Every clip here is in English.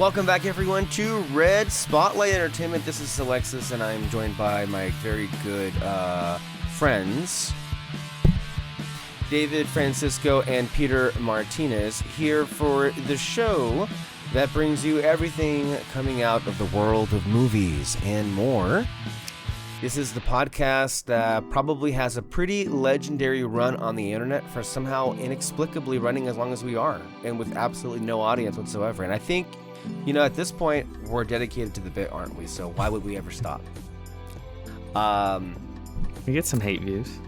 Welcome back, everyone, to Red Spotlight Entertainment. This is Alexis, and I'm joined by my very good friends, David Francisco and Peter Martinez, here for the show that brings you everything coming out of the world of movies and more. This is the podcast that probably has a pretty legendary run on the internet for somehow inexplicably running as long as we are, and with absolutely no audience whatsoever. And I think, you know, at this point, we're dedicated to the bit, aren't we? So why would we ever stop? We get some hate views.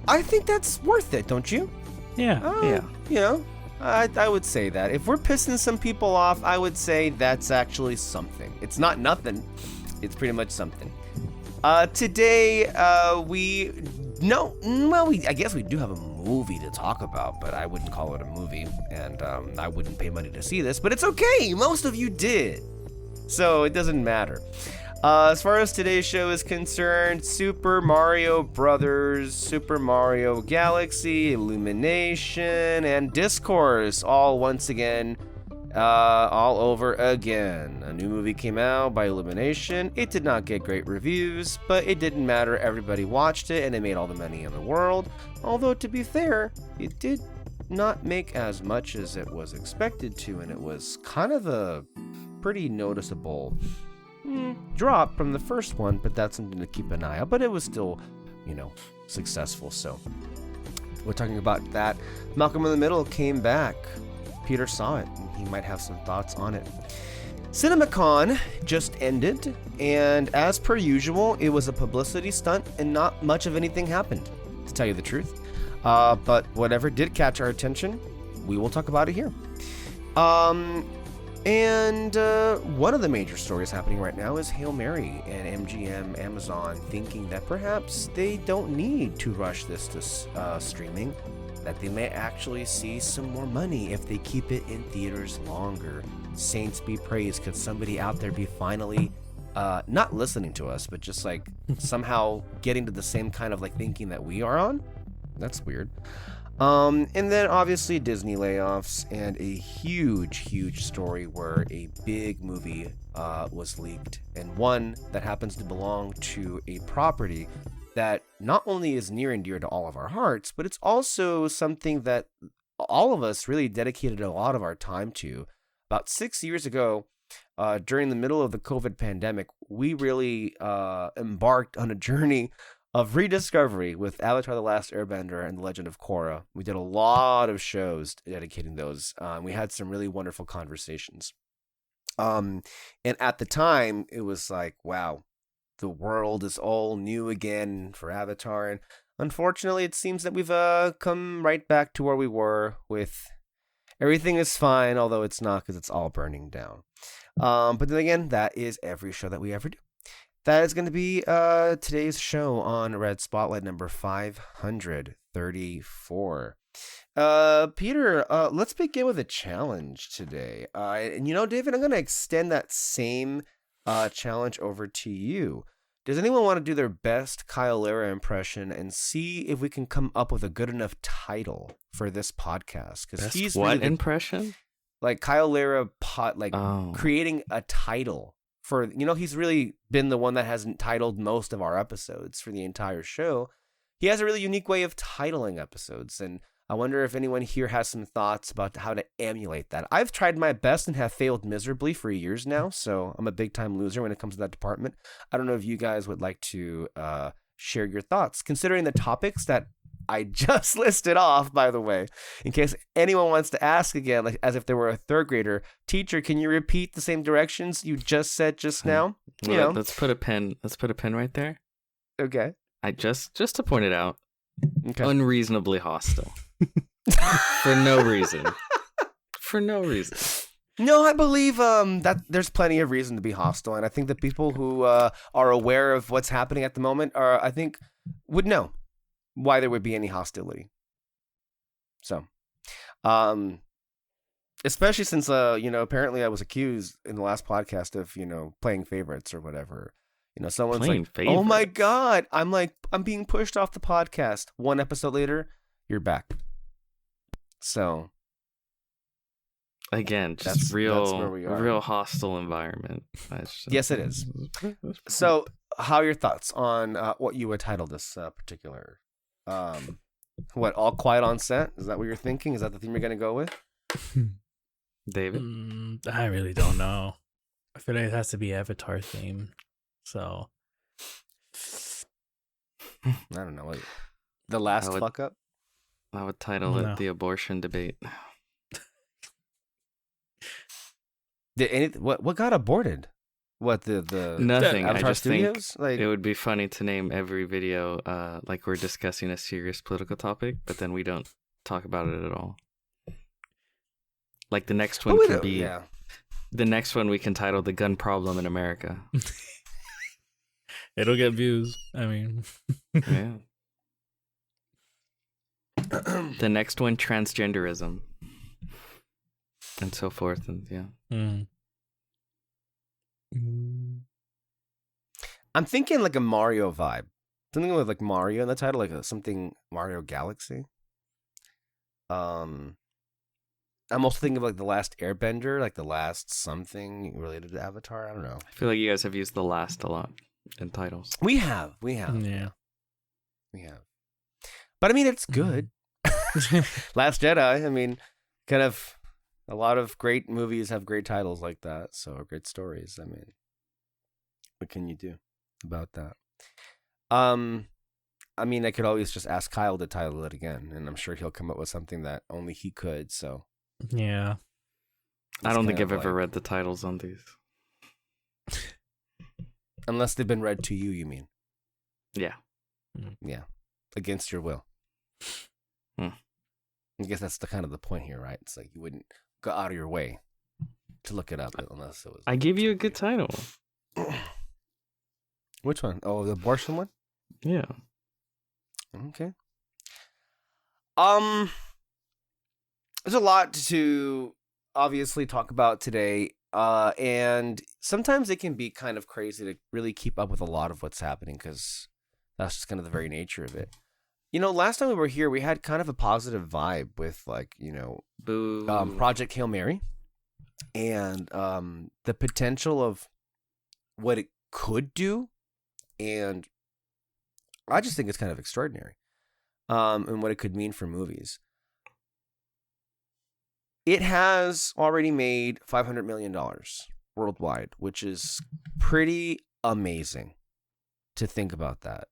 I think that's worth it, don't you? Yeah. You know, I would say that. If we're pissing some people off, I would say that's actually something. It's not nothing. It's pretty much something. Today, I guess we do have a movie to talk about, but I wouldn't call it a movie, and I wouldn't pay money to see this, but it's okay. Most of you did, so it doesn't matter. As far as today's show is concerned, Super Mario Brothers, Super Mario Galaxy, Illumination, and Discourse, all once again, all over again. A new movie came out by Illumination. It did not get great reviews, but it didn't matter. Everybody watched it, and it made all the money in the world. Although, to be fair, it did not make as much as it was expected to, and it was kind of a pretty noticeable drop from the first one, but that's something to keep an eye on. But it was still, successful, so we're talking about that. Malcolm in the Middle came back. Peter saw it, and he might have some thoughts on it. CinemaCon just ended, and as per usual, it was a publicity stunt, and not much of anything happened, to tell you the truth. But whatever did catch our attention, we will talk about it here. And one of the major stories happening right now is Hail Mary and MGM, Amazon, thinking that perhaps they don't need to rush this to streaming, that they may actually see some more money if they keep it in theaters longer. Saints be praised. Could somebody out there be finally not listening to us, but just like somehow getting to the same kind of like thinking that we are on? That's weird. And then obviously Disney layoffs and a huge story where a big movie was leaked, and one that happens to belong to a property that not only is near and dear to all of our hearts, but it's also something that all of us really dedicated a lot of our time to. About 6 years ago, during the middle of the COVID pandemic, we really embarked on a journey of rediscovery with Avatar: The Last Airbender and The Legend of Korra. We did a lot of shows dedicating those. We had some really wonderful conversations. And at the time, it was like, wow, the world is all new again for Avatar, and unfortunately it seems that we've come right back to where we were with everything is fine, although it's not, because it's all burning down. But then again, that is every show that we ever do. That is going to be today's show on Red Spotlight number 534. Peter, let's begin with a challenge today. And David, I'm going to extend that same challenge over to you. Does anyone want to do their best Kyle Lara impression and see if we can come up with a good enough title for this podcast? Because he's what really impression? Like Kyle Lara creating a title for, he's really been the one that hasn't titled most of our episodes for the entire show. He has a really unique way of titling episodes, and I wonder if anyone here has some thoughts about how to emulate that. I've tried my best and have failed miserably for years now, so I'm a big-time loser when it comes to that department. I don't know if you guys would like to share your thoughts, considering the topics that I just listed off, by the way, in case anyone wants to ask again, like as if they were a third grader. Teacher, can you repeat the same directions you just said just now? Let's put a pen. Let's put a pen right there. Okay. I just to point it out. Okay. Unreasonably hostile. For no reason. For no reason. No, I believe that there's plenty of reason to be hostile, and I think the people who are aware of what's happening at the moment would know why there would be any hostility. So, especially since apparently I was accused in the last podcast of playing favorites or whatever. Someone's Playing like, favorites. "Oh my god!" I'm being pushed off the podcast. One episode later, you're back. So, Again, just That's where we are. real hostile environment. Yes, it is. So, how are your thoughts on what you would title this particular? What, All Quiet on Set? Is that what you're thinking? Is that the theme you're going to go with? David? I really don't know. I feel like it has to be Avatar theme. So I don't know. The last fuck up? I would title it The Abortion Debate. What got aborted? What the nothing? Avatar I just Studios? think it would be funny to name every video like we're discussing a serious political topic, but then we don't talk about it at all. Like the next one can be the next one we can title The Gun Problem in America. It'll get views. I mean, yeah. The next one, transgenderism, and so forth, and I'm thinking like a Mario vibe, something with like Mario in the title, like something Mario Galaxy. I'm also thinking of like The Last Airbender, like the last something related to Avatar. I don't know. I feel like you guys have used the last a lot in titles. We have. yeah, we have. But I mean, it's good. Last Jedi. I mean, kind of a lot of great movies have great titles like that. So great stories. I mean, what can you do about that? I mean, I could always just ask Kyle to title it again, and I'm sure he'll come up with something that only he could. So yeah. I don't think I've ever read the titles on these. Unless they've been read to you, you mean? Yeah. Yeah. Against your will. I guess that's the kind of the point here, right? It's like you wouldn't go out of your way to look it up unless it was. I gave you a good title. Which one? Oh, the abortion one? Yeah. Okay. There's a lot to obviously talk about today. And sometimes it can be kind of crazy to really keep up with a lot of what's happening because that's just kind of the very nature of it. You know, last time we were here, we had kind of a positive vibe with like, you know, Boo. Project Hail Mary and the potential of what it could do. And I just think it's kind of extraordinary and what it could mean for movies. It has already made $500 million worldwide, which is pretty amazing to think about that.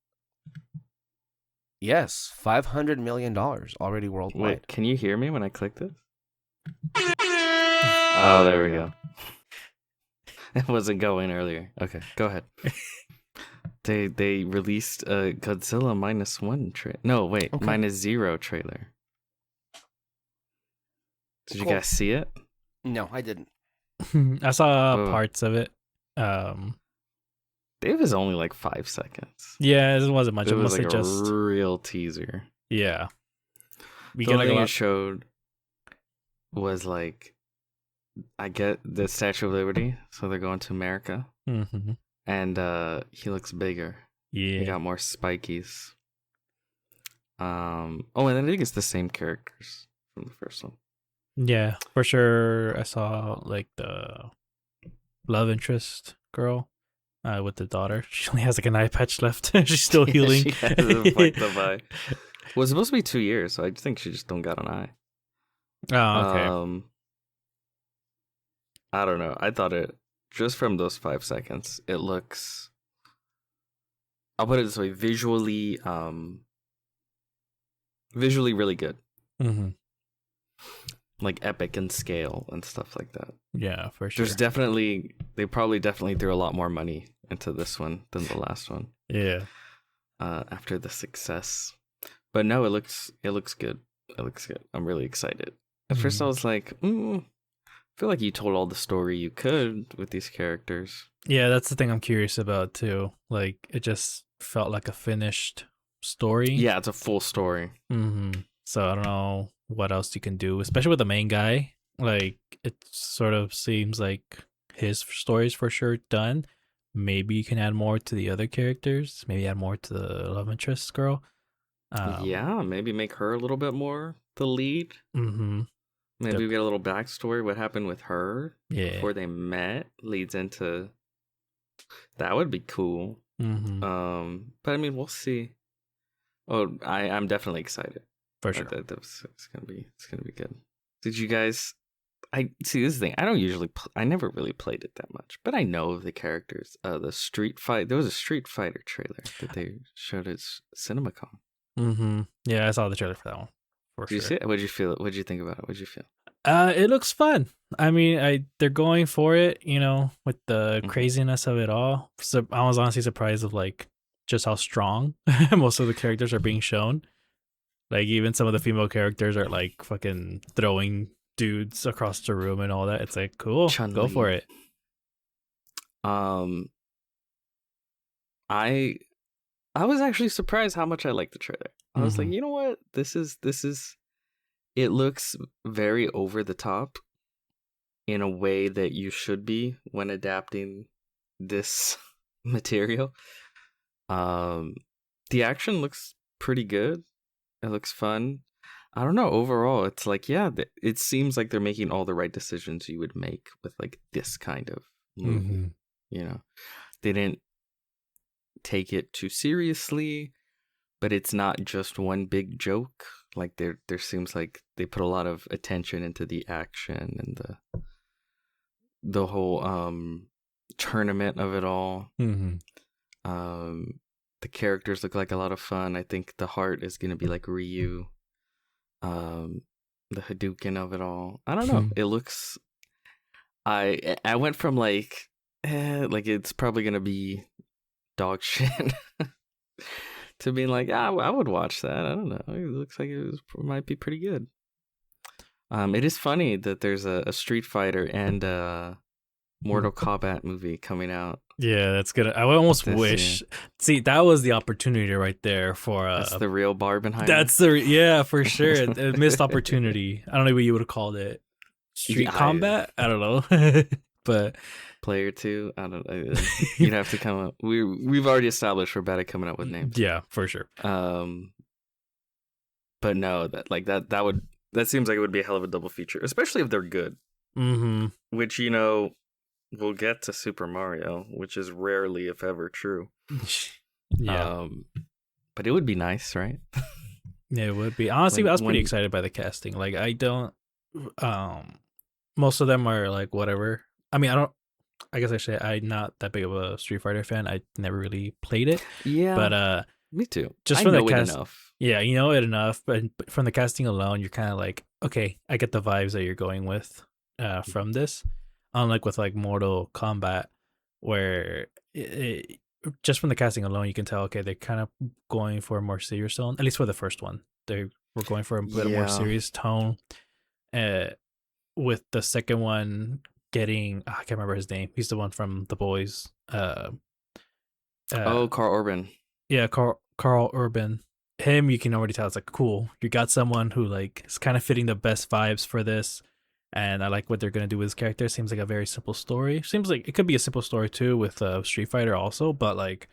Yes, $500 million already worldwide. Wait, can you hear me when I click this? Oh, there we go. It wasn't going earlier. Okay, go ahead. They released a Godzilla -1 trailer. No, wait, Okay. -0 trailer. Did you guys see it? No, I didn't. I saw parts of it. It was only like 5 seconds. Yeah, it wasn't much. It was like just a real teaser. yeah. We The get only like a thing lot. it showed was like, I get the Statue of Liberty, so they're going to America, Mm-hmm. and he looks bigger. He Yeah. got more spikies. Oh, and I think it's the same characters from the first one. Yeah, for sure. I saw like the love interest girl with the daughter. She only has like an eye patch left. She's still healing. She has a fucked up eye. Well, it's supposed to be 2 years, so I think she just don't got an eye. Oh, okay. I don't know. I thought it, just from those 5 seconds, it looks, I'll put it this way, visually really good. Mm-hmm. Like epic in scale and stuff like that. Yeah, for sure. They probably definitely threw a lot more money into this one than the last one. Yeah. After the success. But no, it looks good. It looks good. I'm really excited. At first I was like, I feel like you told all the story you could with these characters. Yeah, that's the thing I'm curious about too. Like, it just felt like a finished story. Yeah, it's a full story. Mm-hmm. So I don't know what else you can do, especially with the main guy. Like, it sort of seems like his story's for sure done. Maybe you can add more to the other characters. Maybe add more to the love interest girl. Yeah, maybe make her a little bit more the lead. Mm-hmm. Maybe we get a little backstory. What happened with her before they met leads into that would be cool. But I mean, we'll see. Oh, I'm definitely excited for sure. It's gonna be good. Did you guys? I see this thing. I don't usually. I never really played it that much, but I know of the characters. The Street Fight. There was a Street Fighter trailer that they showed at CinemaCon. Yeah, I saw the trailer for that one. Did you see it? What'd you feel? What'd you think about it? What'd you feel? It looks fun. I mean, they're going for it, with the craziness of it all. So I was honestly surprised of like just how strong most of the characters are being shown. Like even some of the female characters are like fucking throwing dudes across the room and all that. It's like cool, Chun-Li. Go for it. I was actually surprised how much I liked the trailer. I was like, you know what? This is. It looks very over the top in a way that you should be when adapting this material. The action looks pretty good. It looks fun. I don't know. Overall, it's like, it seems like they're making all the right decisions you would make with like this kind of movie. They didn't take it too seriously, but it's not just one big joke. Like there seems like they put a lot of attention into the action and the whole tournament of it all. The characters look like a lot of fun. I think the heart is gonna be like Ryu. The Hadouken of it all. I don't know. It looks. I went from like it's probably gonna be dog shit to being like, I would watch that. I don't know. It looks like it might be pretty good. It is funny that there's a Street Fighter and a Mortal Kombat movie coming out. Yeah, that's good. I almost wish. See, that was the opportunity right there for. That's the real Barbenheimer. That's for sure. A missed opportunity. I don't know what you would have called it. Street Combat. I don't know, but Player 2. I don't know. You'd have to come up. We've already established we're bad at coming up with names. Yeah, for sure. But no, that seems like it would be a hell of a double feature, especially if they're good. Which we'll get to Super Mario, which is rarely, if ever, true. Yeah. But it would be nice, right? Yeah, it would be. Honestly, I was pretty excited by the casting. Like, I don't. Most of them are like whatever. I mean, I guess actually, I'm not that big of a Street Fighter fan. I never really played it. Yeah. But me too. Just from the cast enough. Yeah, you know it enough, but from the casting alone, you're kind of like, okay, I get the vibes that you're going with from this. Unlike with like Mortal Kombat, where just from the casting alone, you can tell, okay, they're kind of going for a more serious tone. At least for the first one, they were going for a bit more serious tone. With the second one getting, I can't remember his name. He's the one from The Boys. Carl Urban. Yeah, Carl Urban. Him, you can already tell it's like cool. You got someone who like is kind of fitting the best vibes for this. And I like what they're going to do with his character. Seems like a very simple story. Seems like it could be a simple story too with Street Fighter also, but like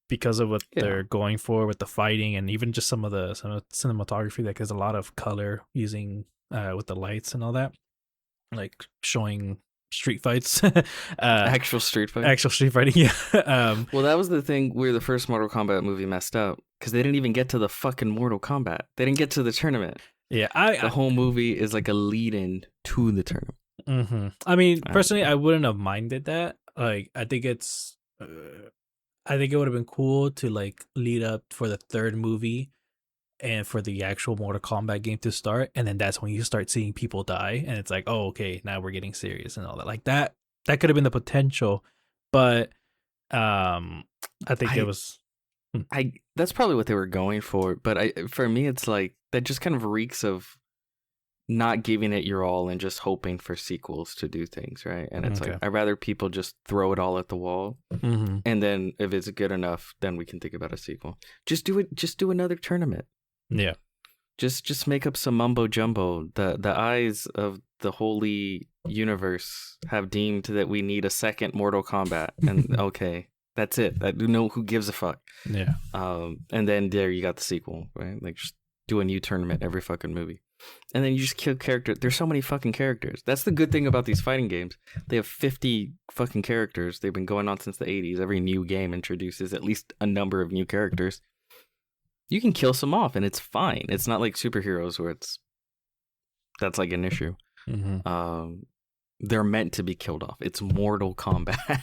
because of what they're going for with the fighting and even just some of the cinematography, like there's a lot of color using with the lights and all that, like showing street fights. Actual street fighting. Actual street fighting, yeah. Well, that was the thing where the first Mortal Kombat movie messed up because they didn't even get to the fucking Mortal Kombat. They didn't get to the tournament. Yeah, the whole movie is like a lead-in to the tournament. I mean, personally, I wouldn't have minded that. Like, I think it's, I think it would have been cool to like lead up for the third movie, and for the actual Mortal Kombat game to start, and then that's when you start seeing people die, and it's like, oh, okay, now we're getting serious and all that. Like that could have been the potential, but I think it was. That's probably what they were going for, but for me, it's like that just kind of reeks of not giving it your all and just hoping for sequels to do things, right? And it's like I'd rather people just throw it all at the wall, and then if it's good enough, then we can think about a sequel. Just do it. Just do another tournament. Yeah. Just make up some mumbo jumbo. The eyes of the holy universe have deemed that we need a second Mortal Kombat, and okay. That's it. Who gives a fuck? Yeah. And then there you got the sequel, right? Like just do a new tournament every fucking movie. and then you just kill characters. There's so many fucking characters. That's the good thing about these fighting games. They have 50 fucking characters. They've been going on since the 80s. Every new game introduces at least a number of new characters. You can kill some off, and it's fine. It's not like superheroes where that's like an issue. Mm-hmm. They're meant to be killed off. It's Mortal Kombat.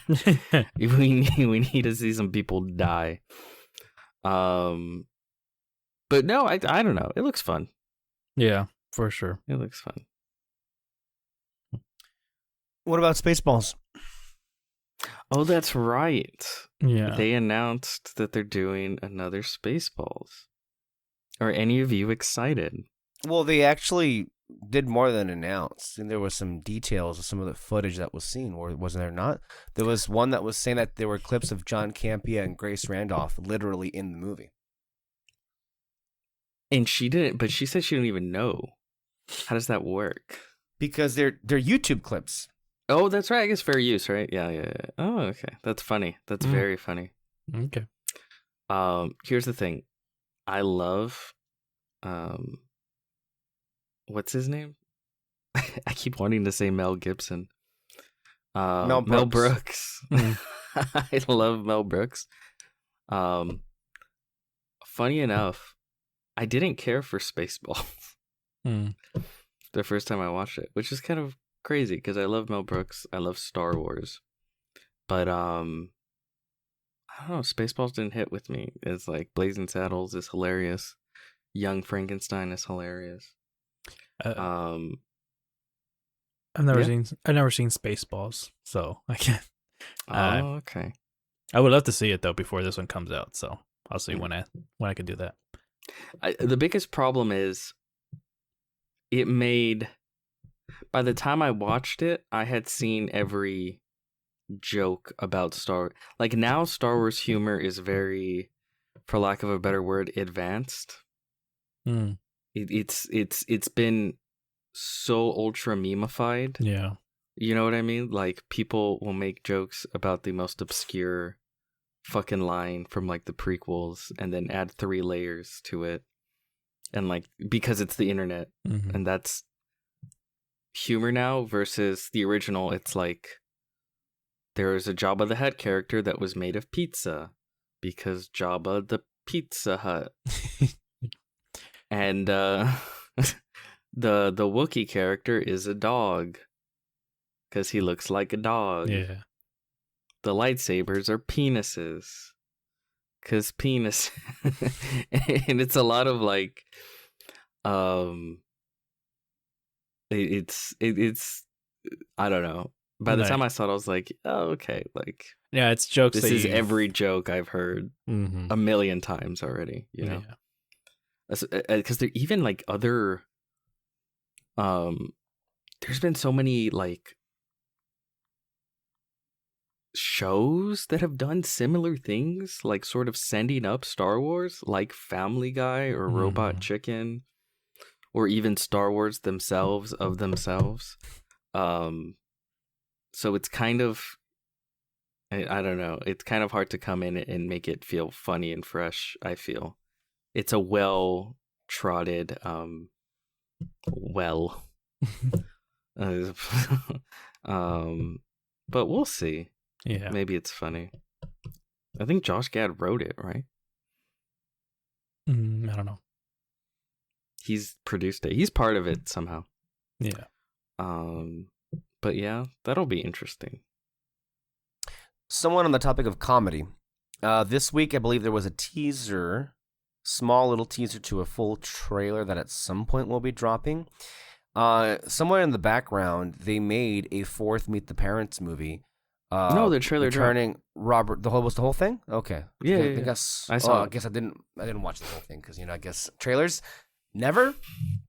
we need to see some people die. But no, I don't know. It looks fun. Yeah, for sure. It looks fun. What about Spaceballs? Oh, that's right. Yeah. They announced that they're doing another Spaceballs. Are any of you excited? Well, they actually did more than announce, and there was some details of some of the footage that was seen, or wasn't there not? There was one that was saying that there were clips of John Campea and Grace Randolph literally in the movie. And she didn't, but she said she didn't even know. How does that work? Because they're YouTube clips. Oh, that's right. I guess fair use, right? Yeah. Oh, okay. That's funny. That's very funny. Okay. Here's the thing. I love what's his name? I keep wanting to say Mel Gibson. Mel Brooks. I love Mel Brooks. Funny enough, I didn't care for Spaceballs the first time I watched it, which is kind of crazy because I love Mel Brooks. I love Star Wars. But I don't know, Spaceballs didn't hit with me. It's like Blazing Saddles is hilarious. Young Frankenstein is hilarious. I've never seen Spaceballs, so I can't. Okay. I would love to see it though before this one comes out, so I'll see when I can do that. The biggest problem is it made. By the time I watched it, I had seen every joke about Star. Like now, Star Wars humor is very, for lack of a better word, advanced. It's been so ultra memeified. Yeah. You know what I mean? Like people will make jokes about the most obscure fucking line from like the prequels and then add 3 layers to it. And like because it's the internet and that's humor now versus the original. It's like there is a Jabba the Hutt character that was made of pizza because Jabba the Pizza Hut. And the Wookiee character is a dog because he looks like a dog. Yeah. The lightsabers are penises because penis. And it's a lot of like, it's I don't know. By the time I saw it, I was like, oh, okay, like yeah, it's jokes. This is every joke I've heard a million times already. You know. Yeah. Because there even like other there's been so many like shows that have done similar things, like sort of sending up Star Wars, like Family Guy or Robot Chicken, or even Star Wars themselves of themselves. So it's kind of, I don't know, it's kind of hard to come in and make it feel funny and fresh. I feel it's a well-trodden, but we'll see. Yeah, maybe it's funny. I think Josh Gad wrote it, right? I don't know. He's produced it. He's part of it somehow. Yeah. But yeah, that'll be interesting. Someone on the topic of comedy. This week, I believe there was a teaser, small little teaser to a full trailer that at some point will be dropping. Somewhere in the background, they made a 4th Meet the Parents movie. No, the trailer returning Robert. Was the whole thing? Okay. Yeah, I guess I saw. I guess I didn't watch the whole thing because I guess trailers never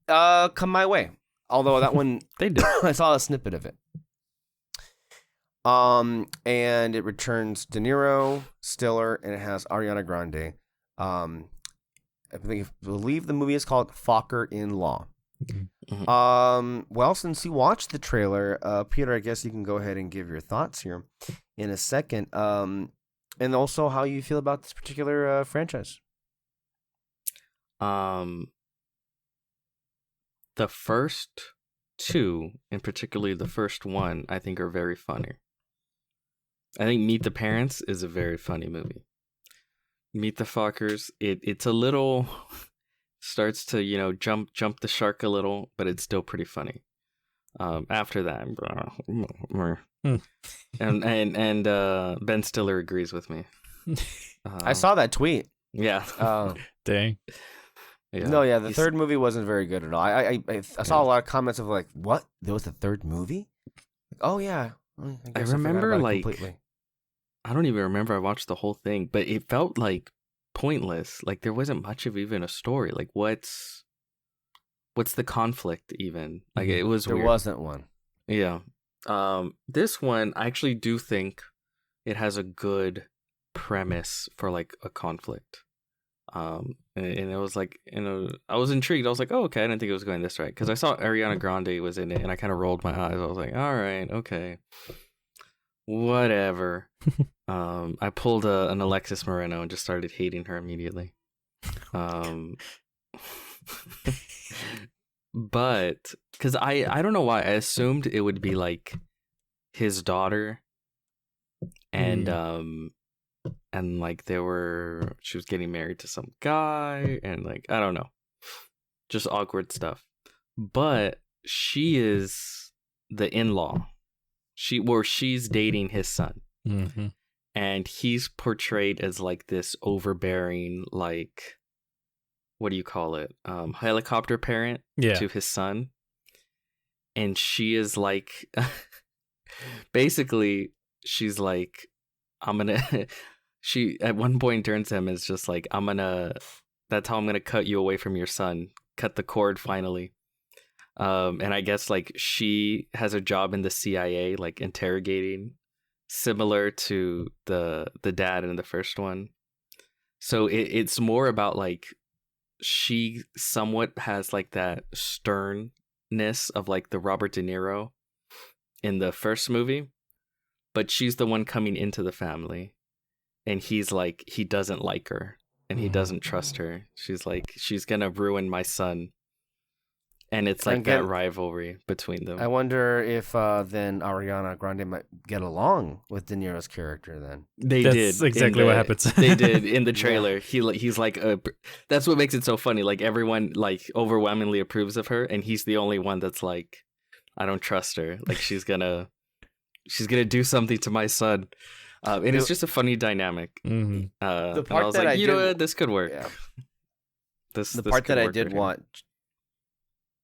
come my way. Although that one they did. I saw a snippet of it. And it returns De Niro, Stiller, and it has Ariana Grande. I believe the movie is called Fokker in Law. Well, since you watched the trailer, Peter, I guess you can go ahead and give your thoughts here in a second. And also how you feel about this particular franchise. the first two, and particularly the first one, I think are very funny. I think Meet the Parents is a very funny movie. Meet the Fockers, it's a little starts to, you know, jump the shark a little, but it's still pretty funny. After that, and Ben Stiller agrees with me. I saw that tweet. Yeah. Dang. Yeah. No, yeah, the third movie wasn't very good at all. I saw a lot of comments of like, "What? There was a third movie?" Oh yeah, I guess remember forgot about it like completely. I don't even remember I watched the whole thing, but it felt like pointless. Like there wasn't much of even a story. Like what's the conflict even? Like it was There weird. wasn't one. Yeah. This one I actually do think it has a good premise for like a conflict. And it was like, you know, I was intrigued. I was like, oh, okay, I didn't think it was going this right because I saw Ariana Grande was in it, and I kind of rolled my eyes. I was like, all right, okay, whatever. I pulled an Alexis Moreno and just started hating her immediately. But because I don't know why I assumed it would be like his daughter, and and like she was getting married to some guy, and like I don't know, just awkward stuff. But she is the in-law. She's dating his son, and he's portrayed as like this overbearing, like, what do you call it? Helicopter parent to his son. And she is like, basically, she's like, I'm gonna, she at one point turns to him and is just like, that's how I'm gonna cut you away from your son. Cut the cord finally. And I guess like she has a job in the CIA, like interrogating, similar to the dad in the first one. So it's more about like, she somewhat has like that sternness of like the Robert De Niro in the first movie, but she's the one coming into the family, and he's like, he doesn't like her and he doesn't trust her. She's like, she's gonna ruin my son, and it's like that rivalry between them. I wonder if then Ariana Grande might get along with De Niro's character. Then That's exactly what happens. They did in the trailer. Yeah. He's like that's what makes it so funny. Like everyone like overwhelmingly approves of her, and he's the only one that's like, I don't trust her. Like she's gonna do something to my son. And it's just a funny dynamic. The part part I was that like, you know what, this could work. Yeah. The part that I did watch.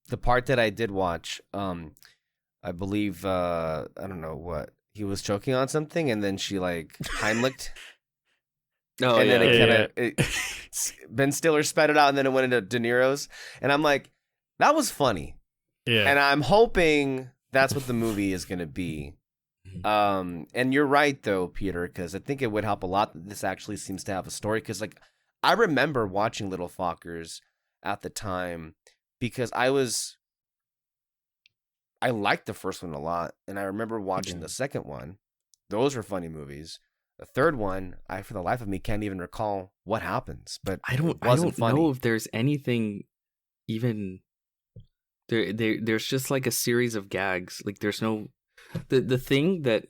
The part that I did watch, I believe, I don't know what, he was choking on something, and then she like Heimlicked. Oh, and yeah. then it kind of Ben Stiller spat it out, and then it went into De Niro's, and I'm like, that was funny. Yeah. And I'm hoping that's what the movie is gonna be. And you're right though, Peter, because I think it would help a lot that this actually seems to have a story. Because like, I remember watching Little Fockers at the time, because I liked the first one a lot, and I remember watching the second one. Those were funny movies. The third one, I for the life of me can't even recall what happens. But I don't know if there's anything even there. There's just like a series of gags. Like there's no the thing that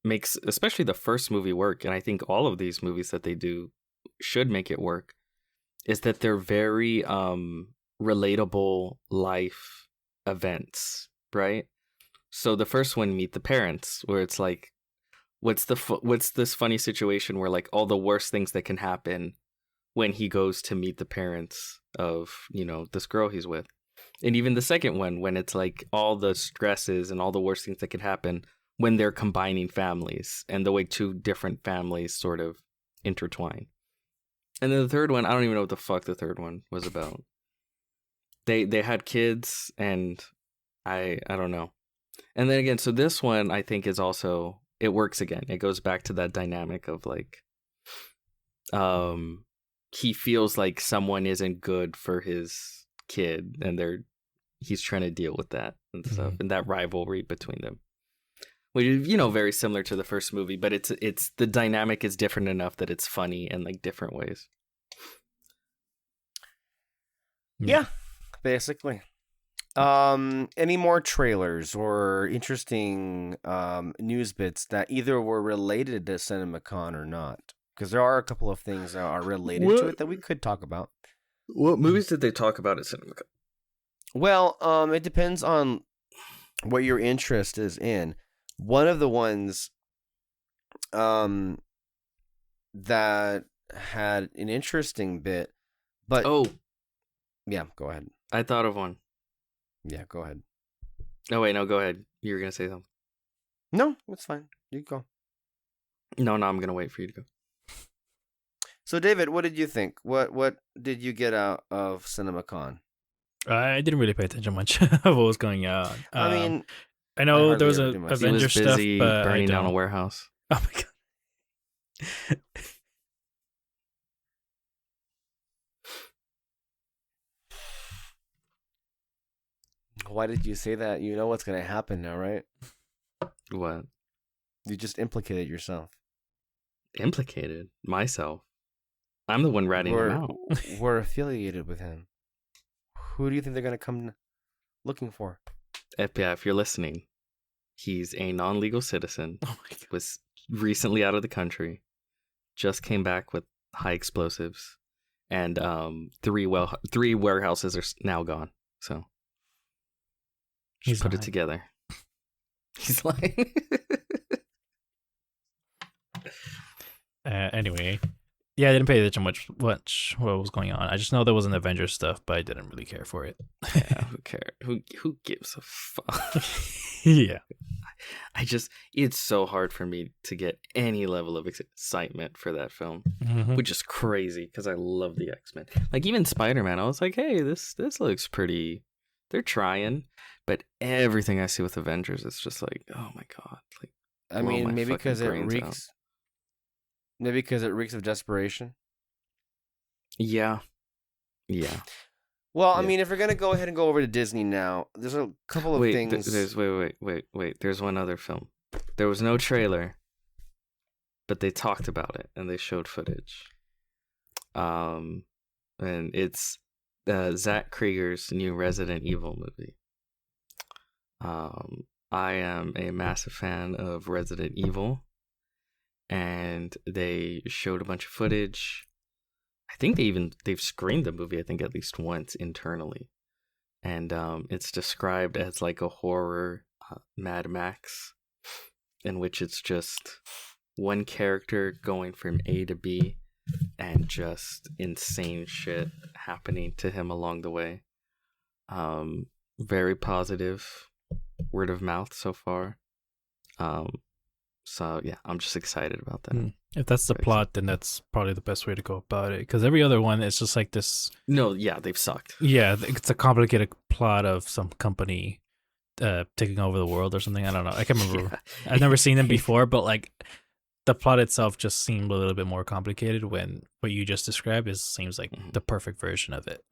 makes especially the first movie work, and I think all of these movies that they do should make it work, is that they're very relatable life events, right? So the first one, Meet the Parents, where it's like, what's this funny situation where like all the worst things that can happen when he goes to meet the parents of, you know, this girl he's with. And even the second one, when it's like all the stresses and all the worst things that can happen when they're combining families and the way two different families sort of intertwine. And then the third one, I don't even know what the fuck the third one was about. They had kids, and I don't know. And then again, so this one I think is also, it works again. It goes back to that dynamic of like, he feels like someone isn't good for his kid, and he's trying to deal with that and stuff, and that rivalry between them, which is, you know, very similar to the first movie, but it's the dynamic is different enough that it's funny in like different ways. Yeah, basically. Any more trailers or interesting news bits that either were related to CinemaCon or not? Because there are a couple of things that are related to it that we could talk about. What movies did they talk about at CinemaCon? Well, it depends on what your interest is in. One of the ones that had an interesting bit, but Oh, yeah, go ahead. I thought of one. Yeah, go ahead. Oh wait, no, go ahead. You were gonna say something. No, it's fine. You go. No, I'm gonna wait for you to go. So, David, what did you think? What did you get out of CinemaCon? I didn't really pay attention much of what was going on. I mean, I know hardly there was ever a do much. He was Avengers stuff, busy but burning down a don't. warehouse. Oh my god. why did you say that? You know what's gonna happen now, right? What? You just implicated yourself. Implicated myself. I'm the one ratting him out. We're affiliated with him. Who do you think they're gonna come looking for? FBI, if you're listening, he's a non-legal citizen. Oh my god. Was recently out of the country. Just came back with high explosives, and three warehouses are now gone. So He's just put it lying. together. He's lying. Anyway, yeah, I didn't pay attention much what was going on. I just know there was an Avengers stuff, but I didn't really care for it. Yeah, who cares? Who gives a fuck? Yeah. It's so hard for me to get any level of excitement for that film, Mhm. which is crazy because I love the X-Men. Like even Spider-Man, I was like, hey, this looks pretty. They're trying, but everything I see with Avengers, it's just like, oh my god, like I blow my mean, maybe fucking because it brains out. reeks. Maybe because it reeks of desperation. Yeah. Well, I Yeah. mean, if we're gonna go ahead and go over to Disney now, there's a couple of Wait, things. wait. There's one other film. There was no trailer, but they talked about it and they showed footage. And it's Zach Krieger's new Resident Evil movie. I am a massive fan of Resident Evil, and they showed a bunch of footage. I think they've screened the movie, I think at least once internally. And it's described as like a horror Mad Max, in which it's just one character going from A to B and just insane shit happening to him along the way. Very positive word of mouth so far. So yeah, I'm just excited about that. If that's the Very plot, then that's probably the best way to go about it. Because every other one is just like this. No, yeah, they've sucked. Yeah, it's a complicated plot of some company taking over the world or something. I don't know. I can't remember. Yeah. I've never seen them before, but like the plot itself just seemed a little bit more complicated when what you just described seems like Mhm. the perfect version of it.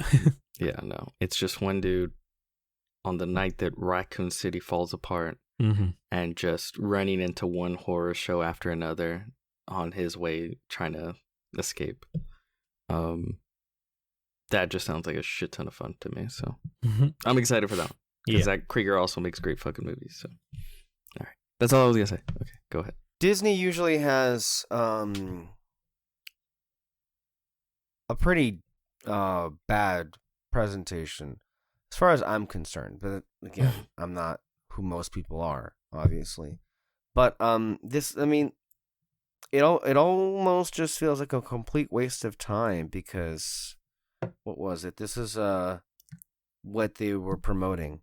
Yeah, no, it's just one dude on the night that Raccoon City falls apart Mm-hmm. and just running into one horror show after another on his way trying to escape. That just sounds like a shit ton of fun to me. So I'm excited for that one. Because Zach Krieger also makes great fucking movies. So, all right, that's all I was gonna say. Okay, go ahead. Disney usually has a pretty bad presentation, as far as I'm concerned. But again, I'm not who most people are, obviously. But this, I mean, it almost just feels like a complete waste of time because what was it? This is what they were promoting: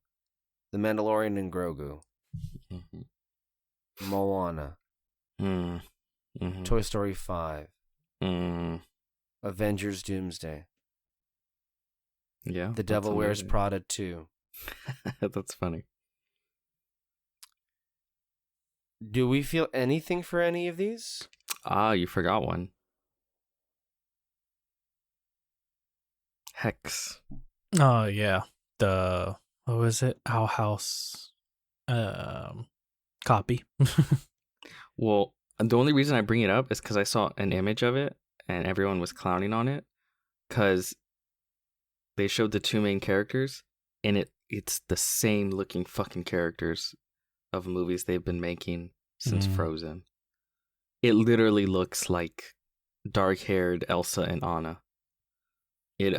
The Mandalorian and Grogu, Mm-hmm. Moana, Mm-hmm. Toy Story 5, Mm. Avengers Doomsday, Yeah, The Devil Wears amazing. Prada 2. That's funny. Do we feel anything for any of these? Ah, you forgot one. Hex. Oh yeah, the what was it? Owl House, copy. Well, the only reason I bring it up is because I saw an image of it and everyone was clowning on it because they showed the two main characters and it it's the same looking fucking characters of movies they've been making since Frozen. It literally looks like dark-haired Elsa and Anna. It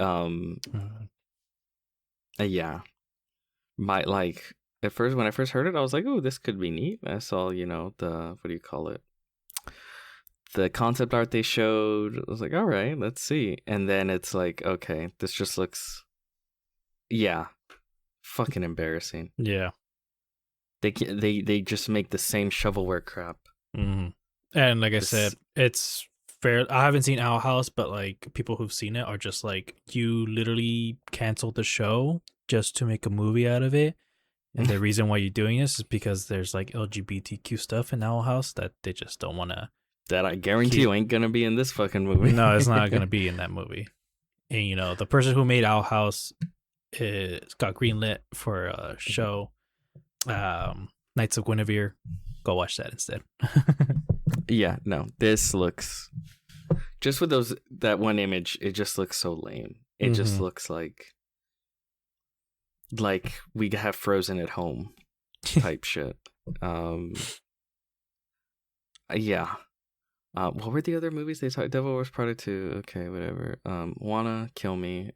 yeah. Like at first when I first heard it, I was like, "Oh, this could be neat." I saw, the what do you call it? The concept art they showed. I was like, "All right, let's see." And then it's like, "Okay, this just looks fucking embarrassing." Yeah. They just make the same shovelware crap. And like I said, it's fair. I haven't seen Owl House, but like people who've seen it are just like, you literally canceled the show just to make a movie out of it. And the reason why you're doing this is because there's like LGBTQ stuff in Owl House that they just don't want to. That I guarantee you ain't gonna be in this fucking movie. No, it's not gonna be in that movie. And the person who made Owl House got greenlit for a show, Knights of Guinevere. Go watch that instead. Yeah, no, this looks just with that one image. It just looks so lame. It just looks like we have Frozen at home type shit. Yeah. What were the other movies they talked? Devil Wears Prada 2. Okay, whatever. Wanna Kill Me.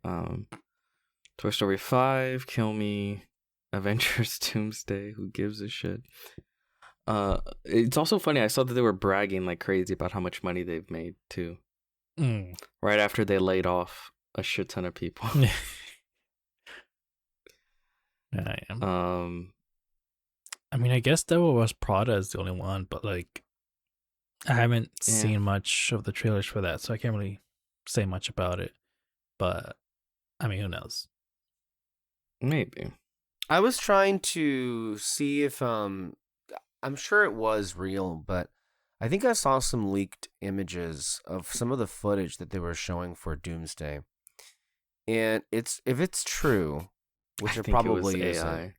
Toy Story 5. Kill Me. Avengers Doomsday. Who gives a shit? It's also funny. I saw that they were bragging like crazy about how much money they've made too. Right after they laid off a shit ton of people. I am. I mean, I guess Devil Wears Prada is the only one, but like, I haven't seen much of the trailers for that, so I can't really say much about it. But I mean, who knows? Maybe. I was trying to see if I'm sure it was real, but I think I saw some leaked images of some of the footage that they were showing for Doomsday. And if it's true, which it probably isn't,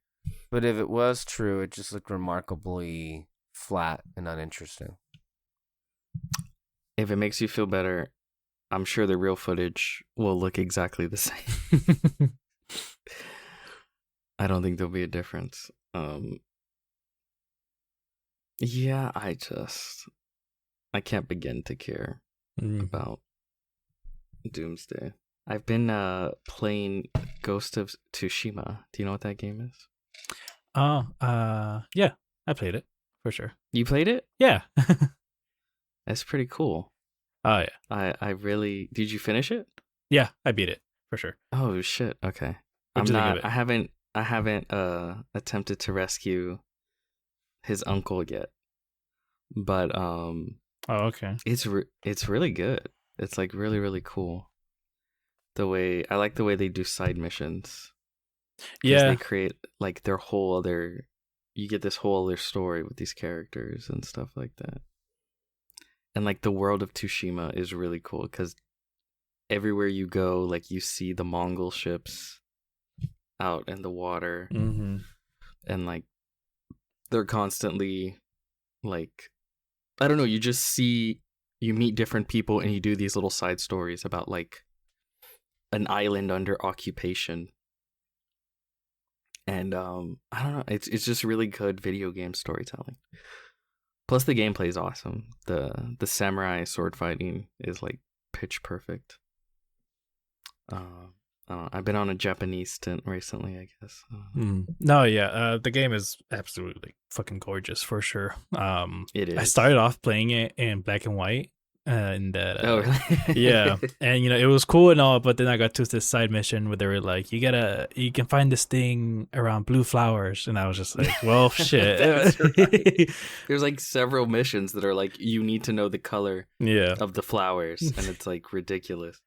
but if it was true, it just looked remarkably flat and uninteresting. If it makes you feel better, I'm sure the real footage will look exactly the same. I don't think there'll be a difference. Yeah, I can't begin to care about Doomsday. I've been playing Ghost of Tsushima. Do you know what that game is? Oh, yeah, I played it for sure. You played it? Yeah. That's pretty cool. Oh yeah. I really did. You finish it? Yeah, I beat it for sure. Oh shit. Okay. What did you give it? I haven't attempted to rescue his uncle yet. But oh, okay. It's really good. It's like really, really cool. I like the way they do side missions. Yeah. They create like their whole other, you get this whole other story with these characters and stuff like that. And like the world of Tsushima is really cool because everywhere you go, like you see the Mongol ships out in the water. And like they're constantly like, I don't know, you meet different people and you do these little side stories about like an island under occupation. And I don't know, it's just really good video game storytelling. Plus the gameplay is awesome. The samurai sword fighting is like pitch perfect. I've been on a Japanese stint recently, I guess. No, yeah, the game is absolutely fucking gorgeous for sure. It is. I started off playing it in black and white, and that. Oh, really? Yeah, and it was cool and all, but then I got to this side mission where they were like, you can find this thing around blue flowers, and I was just like, well, shit. That's right. There's like several missions that are like, you need to know the color of the flowers, and it's like ridiculous.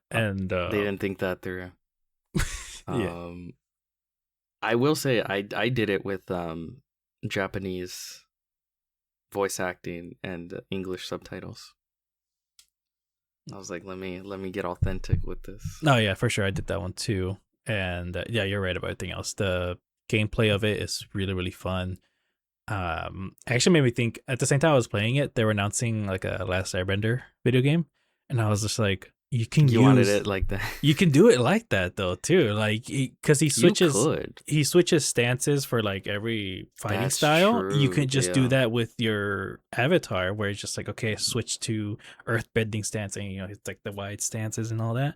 And they didn't think that through. Yeah. I will say I did it with Japanese voice acting and English subtitles. I was like, let me get authentic with this. Oh yeah, for sure. I did that one too. And yeah, you're right about everything else. The gameplay of it is really, really fun. Actually made me think, at the same time I was playing it, they were announcing like a Last Airbender video game, and I was just like, you can You wanted it like that. you can do it like that though too, like because he You switches could. stances for like every fighting That's style. You true. can just do Yeah. that with your avatar, where it's just like, okay, switch to earth bending stance, and it's like the wide stances and all that.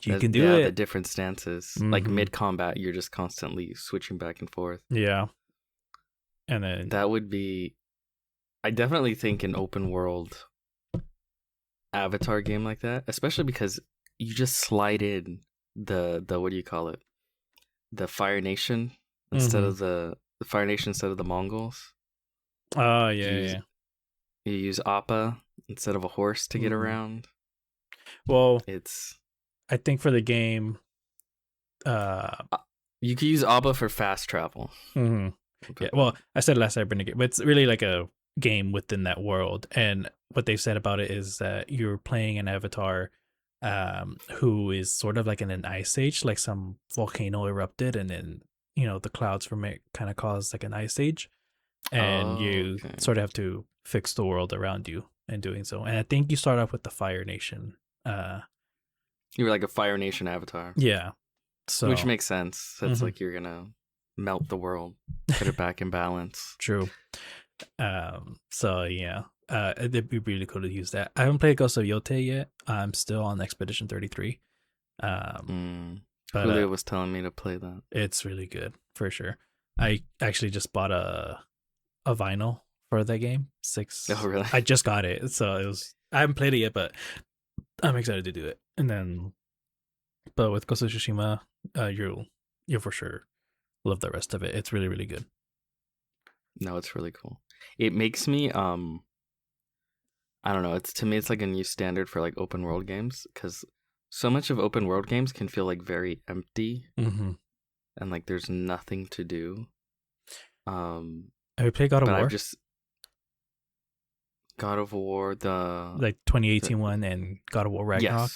You can do The it. different stances. Like Mhm. mid combat, you're just constantly switching back and forth. Yeah, and then That would be. I definitely think an open world Avatar game like that, especially because you just slide in the what do you call it? The Fire Nation instead of the Fire Nation instead of the Mongols. oh You yeah, use, yeah. you use Appa instead of a horse to get Mhm. around. Well, It's I think for the game, you can use Appa for fast travel. mhm. Yeah. Well, I said last time, Game, but it's really like a game within that world. And what they've said about it is that you're playing an avatar, who is sort of like in an ice age, like some volcano erupted, and then the clouds from it kind of caused like an ice age, and Oh, you okay. sort of have to fix the world around you in doing so. And I think you start off with the Fire Nation. You were like a Fire Nation avatar, Yeah. So which makes sense. It's Mhm. like you're gonna melt the world, put it back in balance. True. So yeah, it'd be really cool to use that. I haven't played Ghost of Yote yet. I'm still on Expedition 33. But Julio was telling me to play that. it's really good for sure. I actually just bought a vinyl for that game. Oh, really? I just got it, so I haven't played it yet, but I'm excited to do it. And then, but with Ghost of Tsushima, you'll for sure love the rest of it. It's really, really good. No, it's really cool. It makes me I don't know, to me it's like a new standard for like open world games, cuz so much of open world games can feel like very empty Mm-hmm. and like there's nothing to do. Have you played God of But War? I've just God of War, Like 2018 one and God of War Ragnarok.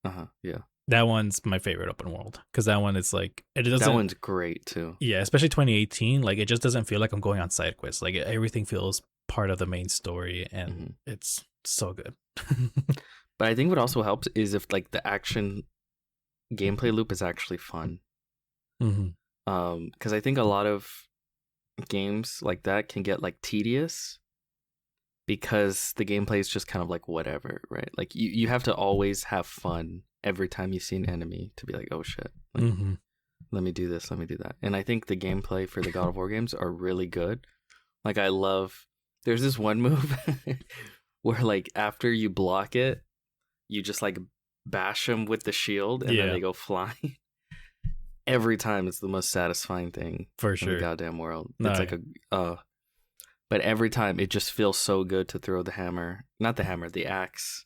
Yes. Yeah. That one's my favorite open world because that one is like it doesn't. That one's great too. Yeah, especially 2018. Like it just doesn't feel like I'm going on side quests. Like everything feels part of the main story, and it's so good. But I think what also helps is if like the action gameplay loop is actually fun. Because I think a lot of games like that can get like tedious because the gameplay is just kind of like whatever, right? Like you have to always have fun every time you see an enemy to be like, oh shit, like, let me do this, let me do that. And I think the gameplay for the God of War games are really good. Like I love, there's this one move where like after you block it, you just like bash them with the shield and then they go flying. Every time it's the most satisfying thing For in sure. the goddamn world. No, It's like but every time it just feels so good to throw the axe,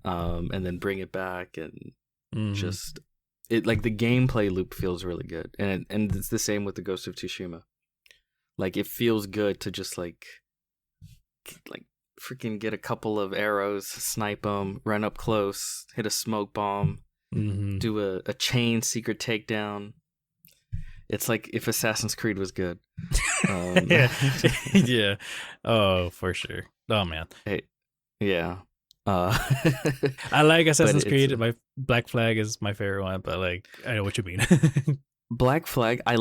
and then bring it back and just it like the gameplay loop feels really good, and it's the same with the Ghost of Tsushima. Like it feels good to just like freaking get a couple of arrows, snipe them, run up close, hit a smoke bomb, do a chain secret takedown. It's like if Assassin's Creed was good. Yeah. Oh, for sure. Oh man. Hey, yeah. I like Assassin's Creed. My Black Flag is my favorite one, but like I know what you mean. Black Flag, I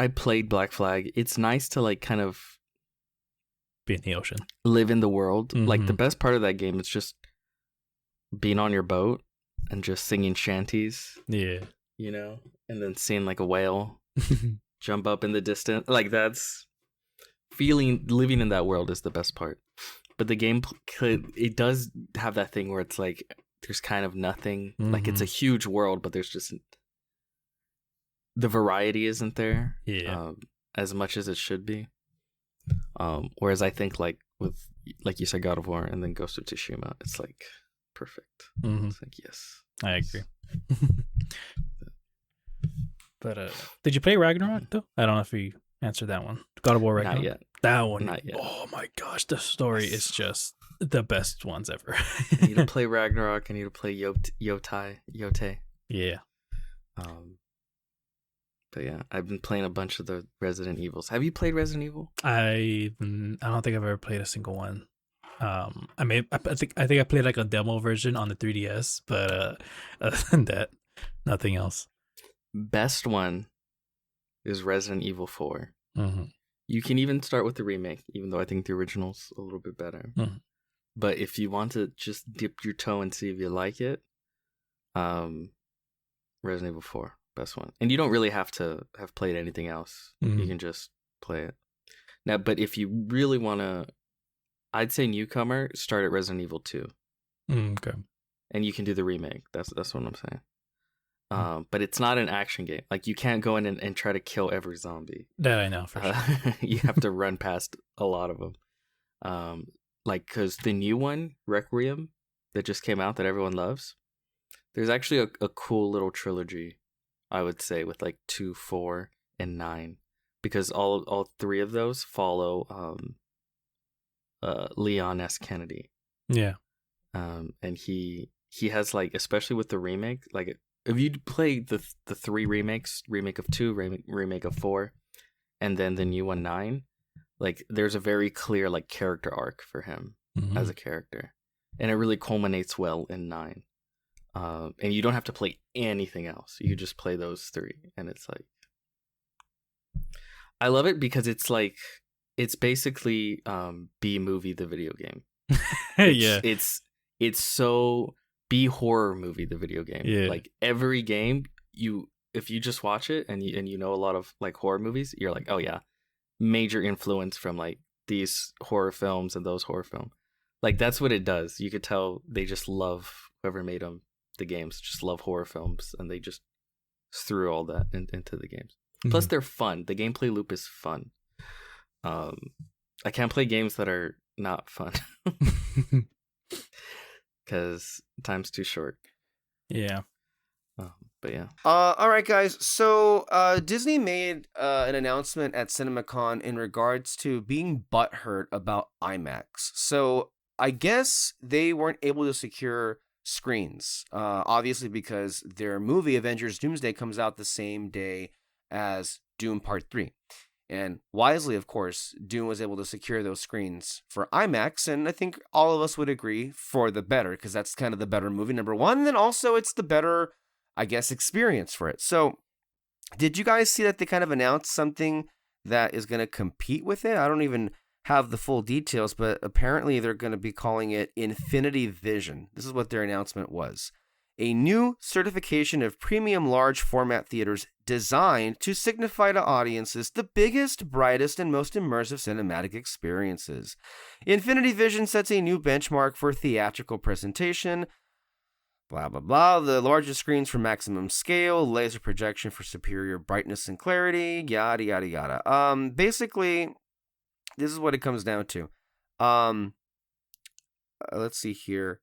played Black Flag. It's nice to like kind of be in the ocean, live in the world. Like the best part of that game is just being on your boat and just singing shanties. Yeah. You know, and then seeing like a whale jump up in the distance. Like that's living in that world is the best part. But the game, it does have that thing where it's like there's kind of nothing. Like it's a huge world, but there's just the variety isn't there. Yeah. As much as it should be. Whereas I think like with like you said, God of War and then Ghost of Tsushima, it's like perfect. It's like yes, I agree. But did you play Ragnarok though? I don't know if you answered that one. God of War Ragnarok. Not yet. That one. Not yet. Oh my gosh, the story is just the best ones ever. I need to play Ragnarok. I need to play Yote. Yeah. But yeah, I've been playing a bunch of the Resident Evils. Have you played Resident Evil? I don't think I've ever played a single one. I think I played like a demo version on the 3DS, but other than that, nothing else. Best one is Resident Evil 4. Mm-hmm. You can even start with the remake, even though I think the original's a little bit better. Mhm. But if you want to just dip your toe and see if you like it, Resident Evil 4, best one. And you don't really have to have played anything else. You Mhm. can just play it. Now, but if you really want to, I'd say newcomer, start at Resident Evil 2. Okay. And you can do the remake. That's what I'm saying. Mm. But it's not an action game. Like, you can't go in and try to kill every zombie. That I know for sure. You have to run past a lot of them. Like, because the new one, Requiem, that just came out that everyone loves, there's actually a cool little trilogy, I would say, with like 2, 4, and 9. Because all three of those follow Leon S. Kennedy. Yeah. And he has, like, especially with the remake, like, if you play the 3 remakes, remake of 2, remake of 4, and then the new one 9, like, there's a very clear, like, character arc for him as a character, and it really culminates well in 9. And you don't have to play anything else. You just play those 3, and it's like, I love it because it's like, it's basically B movie the video game. Yeah. It's so B horror movie the video game. Yeah. Like, every game, if you just watch it and you know a lot of like horror movies, you're like, oh yeah, major influence from like these horror films and those horror film. Like, that's what it does. You could tell they just love whoever made them, the games, just love horror films, and they just threw all that into the games. Plus, they're fun. The gameplay loop is fun. I can't play games that are not fun because time's too short. Yeah. But yeah. All right, guys. So Disney made an announcement at CinemaCon in regards to being butthurt about IMAX. So I guess they weren't able to secure screens, obviously because their movie Avengers Doomsday comes out the same day as Doom Part 3. And wisely, of course, Doom was able to secure those screens for IMAX, and I think all of us would agree for the better, because that's kind of the better movie, number one, and then also it's the better, I guess, experience for it. So, did you guys see that they kind of announced something that is going to compete with it? I don't even have the full details, but apparently they're going to be calling it Infinity Vision. This is what their announcement was. A new certification of premium large format theaters designed to signify to audiences the biggest, brightest, and most immersive cinematic experiences. Infinity Vision sets a new benchmark for theatrical presentation. Blah, blah, blah. The largest screens for maximum scale, laser projection for superior brightness and clarity, yada, yada, yada. Basically, this is what it comes down to. Let's see here.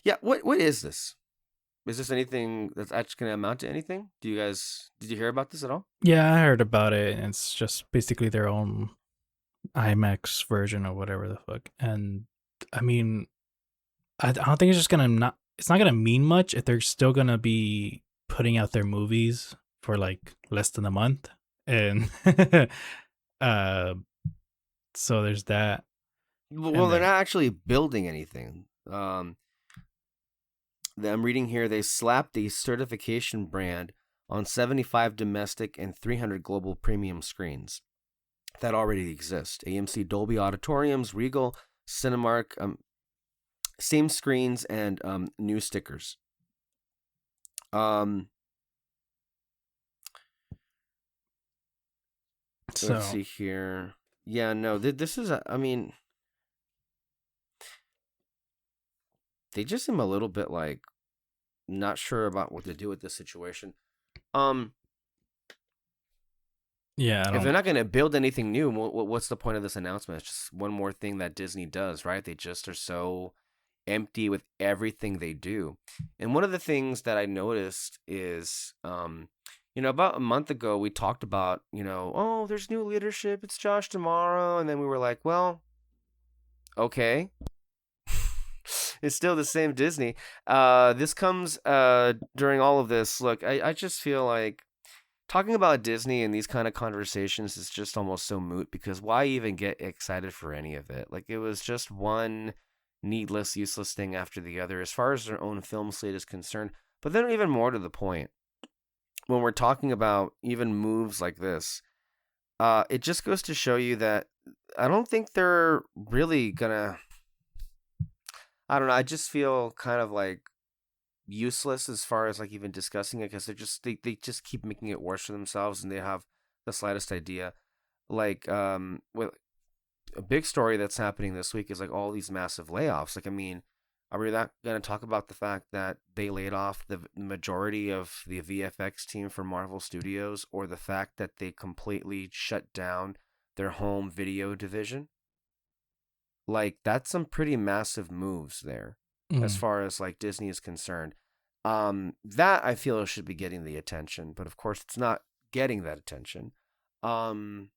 Yeah, what is this? Is this anything that's actually going to amount to anything? Did you hear about this at all? Yeah, I heard about it. And it's just basically their own IMAX version or whatever the fuck. And I mean, I don't think it's just gonna it's not gonna mean much if they're still gonna be putting out their movies for like less than a month. And uh so there's that. Well, they're not actually building anything. I'm reading here, they slapped a certification brand on 75 domestic and 300 global premium screens that already exist. AMC Dolby Auditoriums, Regal, Cinemark, same screens and new stickers. So Let's see here. Yeah, no, this is, I mean, they just seem a little bit like not sure about what to do with this situation. yeah, If they're not going to build anything new, what's the point of this announcement? It's just one more thing that Disney does, right? They just are so empty with everything they do. And one of the things that I noticed is, about a month ago, we talked about, oh, there's new leadership. It's Josh tomorrow. And then we were like, well, okay. It's still the same Disney. This comes during all of this. Look, I just feel like talking about Disney and these kind of conversations is just almost so moot because why even get excited for any of it? Like, it was just one needless, useless thing after the other as far as their own film slate is concerned. But then, even more to the point, when we're talking about even moves like this, it just goes to show you that I don't think they're really gonna. I don't know. I just feel kind of like useless as far as like even discussing it because they just keep making it worse for themselves and they have the slightest idea. Like with a big story that's happening this week is like all these massive layoffs. Like, I mean, are we not going to talk about the fact that they laid off the majority of the VFX team for Marvel Studios, or the fact that they completely shut down their home video division? Like, that's some pretty massive moves there as far as like Disney is concerned. That I feel should be getting the attention, but of course it's not getting that attention. But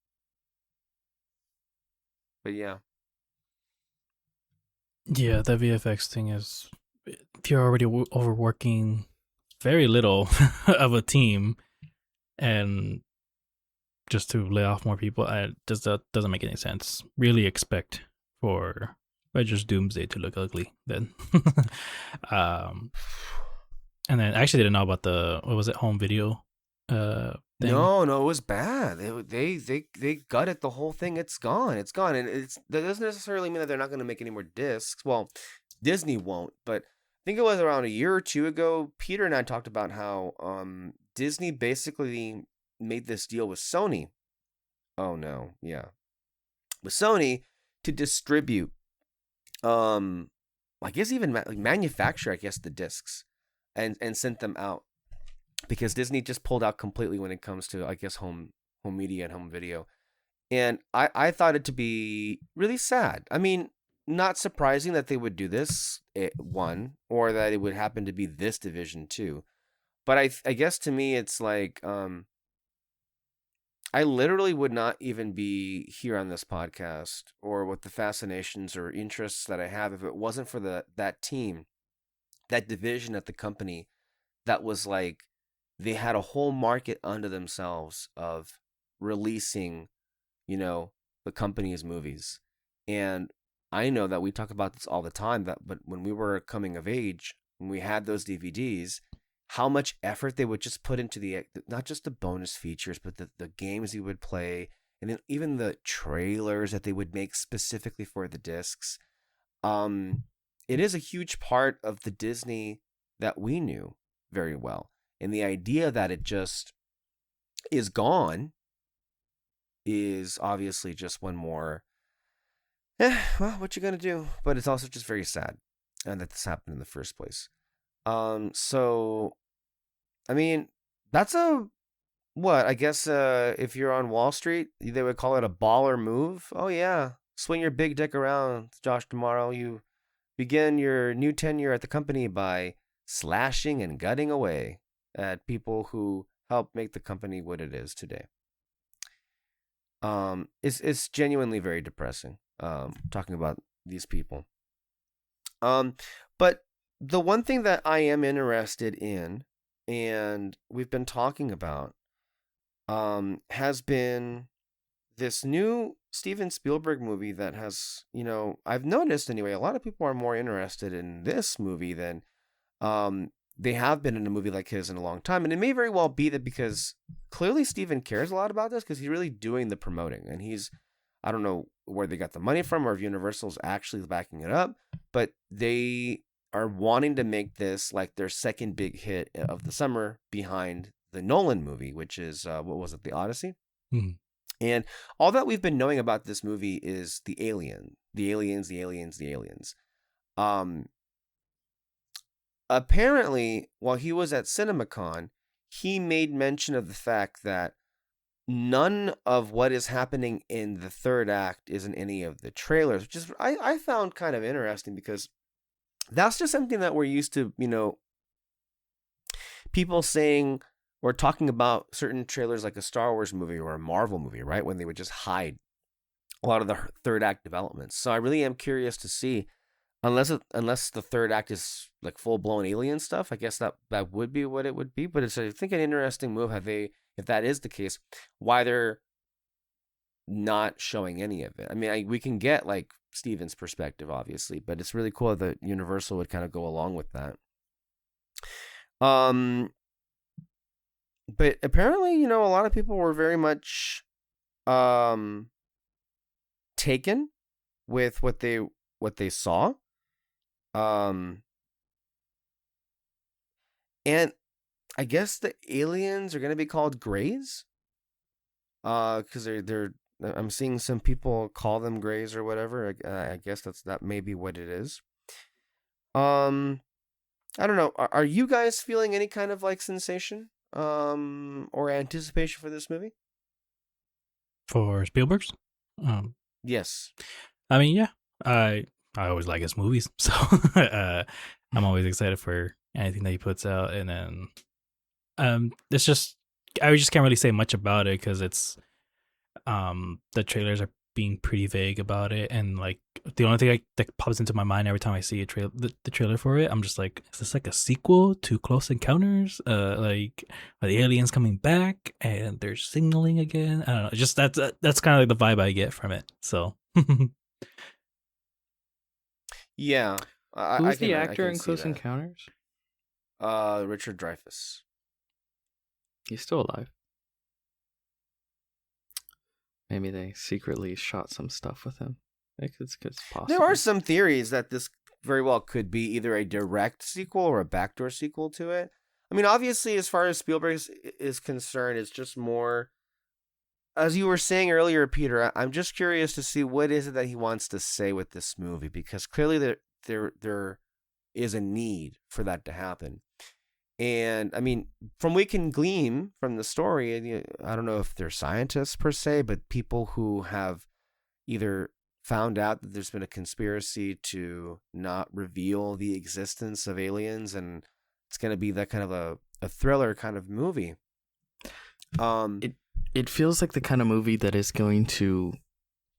yeah. Yeah, the VFX thing is, if you're already overworking very little of a team, and just to lay off more people, that doesn't make any sense. Really expect for just Doomsday to look ugly then. And then I actually didn't know about the, what was it, home video thing. No, it was bad. They gutted the whole thing. It's gone. It's gone, and that doesn't necessarily mean that they're not going to make any more discs. Well, Disney won't, but I think it was around a year or two ago. Peter and I talked about how Disney basically made this deal with Sony. Oh no, yeah, with Sony to distribute, I guess even manufacture, I guess, the discs, and sent them out. Because Disney just pulled out completely when it comes to, I guess, home media and home video. And I thought it to be really sad. I mean, not surprising that they would do this, one, or that it would happen to be this division too. But I guess to me, it's like, I literally would not even be here on this podcast or with the fascinations or interests that I have if it wasn't for that team, that division at the company that was like, they had a whole market under themselves of releasing, the company's movies. And I know that we talk about this all the time, but when we were coming of age, when we had those DVDs, how much effort they would just put into not just the bonus features, but the games you would play, and then even the trailers that they would make specifically for the discs. It is a huge part of the Disney that we knew very well. And the idea that it just is gone is obviously just one more, well, what you gonna do? But it's also just very sad that this happened in the first place. So, I mean, that's I guess if you're on Wall Street, they would call it a baller move. Oh yeah, swing your big dick around, Josh Tomorrow. You begin your new tenure at the company by slashing and gutting away at people who help make the company what it is today. It's genuinely very depressing. Talking about these people. But the one thing that I am interested in, and we've been talking about, has been this new Steven Spielberg movie that has, I've noticed anyway, a lot of people are more interested in this movie than they have been in a movie like his in a long time. And it may very well be that because clearly Steven cares a lot about this because he's really doing the promoting. And I don't know where they got the money from or if Universal's actually backing it up, but they are wanting to make this like their second big hit of the summer behind the Nolan movie, which is, what was it, The Odyssey? Mm-hmm. And all that we've been knowing about this movie is the aliens. Apparently, while he was at CinemaCon, he made mention of the fact that none of what is happening in the third act is in any of the trailers, which is I found kind of interesting because that's just something that we're used to, people saying or talking about certain trailers like a Star Wars movie or a Marvel movie, right? When they would just hide a lot of the third act developments. So I really am curious to see, unless the third act is like full blown alien stuff. I guess that would be what it would be. But it's, I think, an interesting move. Have they if that is the case, why they're not showing any of it. I mean, we can get like Steven's perspective, obviously, but it's really cool that Universal would kind of go along with that. But apparently, a lot of people were very much taken with what they saw. And I guess the aliens are going to be called Greys. Because I'm seeing some people call them Greys or whatever. I guess that may be what it is. I don't know. Are you guys feeling any kind of like sensation, or anticipation for this movie? For Spielberg's? Yes. I mean, yeah, I always like his movies, so I'm always excited for anything that he puts out. And then, it's just I just can't really say much about it because it's the trailers are being pretty vague about it, and like the only thing that pops into my mind every time I see the trailer for it, I'm just like, is this like a sequel to Close Encounters? Like, are the aliens coming back and they're signaling again? I don't know. Just that's kind of like the vibe I get from it. So. Yeah. Who's the actor in Close Encounters? Richard Dreyfuss. He's still alive. Maybe they secretly shot some stuff with him. It's possible. There are some theories that this very well could be either a direct sequel or a backdoor sequel to it. I mean, obviously, as far as Spielberg is concerned, it's just more, as you were saying earlier, Peter, I'm just curious to see what is it that he wants to say with this movie, because clearly there is a need for that to happen. And I mean, from we can glean from the story, I don't know if they're scientists per se, but people who have either found out that there's been a conspiracy to not reveal the existence of aliens, and it's going to be that kind of a thriller kind of movie. It feels like the kind of movie that is going to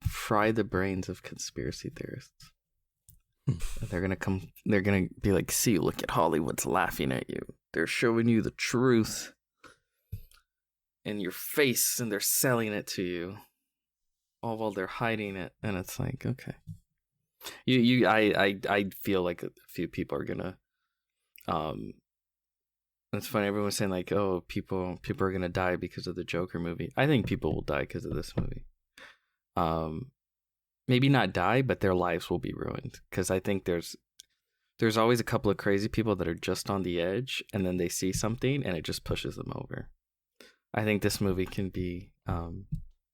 fry the brains of conspiracy theorists. They're gonna be like, see, look at Hollywood's laughing at you. They're showing you the truth in your face, and they're selling it to you, all while they're hiding it. And it's like, okay, I feel like a few people are gonna. It's funny. Everyone's saying like, oh, people are gonna die because of the Joker movie. I think people will die because of this movie. Maybe not die, but their lives will be ruined. Because I think there's always a couple of crazy people that are just on the edge, and then they see something, and it just pushes them over. I think this movie can be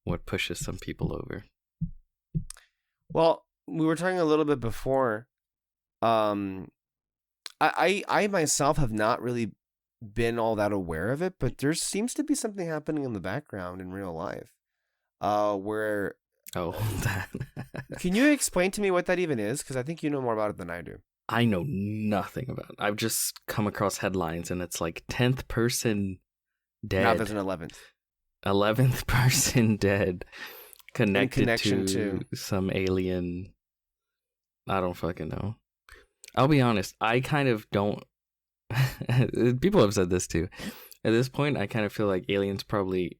what pushes some people over. Well, we were talking a little bit before. I myself have not really been all that aware of it, but there seems to be something happening in the background in real life, where. Oh, that. Can you explain to me what that even is? Because I think you know more about it than I do. I know nothing about it. I've just come across headlines, and it's like 10th person dead. Now there's an 11th. 11th person dead. Connected to some alien. I don't fucking know. I'll be honest. I kind of don't. People have said this too. At this point, I kind of feel like aliens probably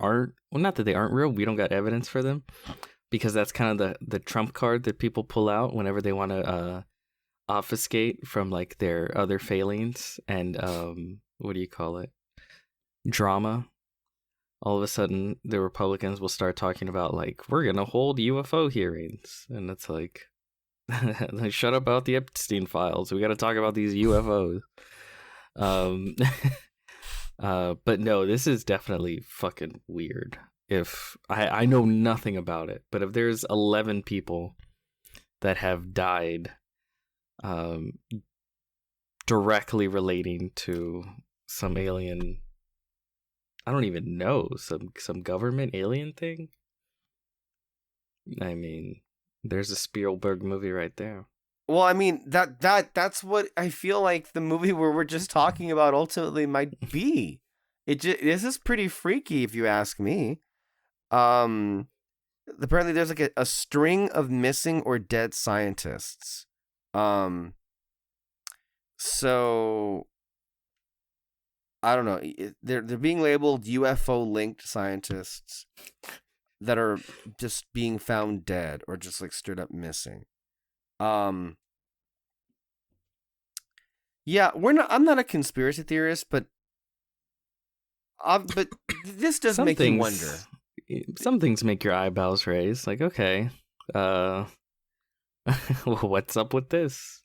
aren't. Well, not that they aren't real. We don't got evidence for them, because that's kind of the trump card that people pull out whenever they want to obfuscate from like their other failings and what do you call it? Drama. All of a sudden, the Republicans will start talking about like, we're gonna hold UFO hearings, and it's like, shut up about the Epstein files. We got to talk about these UFOs. But no, this is definitely fucking weird. If I know nothing about it, but if there's 11 people that have died, directly relating to some alien, I don't even know, some government alien thing. I mean, there's a Spielberg movie right there. Well, I mean, that's what I feel like the movie where we're just talking about ultimately might be. This is pretty freaky if you ask me. Apparently there's like a string of missing or dead scientists. So I don't know. They're being labeled UFO linked scientists that are just being found dead or just like straight up missing. Yeah, I'm not a conspiracy theorist, but this does Some make you things, wonder. some things make your eyebrows raise. Like, okay, what's up with this?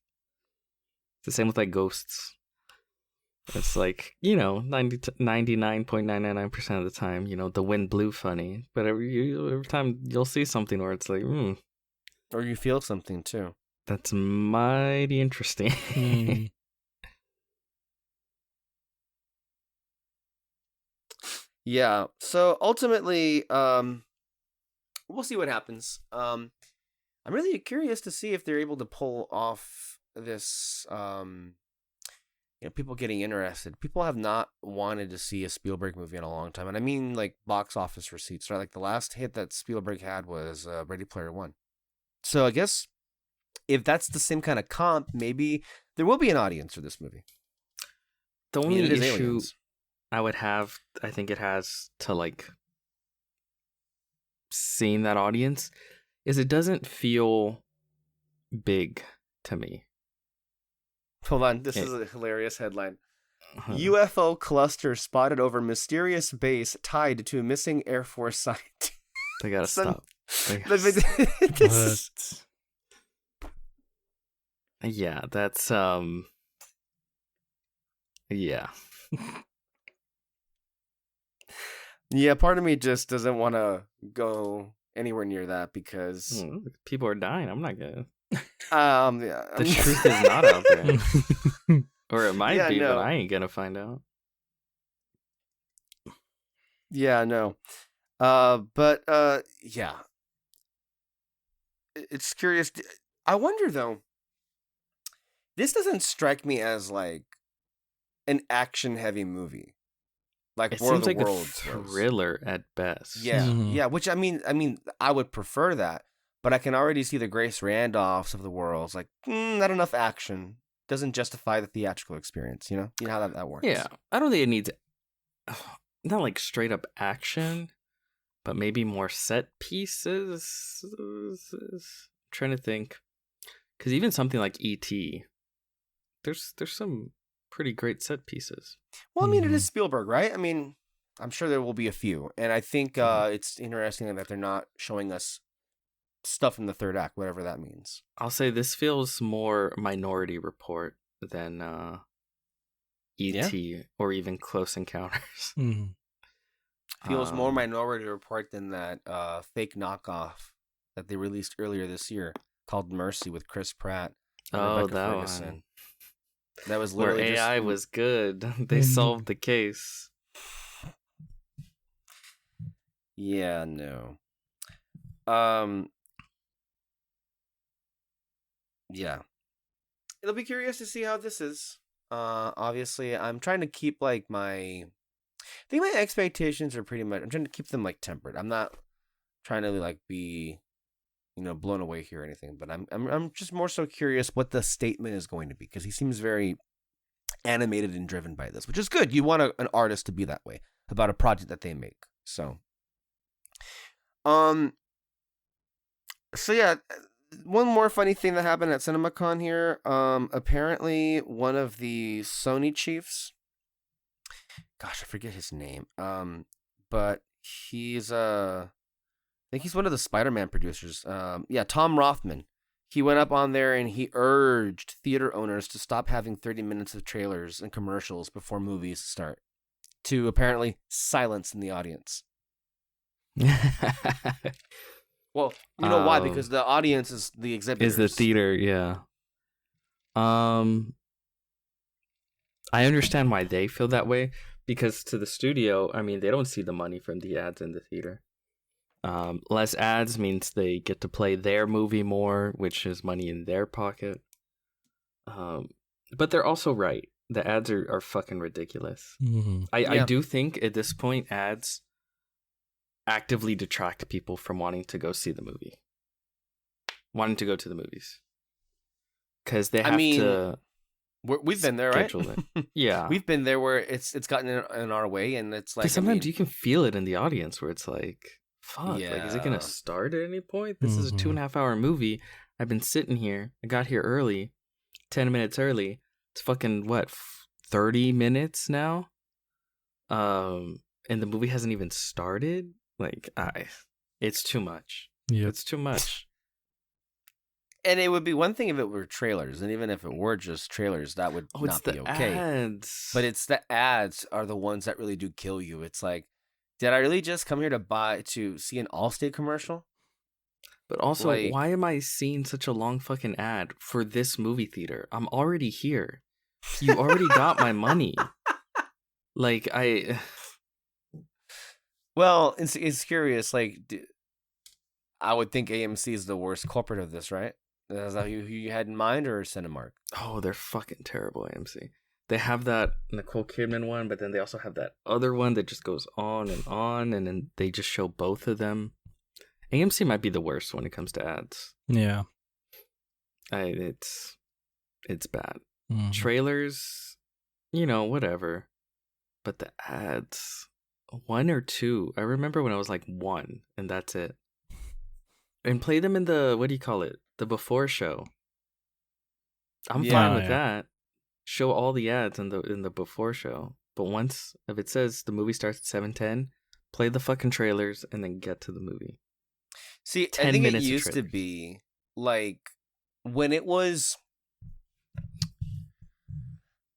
It's the same with like ghosts. It's like, 99.999% of the time, the wind blew funny. But every time you'll see something where it's like, Or you feel something too. that's mighty interesting. Mm. Yeah. So ultimately, we'll see what happens. I'm really curious to see if they're able to pull off this. People getting interested. People have not wanted to see a Spielberg movie in a long time, and I mean like box office receipts. Right, like the last hit that Spielberg had was Ready Player One. So I guess if that's the same kind of comp, maybe there will be an audience for this movie. The I mean, only it is issue aliens. I would have, I think it has to like seeing that audience, is it doesn't feel big to me. Hold on, this It, is a hilarious headline. uh, UFO cluster spotted over mysterious base tied to missing Air Force scientist. they gotta Son- stop. They gotta stop. This- Yeah, that's yeah. Yeah, part of me just doesn't want to go anywhere near that because People are dying. I'm not gonna. yeah, The truth is not out there, or it might Yeah, be, but no. I ain't gonna find out. Yeah, no. Yeah. It's curious. I wonder though. This doesn't strike me as like an action-heavy movie, like It War of seems the like a Worlds was. thriller at best. Yeah, Mhm. yeah. Which I mean, I would prefer that, but I can already see the Grace Randolphs of the worlds. Like, not enough action doesn't justify the theatrical experience. You know how that works. Yeah, I don't think it needs not like straight up action, but maybe more set pieces. Trying to think, because even something like E.T., there's some pretty great set pieces. Well, I mean, it is Mhm. Spielberg, right? I mean, I'm sure there will be a few, and I think Mhm. it's interesting that they're not showing us stuff from the third act, whatever that means. I'll say this feels more Minority Report than Yeah, E.T. or even Close Encounters. Mhm. feels more Um, Minority Report than that fake knockoff that they released earlier this year called Mercy with Chris Pratt and oh, Rebecca that Ferguson. one. That was Where literally just AI was good. They solved the case. yeah, no. Um, yeah. It'll be curious to see how this is. Obviously, I'm trying to keep like I think my expectations are pretty much. I'm trying to keep them like tempered. I'm not trying to like be, blown away here or anything. But I'm just more so curious what the statement is going to be because he seems very animated and driven by this, which is good. You want an artist to be that way about a project that they make. Um, so yeah, one more funny thing that happened at CinemaCon here. Apparently one of the Sony chiefs, gosh, I forget his name. But he's I think he's one of the Spider-Man producers. Yeah, Tom Rothman. He went up on there and he urged theater owners to stop having 30 minutes of trailers and commercials before movies start, to apparently silence in the audience. Well, you know why? Because the audience is the exhibitors. Is the theater, yeah. I understand why they feel that way, because to the studio, I mean, they don't see the money from the ads in the theater. Less ads means they get to play their movie more, which is money in their pocket. But they're also right. The ads are fucking ridiculous. Mhm. I do think at this point ads actively detract people from wanting to go see the movie. Wanting to go to the movies. Because they have to We've been there, right? schedule it. Yeah. We've been there where it's gotten in our way, and it's like Because sometimes you can feel it in the audience where it's like, fuck, like, is it going Yeah. to start at any point? This is a 2.5 hour movie. I've been sitting here. I got here early, 10 minutes early. It's fucking, 30 minutes now? And the movie hasn't even started? Like, it's too much. Yep. It's too much. And it would be one thing if it were trailers, and even if it were just trailers, that would Oh, it's not be the okay. ads. But it's the ads are the ones that really do kill you. It's like, did I really just come here to see an Allstate commercial? But also, like- why am I seeing such a long fucking ad for this movie theater? I'm already here. You already got my money. Like, Well, it's curious. Like, I would think AMC is the worst culprit of this, right? Is that who you had in mind, or Cinemark? oh, they're fucking terrible, AMC. They have that Nicole Kidman one, but then they also have that other one that just goes on, and then they just show both of them. AMC might be the worst when it comes to ads. Yeah. It's bad. Mhm. Trailers, whatever. But the ads, 1 or 2. I remember when I was like 1, and that's it. And play them in the, what do you call it? The before show. I'm Yeah. fine with Yeah. that. Show all the ads in the before show. But once, if it says the movie starts at 7:10, play the fucking trailers and then get to the movie. See, 10 I think it minutes of used to trailers. be like when it was.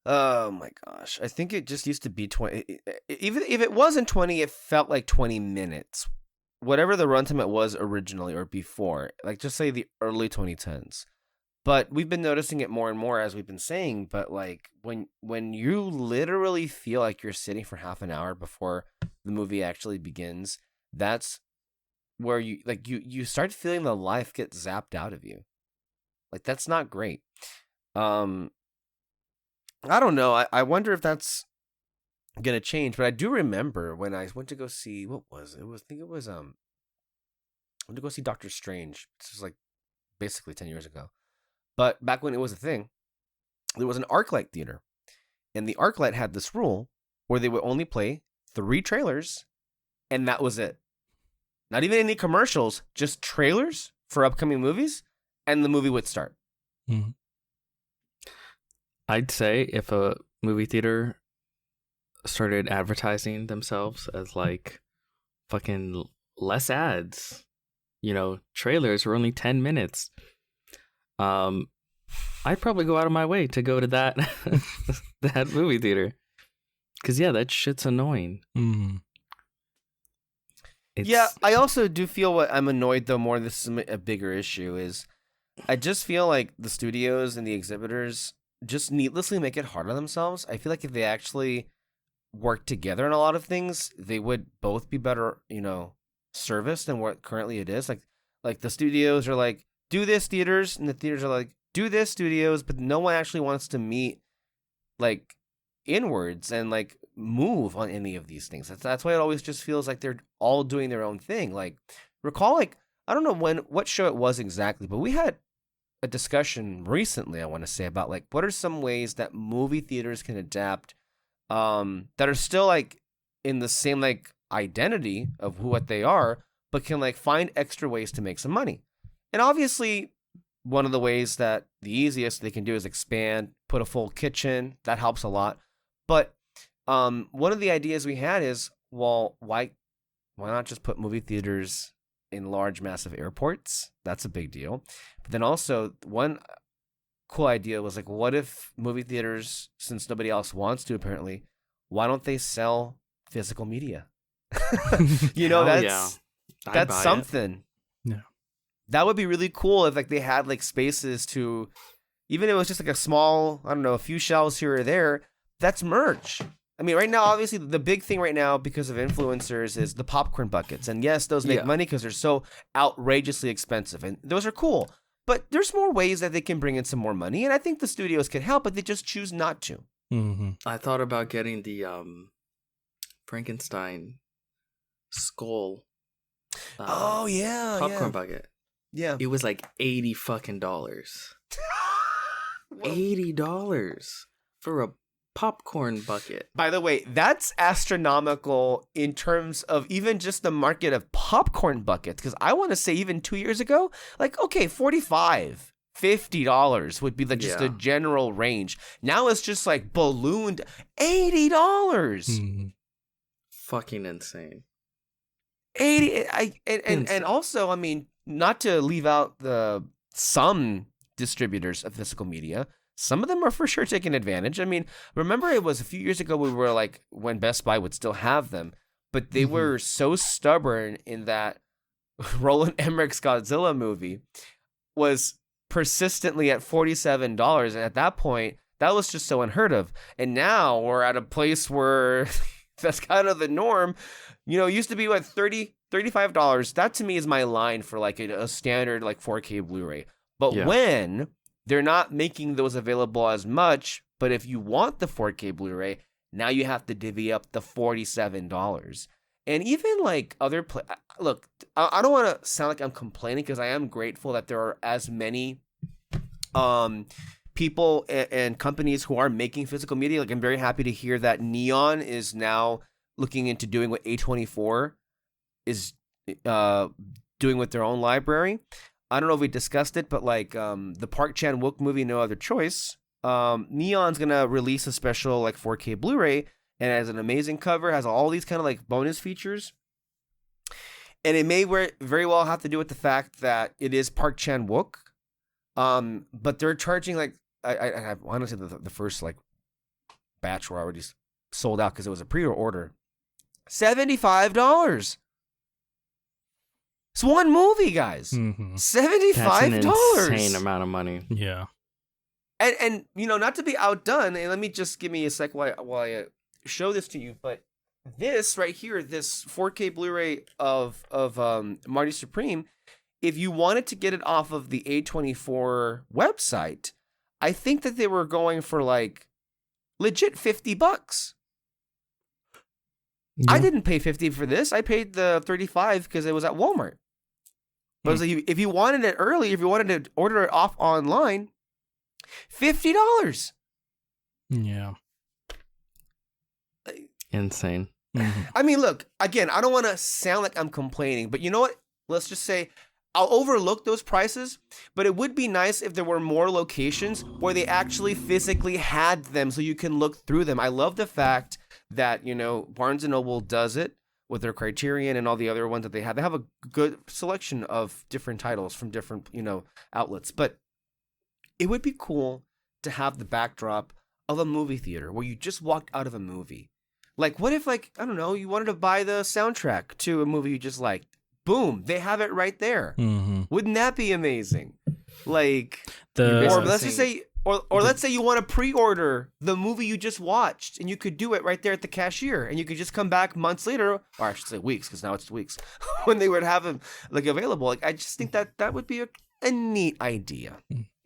Oh my gosh! I think it just used to be 20. Even if it wasn't 20, it felt like 20 minutes. Whatever the runtime it was originally or before, like just say the early 2010s. But we've been noticing it more and more as we've been saying. But like when you literally feel like you're sitting for half an hour before the movie actually begins, that's where you start feeling the life get zapped out of you. Like, that's not great. I don't know. I wonder if that's gonna change. But I do remember when I went to go see, what was it? I went to go see Doctor Strange. This was like basically 10 years ago. But back when it was a thing, there was an ArcLight theater, and the ArcLight had this rule where they would only play 3 trailers, and that was it. Not even any commercials, just trailers for upcoming movies, and the movie would start. Mhm. I'd say if a movie theater started advertising themselves as like fucking less ads, trailers were only 10 minutes. I'd probably go out of my way to go to that that movie theater. Cause that shit's annoying. Mhm. Yeah, I also do feel what I'm annoyed though more. This is a bigger issue. Is I just feel like the studios and the exhibitors just needlessly make it hard on themselves. I feel like if they actually work together on a lot of things, they would both be better, serviced than what currently it is. Like the studios are like, do this, theaters, and the theaters are like, do this, studios, but no one actually wants to meet like inwards and like move on any of these things. That's why it always just feels like they're all doing their own thing. Like, recall, like, I don't know what show it was exactly, but we had a discussion recently, I want to say, about like what are some ways that movie theaters can adapt that are still like in the same like identity of what they are, but can like find extra ways to make some money. And obviously one of the ways that the easiest they can do is expand, put a full kitchen. That helps a lot. But one of the ideas we had is, well, why not just put movie theaters in large, massive airports? That's a big deal. But then also, one cool idea was like, what if movie theaters, since nobody else wants to apparently, why don't they sell physical media? Hell that's yeah. I'd that's buy it. something. Yeah. That would be really cool if like they had like spaces to, even if it was just like a small, I don't know, a few shelves here or there. That's merch. I mean, right now, obviously, the big thing right now because of influencers is the popcorn buckets. And yes, those make Yeah. money because they're so outrageously expensive. And those are cool. But there's more ways that they can bring in some more money. And I think the studios can help, but they just choose not to. Mhm. I thought about getting the Frankenstein skull yeah. popcorn bucket. Yeah. It was like $80 fucking dollars. $80 for a popcorn bucket. By the way, that's astronomical in terms of even just the market of popcorn buckets. Because I want to say even 2 years ago, like, okay, $45-$50 would be just a general range. Now it's just like ballooned $80. Fucking insane. 80. And also, I mean, not to leave out some distributors of physical media. Some of them are for sure taking advantage. I mean, remember it was a few years ago we were like when Best Buy would still have them, but they were so stubborn in that Roland Emmerich's Godzilla movie was persistently at $47, and at that point that was just so unheard of. And now we're at a place where that's kind of the norm. You know, it used to be what, $35. That to me is my line for like a standard like 4K Blu-ray. But when they're not making those available as much, but if you want the 4K Blu-ray, now you have to divvy up the $47. And even like other look, I don't want to sound like I'm complaining, because I am grateful that there are as many people and companies who are making physical media. Like, I'm very happy to hear that Neon is now looking into doing what A24 is doing with their own library. I don't know if we discussed it, but like the Park Chan-wook movie, No Other Choice, Neon's going to release a special like 4K Blu-ray, and it has an amazing cover, has all these kind of like bonus features. And it may very well have to do with the fact that it is Park Chan-wook, but they're charging like, I want to say the first like batch were already sold out because it was a pre-order. $75. It's one movie, guys. $75. That's an insane amount of money. Yeah. And you know, not to be outdone, and let me just give me a sec while I show this to you, but this right here, this 4K Blu-ray of Marty Supreme, if you wanted to get it off of the A24 website, I think that they were going for like legit $50. I didn't pay $50 for this. I paid the $35 because it was at Walmart. But if you wanted it early, if you wanted to order it off online, $50. Yeah. Insane. I mean, look, again, I don't want to sound like I'm complaining, but you know what? Let's just say I'll overlook those prices, but it would be nice if there were more locations where they actually physically had them so you can look through them. I love the fact that, you know, Barnes & Noble does it with their Criterion and all the other ones that they have. They have a good selection of different titles from different, you know, outlets. But it would be cool to have the backdrop of a movie theater where you just walked out of a movie. Like, what if, like, I don't know, you wanted to buy the soundtrack to a movie you just liked? Boom, they have it right there. Wouldn't that be amazing? Like, or let's just say, or let's say you want to pre-order the movie you just watched, and you could do it right there at the cashier, and you could just come back months later, or I should say weeks, because now it's weeks, when they would have them like available. Like, I just think that would be a neat idea.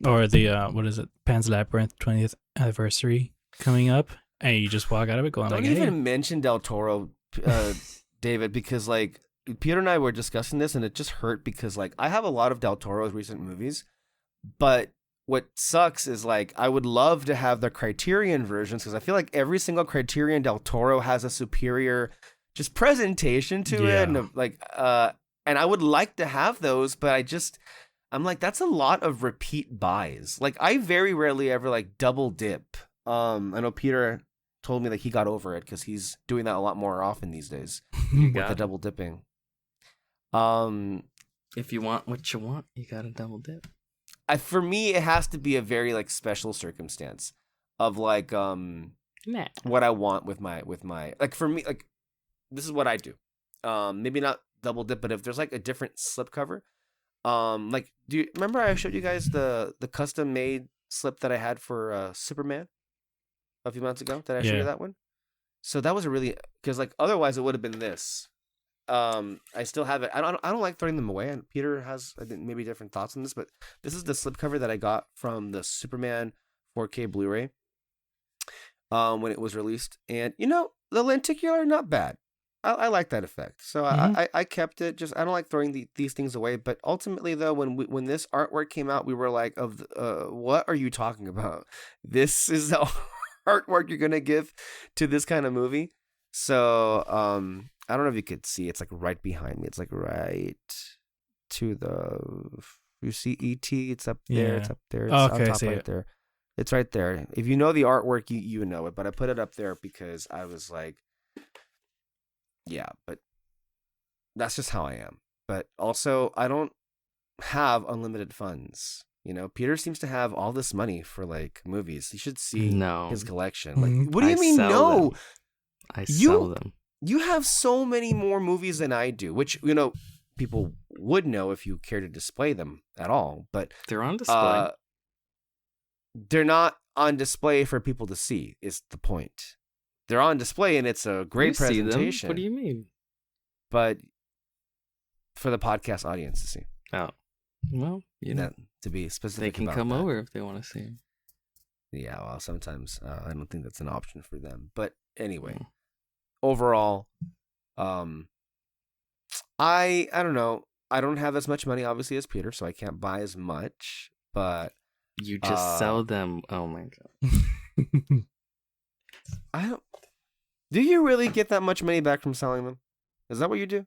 Or the what is it, Pan's Labyrinth 20th anniversary coming up, and you just walk out of it going, don't like, even mention Del Toro, David, because like Peter and I were discussing this, and it just hurt because like I have a lot of Del Toro's recent movies, but what sucks is like I would love to have the Criterion versions, because I feel like every single Criterion Del Toro has a superior just presentation to it, and like and I would like to have those, but I'm like, that's a lot of repeat buys. Like, I very rarely ever like double dip. I know Peter told me that he got over it because he's doing that a lot more often these days with the double dipping. If you want what you want, you gotta double dip. For me, it has to be a very like special circumstance of like what I want with my like, for me, like, this is what I do. Maybe not double dip, but if there's like a different slipcover, like, do you remember I showed you guys the custom made slip that I had for Superman a few months ago? Did I show you that one? So that was a really, because like otherwise it would have been this. I still have it. I don't like throwing them away, and Peter has, I think, maybe different thoughts on this, but this is the slipcover that I got from the Superman 4K Blu-ray when it was released, and you know, the lenticular, not bad. I like that effect. So Mhm. I kept it. Just I don't like throwing these things away. But ultimately, though, when this artwork came out, we were like, what are you talking about? This is the artwork you're gonna give to this kind of movie. So I don't know if you could see. It's like right behind me. It's like right to the. You see ET? It's up there. It's Yeah. up there. It's Oh, on okay, I top see right it. there. It's right there. If you know the artwork, you know it. But I put it up there because I was like, yeah, but that's just how I am. But also, I don't have unlimited funds. You know, Peter seems to have all this money for like movies. You should see No, his collection. Like, Mhm. what do I you mean sell no? them. I sell You them. you have so many more movies than I do, which people would know if you care to display them at all. But They're on display. uh, they're not on display for people to see. Is the point? They're on display, and it's a You great see them. presentation. What do you mean? But for the podcast audience to see. Oh, well, you know, That, to be they specific can about come that. over if they want to see 'em. Yeah, well, sometimes I don't think that's an option for them. But anyway, Mm. overall, I don't know. I don't have as much money, obviously, as Peter, so I can't buy as much. But You just sell them. Oh my god. I don't. Do you really get that much money back from selling them? Is that what you do?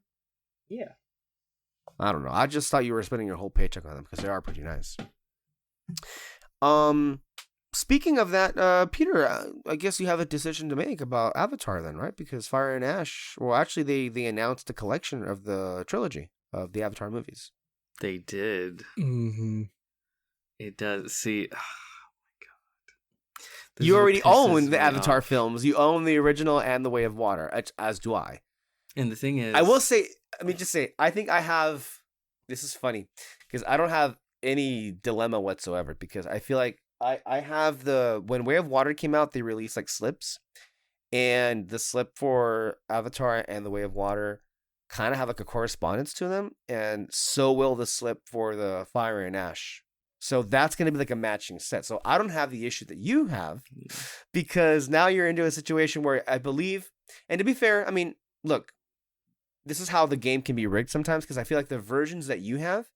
Yeah. I don't know. I just thought you were spending your whole paycheck on them because they are pretty nice. Um, Speaking of that, Peter, I guess you have a decision to make about Avatar then, right? Because Fire and Ash, well, actually, they announced a collection of the trilogy of the Avatar movies. They did. Mm-hmm. It does. See, this You is what already pisses own the me Avatar off. films. You own the original and the Way of Water, as do I. And the thing is, I will say, let me just say, I think I have. This is funny because I don't have any dilemma whatsoever because I feel like I have when Way of Water came out, they released like slips, and the slip for Avatar and the Way of Water kind of have like a correspondence to them, and so will the slip for the Fire and Ash. So that's going to be like a matching set. So I don't have the issue that you have because now you're into a situation where I believe, and to be fair, I mean, look, this is how the game can be rigged sometimes because I feel like the versions that you have,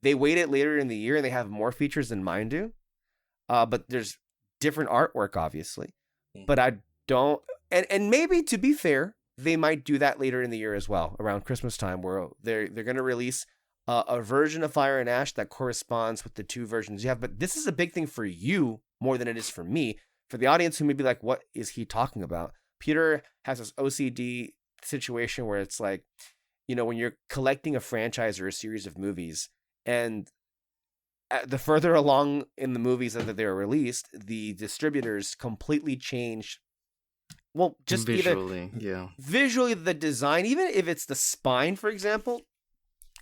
they wait it later in the year and they have more features than mine do. But there's different artwork, obviously. But I don't, and maybe to be fair, they might do that later in the year as well, around Christmas time, where they're going to release a version of Fire and Ash that corresponds with the two versions you have. But this is a big thing for you more than it is for me. For the audience who may be like, "What is he talking about?" Peter has this OCD situation where it's like, when you're collecting a franchise or a series of movies, and the further along in the movies that they were released, the distributors completely changed. Well, just visually, yeah. visually the design, even if it's the spine, for example,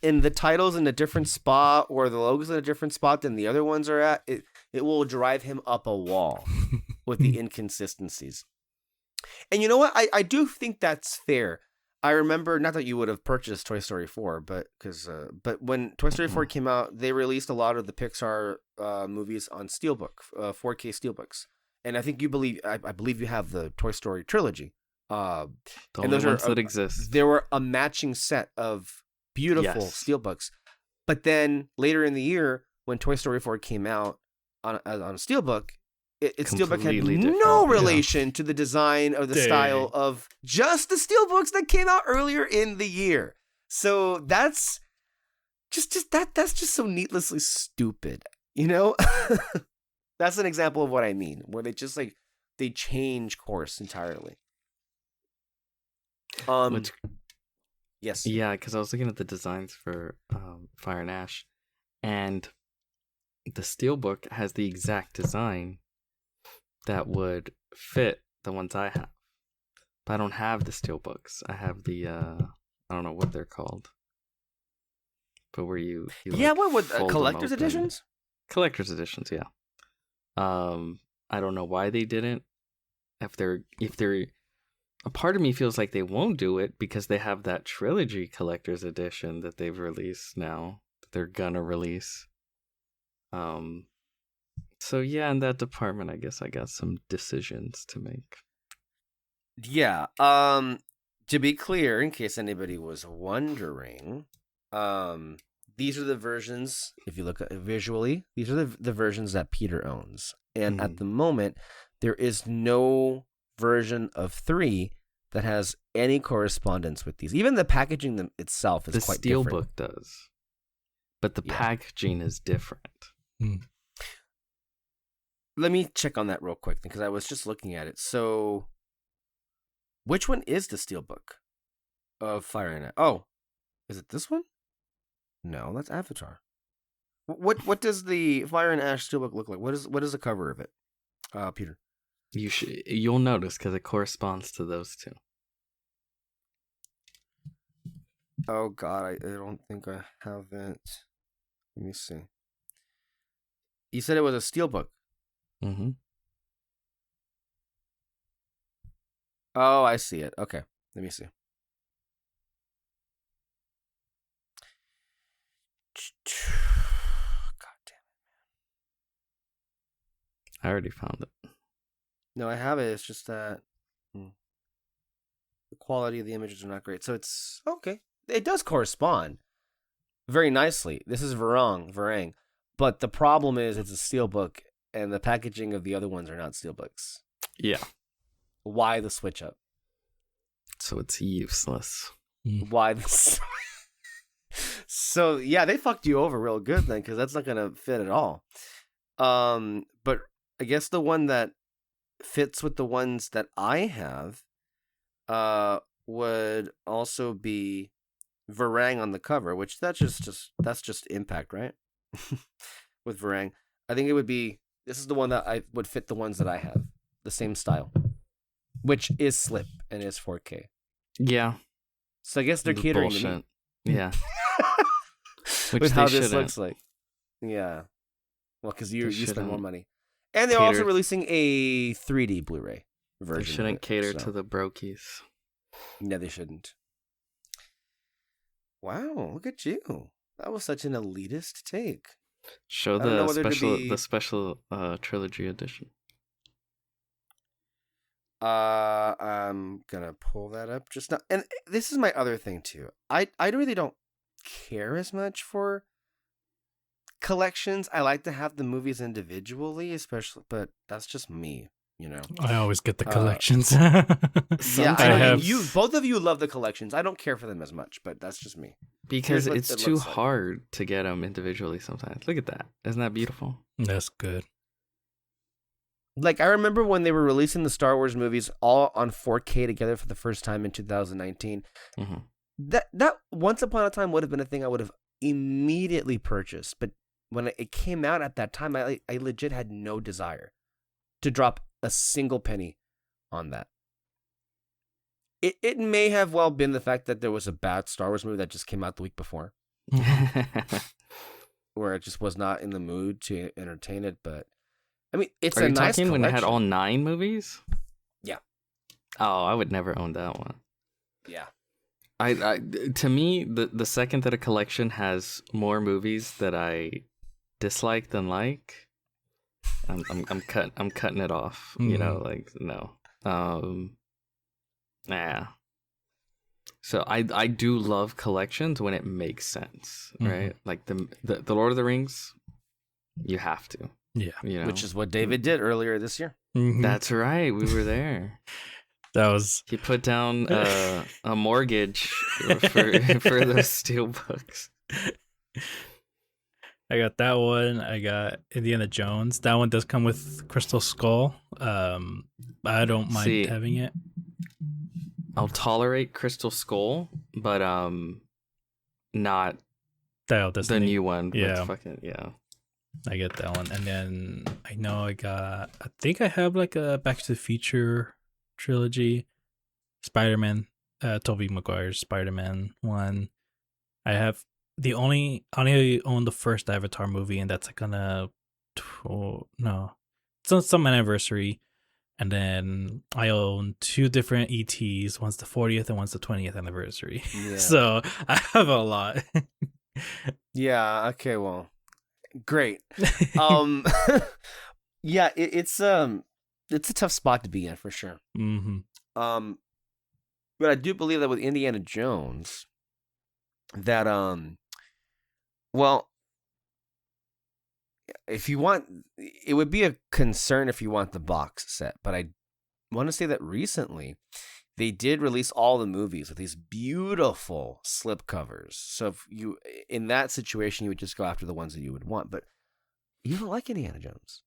and the titles in a different spot or the logos in a different spot than the other ones are at, it will drive him up a wall with the inconsistencies. And you know what? I do think that's fair. I remember, not that you would have purchased Toy Story 4, but when Toy Story 4 came out, they released a lot of the Pixar movies on Steelbook, 4K Steelbooks. And I think I believe you have the Toy Story trilogy. The And only those ones are that exist. There were a matching set of beautiful Yes. Steelbooks. But then later in the year, when Toy Story 4 came out on a Steelbook, it Steelbook had Completely no different, yeah. relation to the design of the style of just the Steelbooks that came out earlier in the year. So that's that's just so needlessly stupid, That's an example of what I mean, where they just they change course entirely. Which, yes. yeah, because I was looking at the designs for Fire and Ash, and the Steelbook has the exact design that would fit the ones I have. But I don't have the Steelbooks. I have the I don't know what they're called. But where you yeah, what would fold them collector's open. editions? Collector's editions, yeah. I don't know why they didn't. If they're a part of me feels like they won't do it because they have that trilogy collector's edition that they've released now. That they're gonna release. So yeah, in that department, I guess I got some decisions to make. Yeah. To be clear, in case anybody was wondering, these are the versions, if you look at it visually, these are the versions that Peter owns. And at the moment, there is no version of 3 that has any correspondence with these. Even the packaging itself is quite different. The Steelbook does. But the packaging is different. Let me check on that real quick, because I was just looking at it. So, which one is the Steelbook of Fire and Ash? Oh, is it this one? No, that's Avatar. What does the Fire and Ash Steelbook look like? What is the cover of it, Peter? You'll notice because it corresponds to those two. Oh God, I don't think I have it. Let me see. You said it was a Steelbook. Mm-hmm. Oh, I see it. Okay, let me see. God damn it. I already found it. No, I have it. It's just that the quality of the images are not great. So it's okay. It does correspond very nicely. This is Varang. But the problem is it's a Steelbook, and the packaging of the other ones are not Steelbooks. Yeah. Why the switch up? So it's useless. Why this? So yeah, they fucked you over real good then, because that's not gonna fit at all. But I guess the one that fits with the ones that I have, would also be Varang on the cover, which that's just Impact, right? With Varang, I think it would be. This is the one that I would fit the ones that I have, the same style, which is slip and is 4K. Yeah. So I guess they're catering to me. Yeah. Which with they how this shouldn't. looks like. Yeah. Well, because you spend more shouldn't money. And they're also releasing a 3D Blu-ray version. They shouldn't of it, cater so. to the brokies. No, they shouldn't. Wow, look at you. That was such an elitist take. Show I don't know the whether to special be- the special trilogy edition. I'm gonna pull that up just now. And this is my other thing too. I really don't care as much for collections. I like to have the movies individually, especially, but that's just me, you know. I always get the collections. Yeah, I have you both of you love the collections. I don't care for them as much, but that's just me. Because Here's what it's it too looks like. hard to get them individually sometimes. Look at that. Isn't that beautiful? That's good. Like, I remember when they were releasing the Star Wars movies all on 4K together for the first time in 2019. Mm-hmm. That once upon a time would have been a thing I would have immediately purchased. But when it came out at that time, I legit had no desire to drop a single penny on that. It may have well been the fact that there was a bad Star Wars movie that just came out the week before, where it just was not in the mood to entertain it. But I mean, it's Are a you nice talking when it had collection. all 9 movies? Yeah. Oh, I would never own that one. Yeah. I to me, the second that a collection has more movies that I dislike than like, I'm cutting it off. You know, like no. Nah. So I do love collections when it makes sense, right? Like the Lord of the Rings, you have to. Yeah. You know? Which is what David did earlier this year. That's right. We were there. That was He put down a mortgage for those steel books. I got that one. I got Indiana Jones. That one does come with Crystal Skull. I don't mind having it. I'll tolerate Crystal Skull, but not the new one. Yeah. Yeah. I get that one. And then I know I think I have like a Back to the Future trilogy. Spider-Man, Tobey Maguire's Spider-Man one. I have I only own the first Avatar movie, and that's like on some anniversary. And then I own 2 different ETs. One's the 40th and one's the 20th anniversary. Yeah. So I have a lot. Yeah. Okay. Well, great. Yeah. It's a tough spot to be in for sure. Mm-hmm. But I do believe that with Indiana Jones, that well, if you want, it would be a concern if you want the box set. But I want to say that recently they did release all the movies with these beautiful slipcovers. So if you, in that situation, you would just go after the ones that you would want. But you don't like Indiana Jones.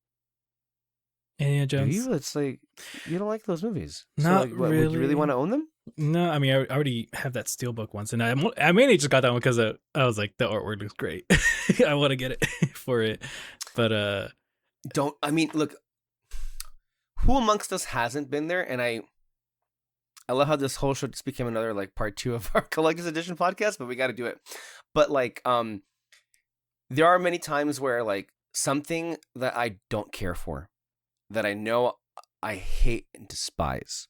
Indiana Do Jones. you? It's like you don't like those movies. Not so like, what, would you really want to own them? No, I mean I already have that steelbook once, and I mainly just got that one because I was like the artwork looks great. I want to get it for it, but Don't. I mean, look. Who amongst us hasn't been there? And I love how this whole show just became another like part 2 of our collector's edition podcast, but we got to do it. But like, there are many times where like something that I don't care for, that I know I hate and despise,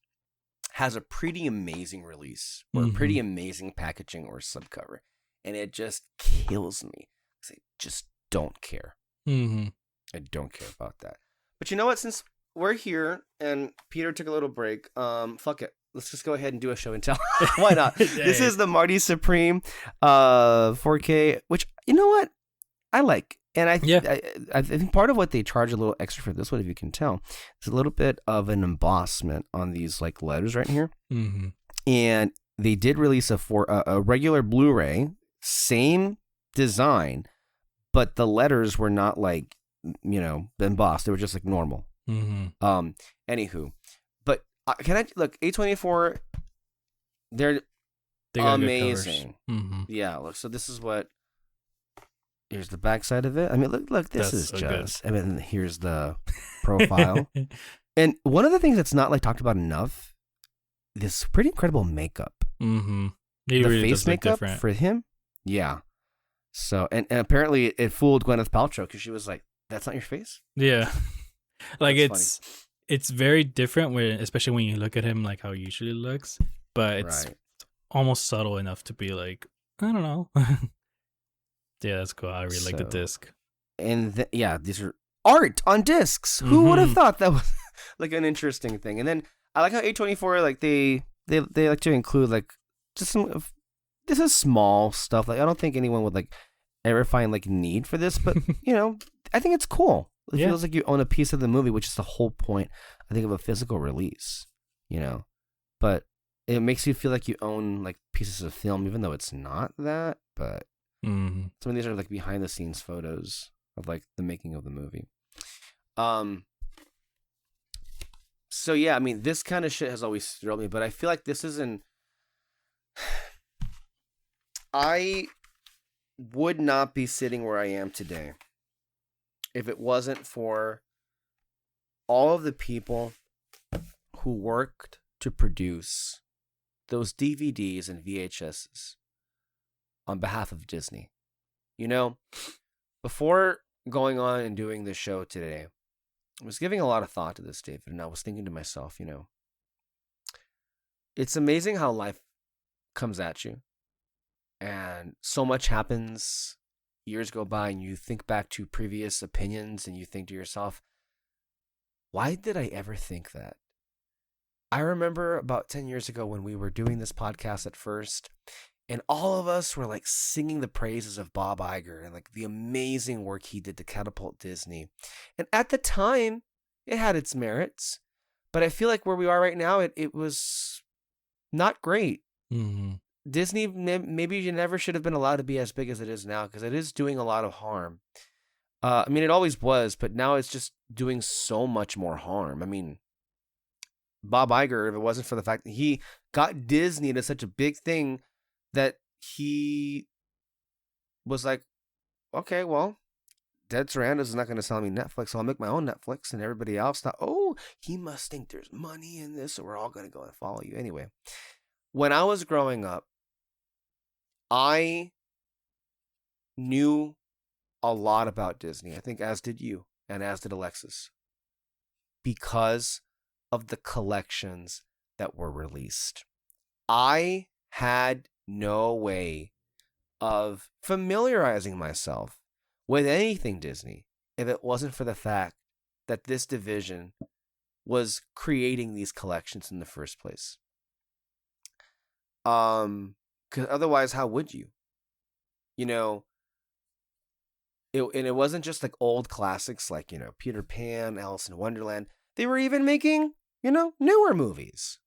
has a pretty amazing release or pretty amazing packaging or subcover, and it just kills me. I just don't care. Mm-hmm. I don't care about that. But you know what? Since we're here and Peter took a little break, fuck it. Let's just go ahead and do a show and tell. Why not? This is the Marty Supreme 4K, which, you know what? I like. And I think part of what they charge a little extra for this one, if you can tell, is a little bit of an embossment on these like letters right here. Mm-hmm. And they did release a regular Blu-ray, same design, but the letters were not like, you know, embossed. They were just like normal. Mm-hmm. Anywho, but can I look A24? They're They got good amazing. Mm-hmm. Yeah. Look. So this is what. Here's the backside of it. I mean, look. This is so just. Good. I mean, here's the profile. And one of the things that's not like talked about enough, this pretty incredible makeup. Mm-hmm. The really face makeup for him. Yeah. So and apparently it fooled Gwyneth Paltrow because she was like, "That's not your face." Yeah. Like That's it's very different when, especially when you look at him like how he usually looks, but it's almost subtle enough to be like, I don't know. Yeah, that's cool. I really like the disc. And these are art on discs. Who would have thought that was like an interesting thing? And then I like how A24 like they like to include like just some. This is small stuff. Like I don't think anyone would like ever find like need for this, but you know, I think it's cool. It feels like you own a piece of the movie, which is the whole point, I think, of a physical release. You know, but it makes you feel like you own like pieces of film, even though it's not that. But some of these are like behind the scenes photos of like the making of the movie. So yeah, I mean, this kind of shit has always thrilled me, but I feel like this isn't. I would not be sitting where I am today if it wasn't for all of the people who worked to produce those DVDs and VHSs on behalf of Disney. You know, before going on and doing this show today, I was giving a lot of thought to this, David, and I was thinking to myself, you know, it's amazing how life comes at you and so much happens. Years go by and you think back to previous opinions and you think to yourself, why did I ever think that? I remember about 10 years ago when we were doing this podcast at first, and all of us were like singing the praises of Bob Iger and like the amazing work he did to catapult Disney. And at the time, it had its merits, but I feel like where we are right now, it was not great. Mm-hmm. Disney maybe you never should have been allowed to be as big as it is now because it is doing a lot of harm. I mean, it always was, but now it's just doing so much more harm. I mean, Bob Iger, if it wasn't for the fact that he got Disney into such a big thing that he was like, okay, well, Dead Sarandos is not going to sell me Netflix, so I'll make my own Netflix, and everybody else thought, oh, he must think there's money in this, so we're all going to go and follow you. Anyway, when I was growing up, I knew a lot about Disney. I think as did you and as did Alexis, because of the collections that were released. I had no way of familiarizing myself with anything Disney if it wasn't for the fact that this division was creating these collections in the first place. Because otherwise, how would you? You know, and it wasn't just like old classics like, Peter Pan, Alice in Wonderland. They were even making, newer movies,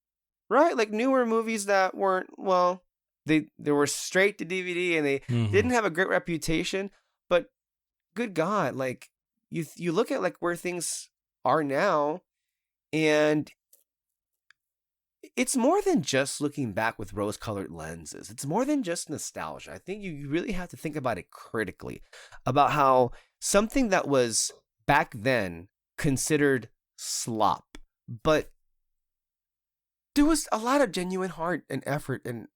right? Like newer movies that weren't, well, they were straight to DVD and they didn't have a great reputation, but good God, like you look at like where things are now, and it's more than just looking back with rose-colored lenses. It's more than just nostalgia. I think you really have to think about it critically, about how something that was back then considered slop, but there was a lot of genuine heart and effort and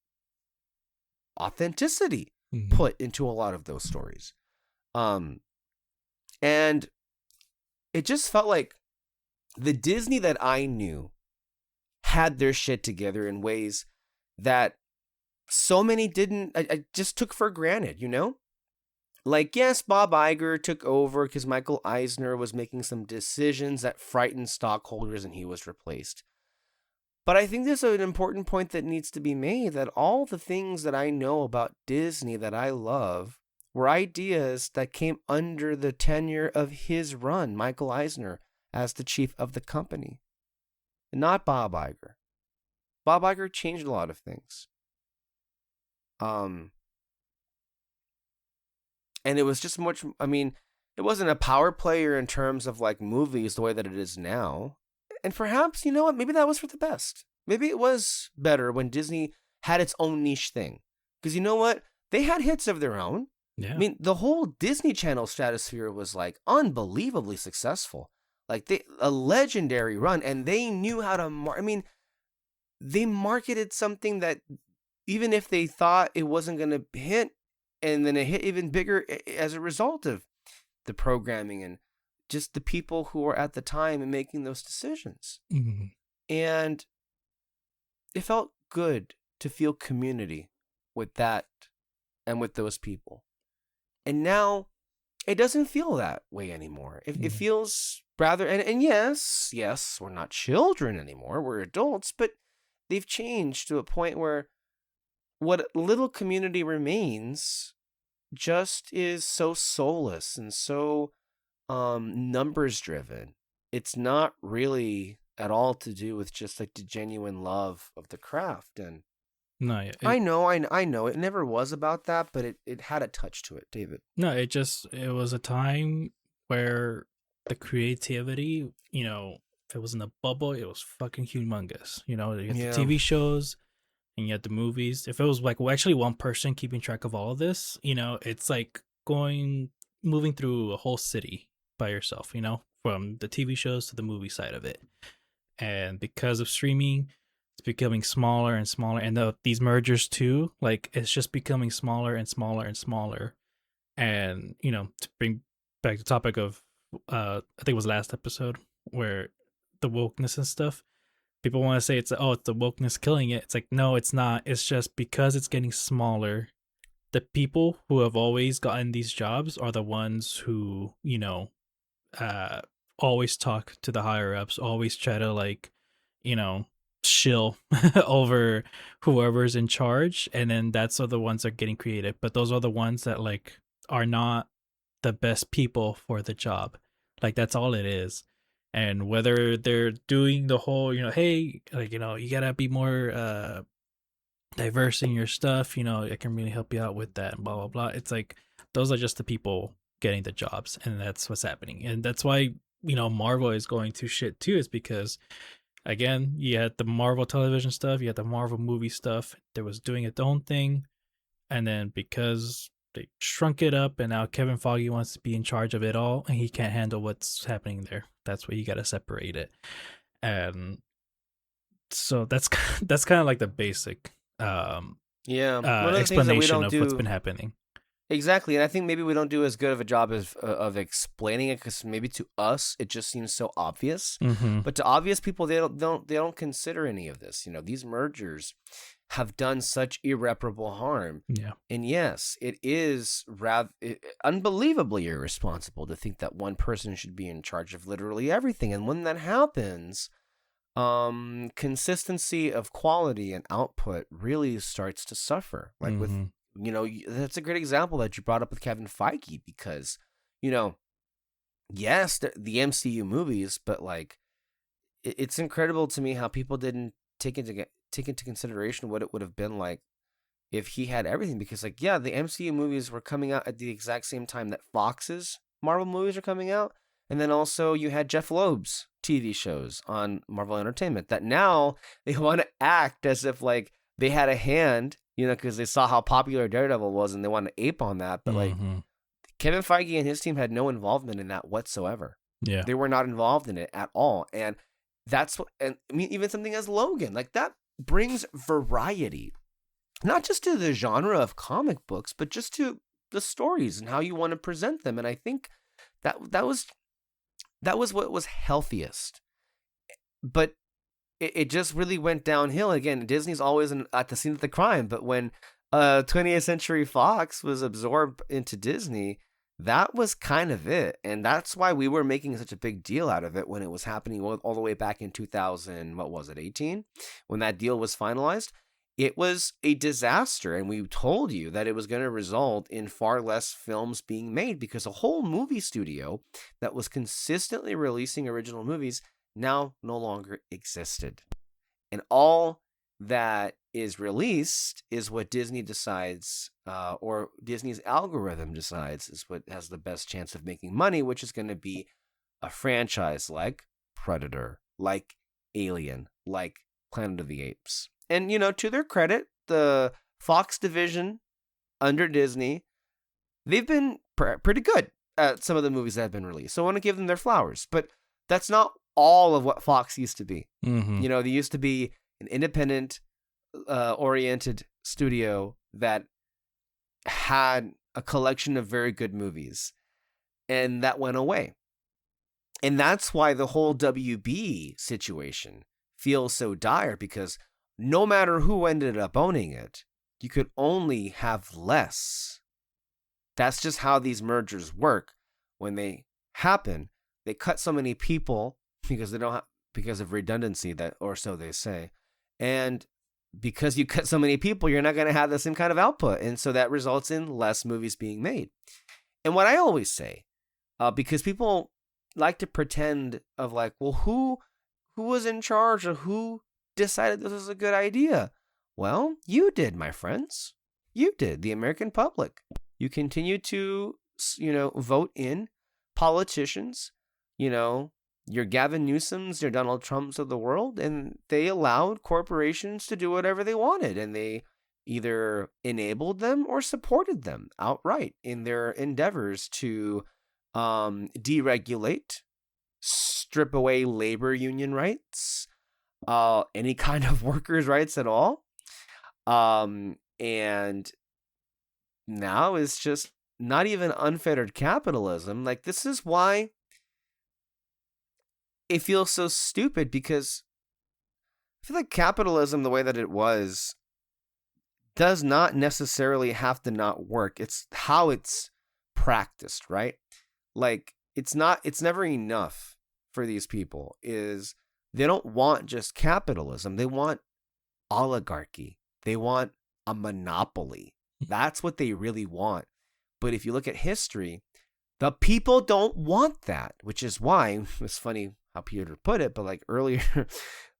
authenticity put into a lot of those stories. And it just felt like the Disney that I knew had their shit together in ways that so many didn't. I just took for granted, Like, yes, Bob Iger took over because Michael Eisner was making some decisions that frightened stockholders and he was replaced. But I think there's an important point that needs to be made, that all the things that I know about Disney that I love were ideas that came under the tenure of his run, Michael Eisner, as the chief of the company. Not Bob Iger. Bob Iger changed a lot of things. And it was just much, it wasn't a power player in terms of like movies the way that it is now. And perhaps, you know what, maybe that was for the best. Maybe it was better when Disney had its own niche thing. Because you know what? They had hits of their own. Yeah. The whole Disney Channel stratosphere was like unbelievably successful. Like a legendary run, and they knew how to they marketed something that even if they thought it wasn't going to hit, and then it hit even bigger as a result of the programming and just the people who were at the time and making those decisions. And it felt good to feel community with that and with those people. And now it doesn't feel that way anymore. It feels rather, and yes, we're not children anymore. We're adults, but they've changed to a point where what little community remains just is so soulless and so numbers driven. It's not really at all to do with just like the genuine love of the craft. And no, I know it never was about that, but it had a touch to it, David. No, it was a time where the creativity, if it was in a bubble, it was fucking humongous. You had the TV shows and you had the movies. If it was like actually one person keeping track of all of this, it's like moving through a whole city by yourself, from the TV shows to the movie side of it. And because of streaming, it's becoming smaller and smaller. And these mergers too, like it's just becoming smaller and smaller and smaller. And, to bring back the topic of, I think it was last episode where the wokeness and stuff, people want to say it's the wokeness killing it. It's like, no, it's not. It's just because it's getting smaller. The people who have always gotten these jobs are the ones who, always talk to the higher ups, always try to shill over whoever's in charge. And then that's the ones that are getting created. But those are the ones that are not the best people for the job. Like that's all it is. And whether they're doing the whole, hey, you gotta be more diverse in your stuff, I can really help you out with that and blah blah blah. It's like those are just the people getting the jobs, and that's what's happening. And that's why Marvel is going to shit too, is because again, you had the Marvel television stuff, you had the Marvel movie stuff that was doing its own thing, and then because they shrunk it up, and now Kevin Feige wants to be in charge of it all, and he can't handle what's happening there. That's where you got to separate it. And so that's kind of like the basic explanation of what's been happening. Exactly, and I think maybe we don't do as good of a job of explaining it, because maybe to us it just seems so obvious. But to obvious people, they don't consider any of this. These mergers have done such irreparable harm. Yeah. And yes, it is unbelievably irresponsible to think that one person should be in charge of literally everything. And when that happens, consistency of quality and output really starts to suffer. Like with, Mhm. that's a great example that you brought up with Kevin Feige because, you know, yes, the MCU movies, but like it's incredible to me how people didn't take into consideration what it would have been like if he had everything. Because like, yeah, the MCU movies were coming out at the exact same time that Fox's Marvel movies are coming out, and then also you had Jeff Loeb's TV shows on Marvel Entertainment that now they want to act as if like they had a hand, because they saw how popular Daredevil was and they want to ape on that. But like Mhm. Kevin Feige and his team had no involvement in that whatsoever. Yeah. They were not involved in it at all. And that's what, and I mean, even something as Logan, like that brings variety, not just to the genre of comic books, but just to the stories and how you want to present them. And I think that was what was healthiest. But it just really went downhill. Again, Disney's always at the scene of the crime. But when 20th Century Fox was absorbed into Disney, that was kind of it. And that's why we were making such a big deal out of it when it was happening all the way back in 2000, what was it, 18? When that deal was finalized. It was a disaster, and we told you that it was going to result in far less films being made because a whole movie studio that was consistently releasing original movies now no longer existed. And all that is released is what Disney decides, or Disney's algorithm decides, is what has the best chance of making money, which is going to be a franchise like Predator, like Alien, like Planet of the Apes. And, to their credit, the Fox division under Disney, they've been pretty good at some of the movies that have been released. So I want to give them their flowers. But that's not all of what Fox used to be. Mhm. They used to be an independent oriented studio that had a collection of very good movies. And that went away. And that's why the whole WB situation feels so dire, because no matter who ended up owning it, you could only have less. That's just how these mergers work. When they happen, they cut so many people because they don't because of redundancy, that, or so they say. And because you cut so many people, you're not going to have the same kind of output. And so that results in less movies being made. And what I always say, because people like to pretend of like, well, who was in charge, or who decided this was a good idea? Well, you did, my friends. You did, the American public. You continue to, vote in politicians, your Gavin Newsoms, your Donald Trumps of the world, and they allowed corporations to do whatever they wanted, and they either enabled them or supported them outright in their endeavors to deregulate, strip away labor union rights, any kind of workers' rights at all. And now it's just not even unfettered capitalism. Like, this is why it feels so stupid, because I feel like capitalism, the way that it was, does not necessarily have to not work. It's how it's practiced, right? Like, it's never enough for these people. Is they don't want just capitalism. They want oligarchy. They want a monopoly. That's what they really want. But if you look at history, the people don't want that, which is why, it's funny how Peter put it, but like earlier,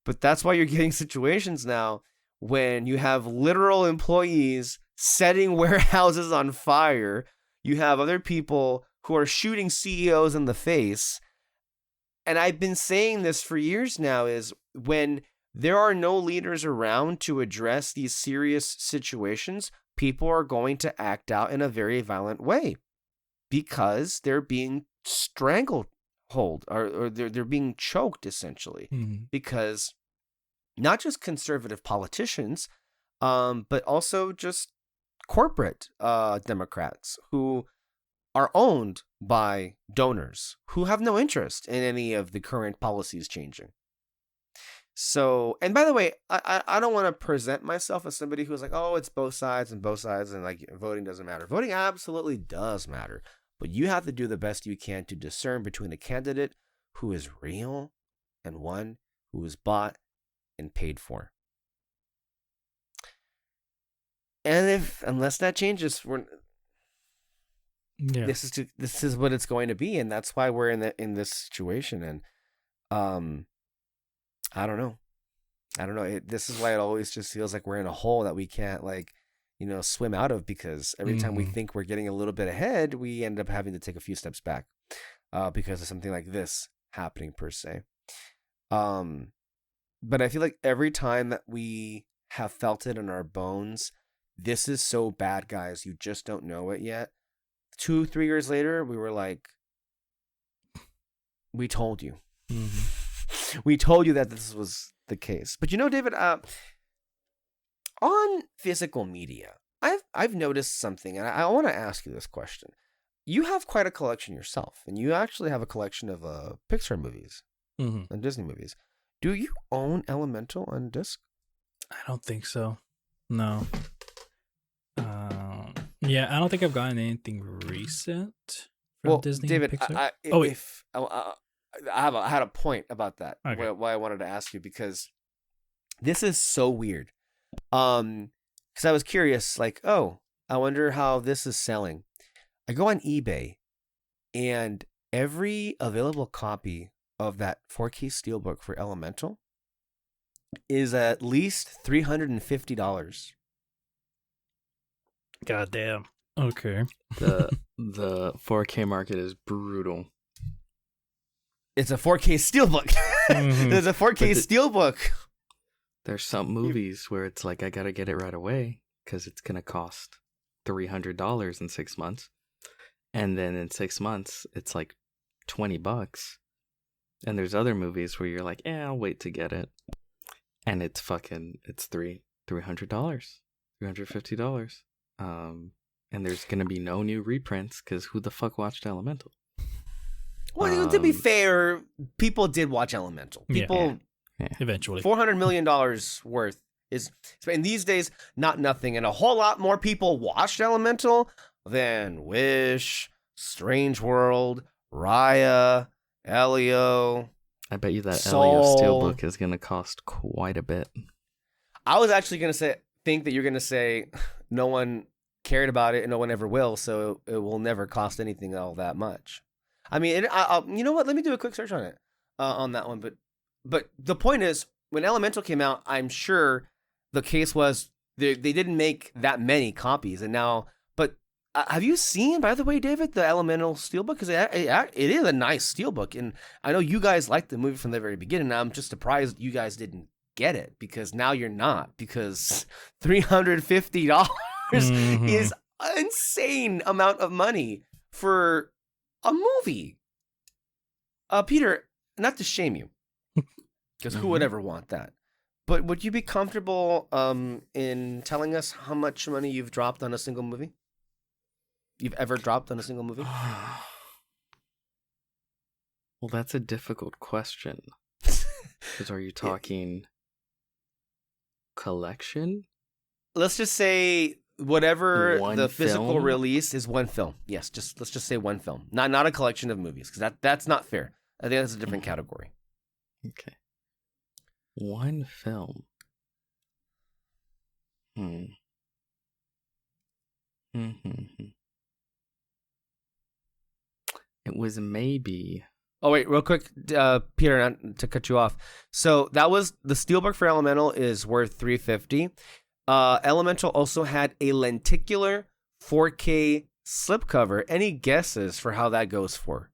but that's why you're getting situations now when you have literal employees setting warehouses on fire. You have other people who are shooting CEOs in the face. And I've been saying this for years now, is when there are no leaders around to address these serious situations, people are going to act out in a very violent way because they're being strangled, or they're being choked, essentially. Mhm. Because not just conservative politicians, but also just corporate Democrats who are owned by donors who have no interest in any of the current policies changing. So, and by the way, I don't want to present myself as somebody who's like, oh, it's both sides, and like voting doesn't matter. Voting absolutely does matter, but you have to do the best you can to discern between a candidate who is real and one who was bought and paid for. And unless that changes, Yeah. this is what it's going to be, and that's why we're in this situation. And I don't know. This is why it always just feels like we're in a hole that we can't swim out of, because every time we think we're getting a little bit ahead, we end up having to take a few steps back because of something like this happening per se. But I feel like every time that we have felt it in our bones, this is so bad, guys, you just don't know it yet. 2-3 years later, we were like, we told you. We told you that this was the case. But David, on physical media, I've noticed something, and I want to ask you this question. You have quite a collection yourself, and you actually have a collection of Pixar movies and Disney movies. Do you own Elemental on disc? I don't think so. No. Yeah, I don't think I've gotten anything recent from Disney. David, and Pixar. I had a point about that. Okay. Why I wanted to ask you, because this is so weird. Because I was curious, like, I wonder how this is selling. I go on eBay, and every available copy of that 4K Steelbook for Elemental is at least $350. God damn. Okay. The 4K market is brutal. It's a 4K Steelbook. There's a 4K Steelbook. There's some movies where it's like, I gotta get it right away because it's gonna cost $300 in 6 months, and then in 6 months it's like $20. And there's other movies where you're like, I'll wait to get it, and it's $300, $350. And there's gonna be no new reprints because who the fuck watched Elemental? Well, to be fair, people did watch Elemental. People, eventually, $400 million worth is, and these days, not nothing. And a whole lot more people watched Elemental than Wish, Strange World, Raya, Elio. I bet you that Soul. Elio Steelbook is gonna cost quite a bit. I was actually gonna think that you're gonna say no one cared about it and no one ever will, so it will never cost anything all that much. I mean, you know what? Let me do a quick search on it, on that one. But the point is, when Elemental came out, I'm sure the case was they didn't make that many copies, and now. But have you seen, by the way, David, the Elemental Steelbook? Because it is a nice Steelbook, and I know you guys liked the movie from the very beginning. And I'm just surprised you guys didn't get it, because now you're not, because $350 is an insane amount of money for a movie. Peter, not to shame you, because who would ever want that? But would you be comfortable in telling us how much money you've dropped on a single movie? You've ever dropped on a single movie? Well, that's a difficult question. Because are you talking collection? Let's just say whatever One the physical film? release is, one film. Yes, let's just say one film. Not a collection of movies, because that's not fair. I think that's a different category. Okay. One film. It was maybe... Oh, wait, real quick, Peter, not to cut you off. So that was the Steelbook for Elemental is worth $350. Elemental also had a lenticular 4K slipcover. Any guesses for how that goes for?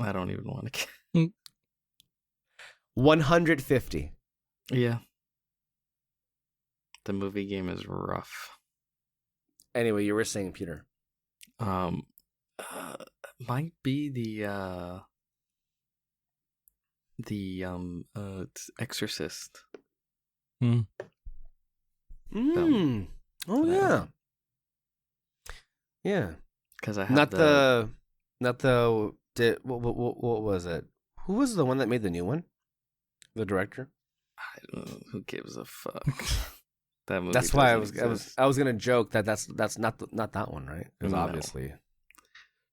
I don't even want to... $150. Yeah. The movie game is rough. Anyway, you were saying, Peter. Might be the Exorcist. Oh yeah. Yeah. Because I have what was it? Who was the one that made the new one? The director? I don't know, who gives a fuck. That movie. That's why I exist. was gonna joke that's not that one, right? Because obviously.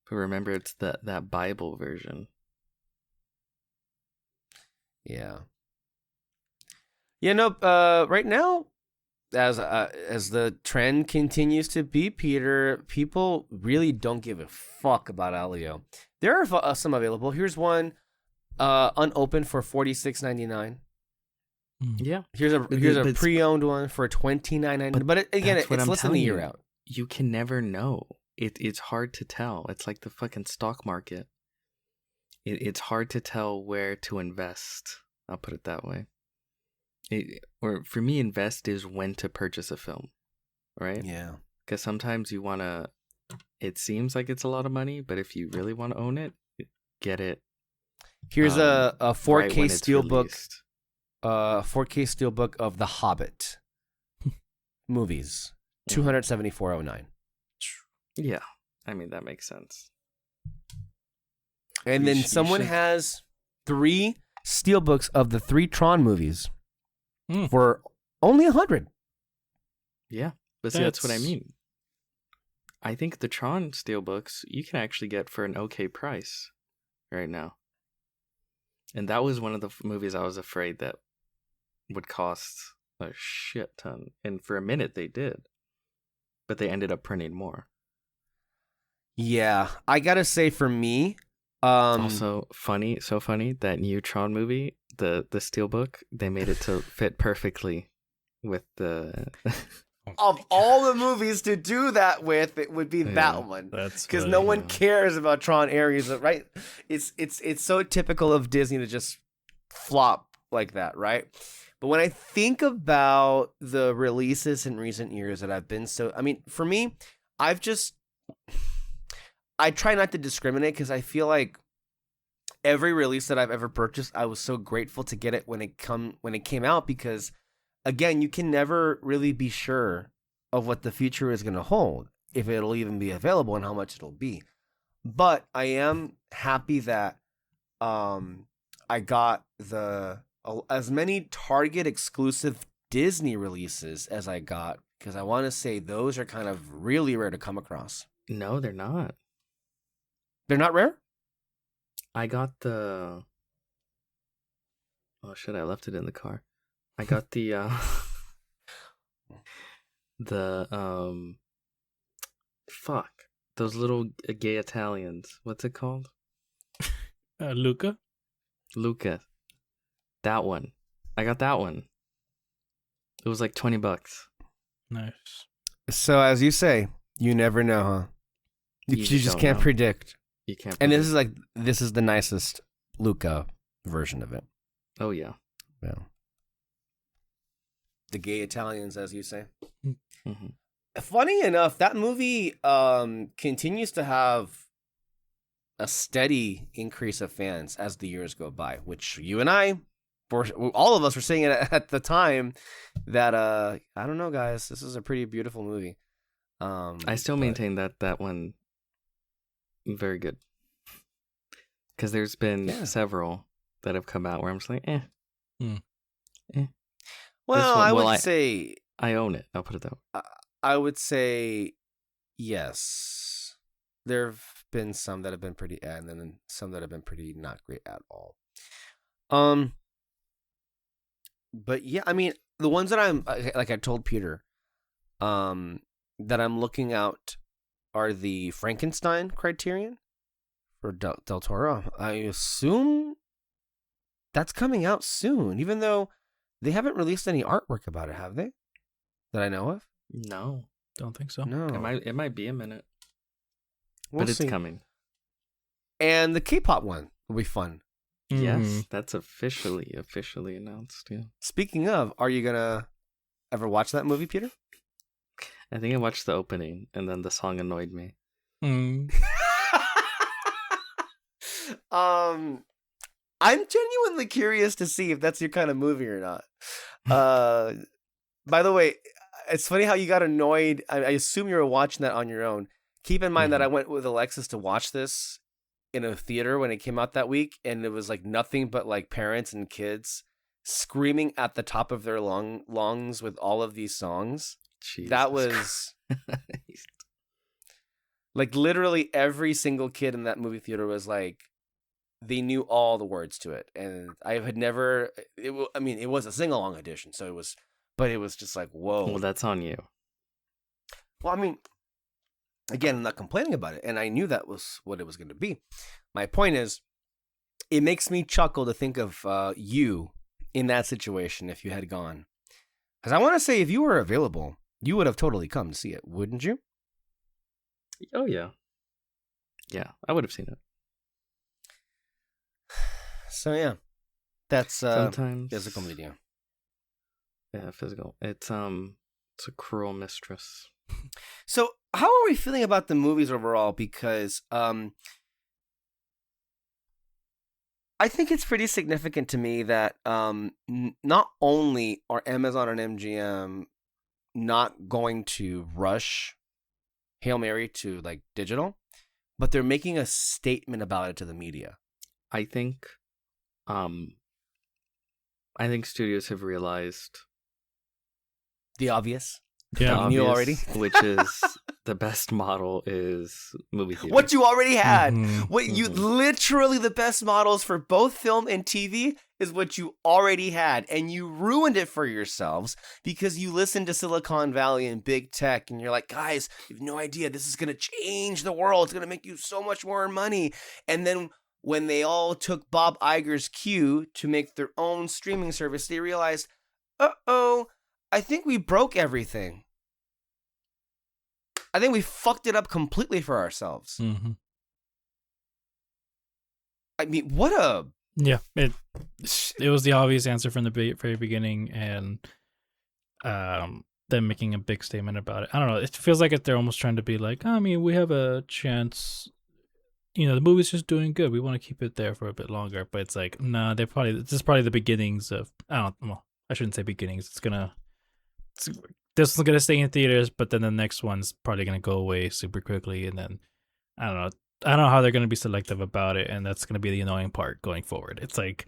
But remember, it's that Bible version. Yeah. Right now, as the trend continues to be, Peter, people really don't give a fuck about Alio. There are some available. Here's one, unopened for $46.99. Yeah. Here's a pre-owned one for $29.99. But again, that's what it's I'm less than a telling year you. out. You can never know. It's hard to tell. It's like the fucking stock market. It's hard to tell where to invest. I'll put it that way. Or for me, invest is when to purchase a film, right? Yeah. Because sometimes you want to, it seems like it's a lot of money, but if you really want to own it, get it. Here's a 4K right when it's steelbook, released. 4K steelbook of The Hobbit movies, $274.09. Yeah, I mean that makes sense. And then someone has 3 steelbooks of the 3 Tron movies for only $100. Yeah, but see, that's what I mean. I think the Tron steelbooks you can actually get for an okay price right now. And that was one of the movies I was afraid that would cost a shit ton. And for a minute they did. But they ended up printing more. Yeah, I gotta say for me, also so funny, that new Tron movie, the steelbook, they made it to fit perfectly with the of all the movies to do that with, it would be that one. That's because funny. no one cares about Tron Ares, right? It's so typical of Disney to just flop like that, right? But when I think about the releases in recent years that I've been for me, I try not to discriminate because I feel like every release that I've ever purchased, I was so grateful to get it when it came out because, again, you can never really be sure of what the future is going to hold, if it'll even be available and how much it'll be. But I am happy that I got as many Target exclusive Disney releases as I got, because I want to say those are kind of really rare to come across. No, they're not. They're not rare? I got the... Oh shit, I left it in the car. I got the fuck. Those little gay Italians. What's it called? Luca? Luca. That one. I got that one. It was like $20. Nice. So as you say, you never know, huh? You just can't predict. You can't. And this is the nicest Luca version of it. Oh yeah. Yeah. The gay Italians, as you say. Mm-hmm. Funny enough, that movie continues to have a steady increase of fans as the years go by, which you and I, all of us were saying it at the time that I don't know, guys, this is a pretty beautiful movie. I still maintain that one very good, because there's been several that have come out where I'm just like, Well, I would say I own it. I'll put it that way. I would say yes. There have been some that have been pretty and then some that have been pretty not great at all. But yeah, I mean, the ones that I'm like I told Peter, that I'm looking out are the Frankenstein Criterion for Del Toro. I assume that's coming out soon, even though they haven't released any artwork about it, have they? That I know of? No, don't think so. No, it might be a minute, but it's coming. And the K-pop one will be fun. Yes, that's officially announced. Yeah. Speaking of, are you gonna ever watch that movie, Peter? I think I watched the opening, and then the song annoyed me. I'm genuinely curious to see if that's your kind of movie or not. By the way, it's funny how you got annoyed. I assume you were watching that on your own. Keep in mind that I went with Alexis to watch this in a theater when it came out that week, and it was like nothing but like parents and kids screaming at the top of their lungs with all of these songs. Jesus that was like literally every single kid in that movie theater was like they knew all the words to it, and I had never. I mean, it was a sing along edition, so it was, but it was just like, whoa. Well, that's on you. Well, I mean, again, I'm not complaining about it, and I knew that was what it was going to be. My point is, it makes me chuckle to think of you in that situation if you had gone, because I want to say if you were available, you would have totally come to see it, wouldn't you? Oh yeah, yeah, I would have seen it. So yeah, that's Sometimes physical media. Yeah, physical. It's a cruel mistress. So how are we feeling about the movies overall? Because I think it's pretty significant to me that not only are Amazon and MGM not going to rush Hail Mary to like digital, but they're making a statement about it to the media. I think studios have realized The obvious. Yeah. You knew already? which is the best model is movie theater. What you already had. Mhm. What you literally the best models for both film and TV is what you already had, and you ruined it for yourselves because you listened to Silicon Valley and big tech, and you're like, guys, you have no idea. This is gonna change the world. It's gonna make you so much more money. And then when they all took Bob Iger's cue to make their own streaming service, they realized, uh-oh, I think we broke everything. I think we fucked it up completely for ourselves. Mm-hmm. I mean, what a... Yeah, it was the obvious answer from the very beginning, and them making a big statement about it. I don't know. It feels like they're almost trying to be like, I mean, we have a chance. You know, the movie's just doing good. We want to keep it there for a bit longer. But it's like, nah, this is probably the beginnings of. Well, I shouldn't say beginnings. This is gonna stay in theaters, but then the next one's probably gonna go away super quickly, and then I don't know. I don't know how they're gonna be selective about it, and that's gonna be the annoying part going forward. It's like,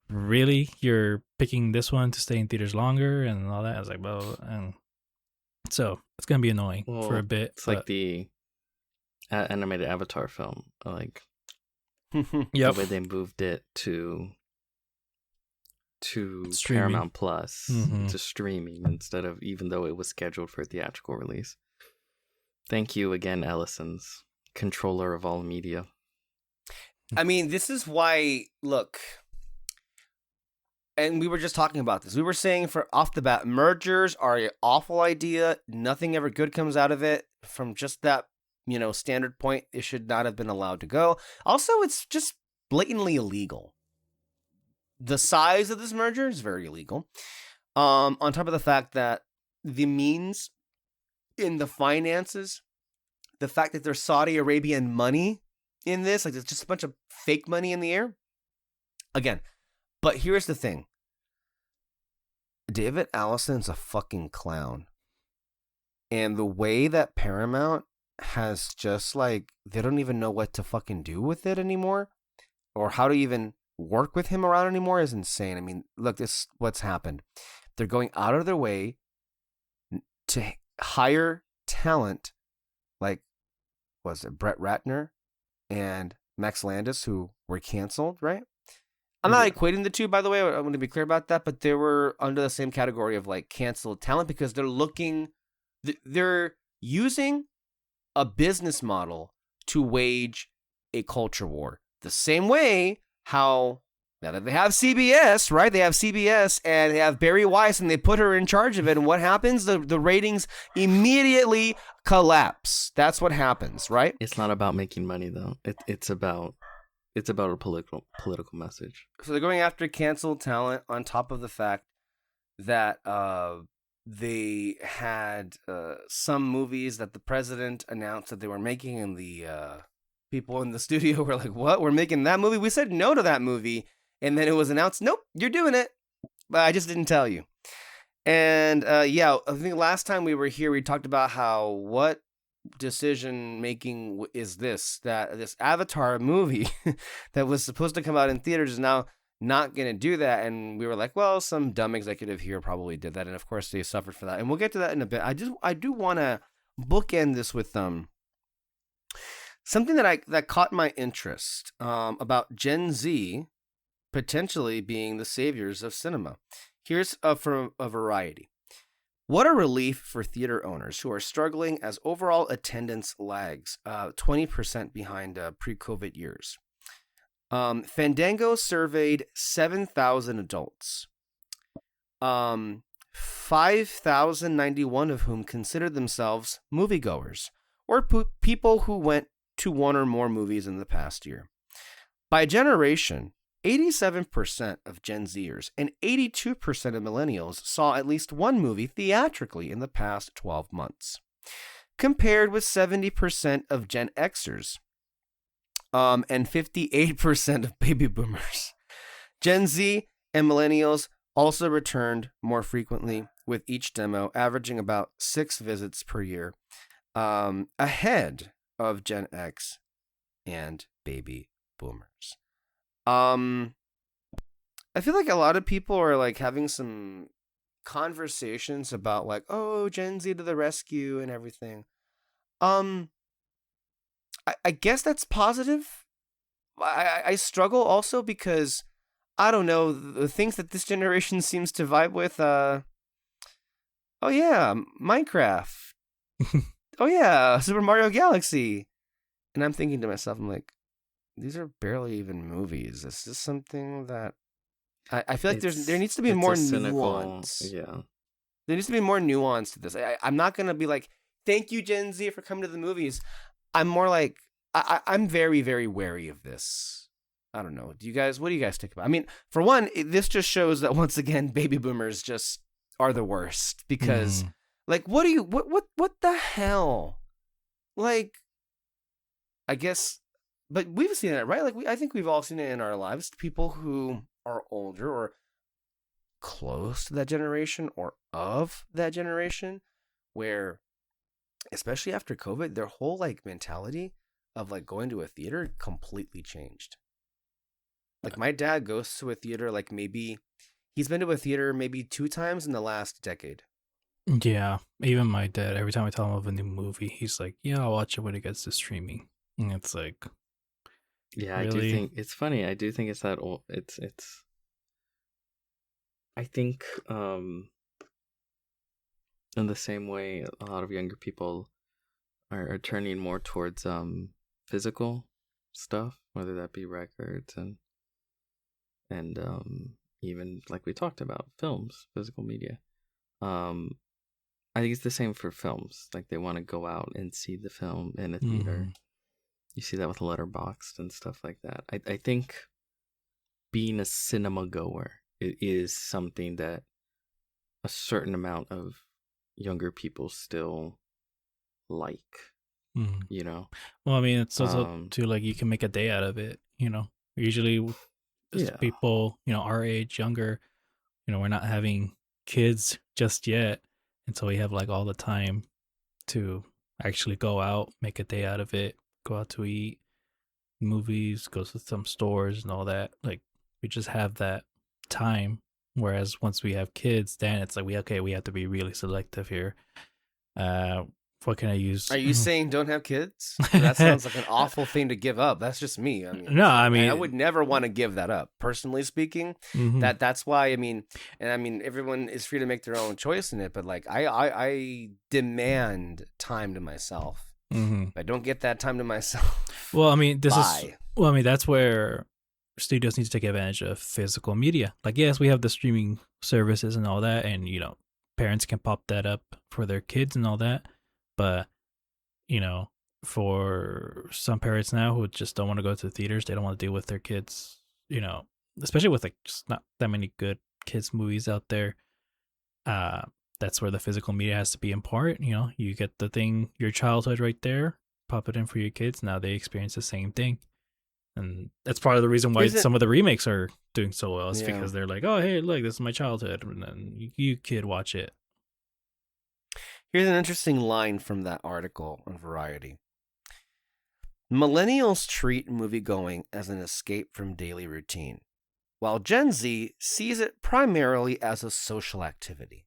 really, you're picking this one to stay in theaters longer and all that. I was like, well, and so it's gonna be annoying for a bit. It's like the animated Avatar film, like the yep. way they moved it to Streaming. Paramount Plus Mhm. to streaming instead of, even though it was scheduled for theatrical release. Thank you again, Ellison's controller of all media. I mean, this is why, look, and we were just talking about this. We were saying for off the bat, mergers are an awful idea. Nothing ever good comes out of it. From just that, standard point, it should not have been allowed to go. Also, it's just blatantly illegal. The size of this merger is very illegal. On top of the fact that the means in the finances, the fact that there's Saudi Arabian money in this, like there's just a bunch of fake money in the air. Again, but here's the thing. David Allison's a fucking clown. And the way that Paramount has just like, they don't even know what to fucking do with it anymore, or how to even work with him around anymore is insane. I mean, look, this is what's happened. They're going out of their way to hire talent like, was it Brett Ratner and Max Landis, who were canceled, right? I'm not equating the two, by the way. I want to be clear about that, but they were under the same category of like canceled talent because they're using a business model to wage a culture war. The same way how now that they have CBS, right? They have CBS and they have Barry Weiss and they put her in charge of it. And what happens? The ratings immediately collapse. That's what happens, right? It's not about making money though. It's about a political message. So they're going after canceled talent on top of the fact that they had some movies that the president announced that they were making, and the people in the studio were like, what? We're making that movie? We said no to that movie. And then it was announced, nope, you're doing it. But I just didn't tell you. And yeah, I think last time we were here, we talked about how what decision making is this, that this Avatar movie that was supposed to come out in theaters is now not going to do that. And we were like, well, some dumb executive here probably did that. And of course they suffered for that. And we'll get to that in a bit. I do want to bookend this with something that caught my interest about Gen Z potentially being the saviors of cinema. Here's from a variety. What a relief for theater owners who are struggling as overall attendance lags 20% behind pre-COVID years. Fandango surveyed 7,000 adults, 5,091 of whom considered themselves moviegoers, or people who went to one or more movies in the past year. By generation, 87% of Gen Zers and 82% of millennials saw at least one movie theatrically in the past 12 months, compared with 70% of Gen Xers and 58% of baby boomers. Gen Z and millennials also returned more frequently, with each demo averaging about 6 visits per year, ahead of Gen X and baby boomers. I feel like a lot of people are like having some conversations about like, oh, Gen Z to the rescue and everything. I guess that's positive. I struggle also because I don't know the things that this generation seems to vibe with. Oh yeah, Minecraft. Oh yeah, Super Mario Galaxy. And I'm thinking to myself, I'm like, these are barely even movies. Is this something that I feel like there needs to be it's more a cynical, nuance. yeah. There needs to be more nuance to this. I'm not gonna be like, thank you, Gen Z, for coming to the movies. I'm more like, I'm very, very wary of this. I don't know. What do you guys think about? I mean, for one, this just shows that once again, baby boomers just are the worst because, like, what the hell? Like, I guess, but we've seen it, right? Like, I think we've all seen it in our lives. People who are older or close to that generation or of that generation, where, especially after COVID, their whole like mentality of like going to a theater completely changed. Like my dad goes to a theater like maybe he's been to a theater maybe 2 times in the last decade. Yeah, even my dad, every time I tell him of a new movie, he's like, yeah, I'll watch it when it gets to streaming. And it's like, Yeah, really? I do think it's funny. I do think it's that old. It's. I think in the same way, a lot of younger people are turning more towards physical stuff, whether that be records and even like we talked about, films, physical media. I think it's the same for films. Like they want to go out and see the film in a theater. You see that with Letterboxd and stuff like that. I think being a cinema goer is something that a certain amount of younger people still like. You know? Well, I mean, it's also too, like, you can make a day out of it, you know? Usually, people, you know, our age, younger, you know, we're not having kids just yet. And so we have, like, all the time to actually go out, make a day out of it, go out to eat, movies, go to some stores and all that. Like, we just have that time. Whereas once we have kids, then it's like, we have to be really selective here. What can I use? Are you saying don't have kids? That sounds like an awful thing to give up. That's just me. I mean, no, I mean, I would never want to give that up. Personally speaking, that's why. I mean, everyone is free to make their own choice in it. But like, I demand time to myself. If I don't get that time to myself, well, I mean, that's where studios need to take advantage of physical media. Like, yes, we have the streaming services and all that, and you know, parents can pop that up for their kids and all that. But, you know, for some parents now who just don't want to go to the theaters, they don't want to deal with their kids, you know, especially with like just not that many good kids movies out there. That's where the physical media has to be important. You know, you get the thing, your childhood right there, pop it in for your kids. Now they experience the same thing. And that's part of the reason why some of the remakes are doing so well is because they're like, oh, hey, look, this is my childhood. And then you kid, watch it. Here's an interesting line from that article on Variety. Millennials treat moviegoing as an escape from daily routine, while Gen Z sees it primarily as a social activity.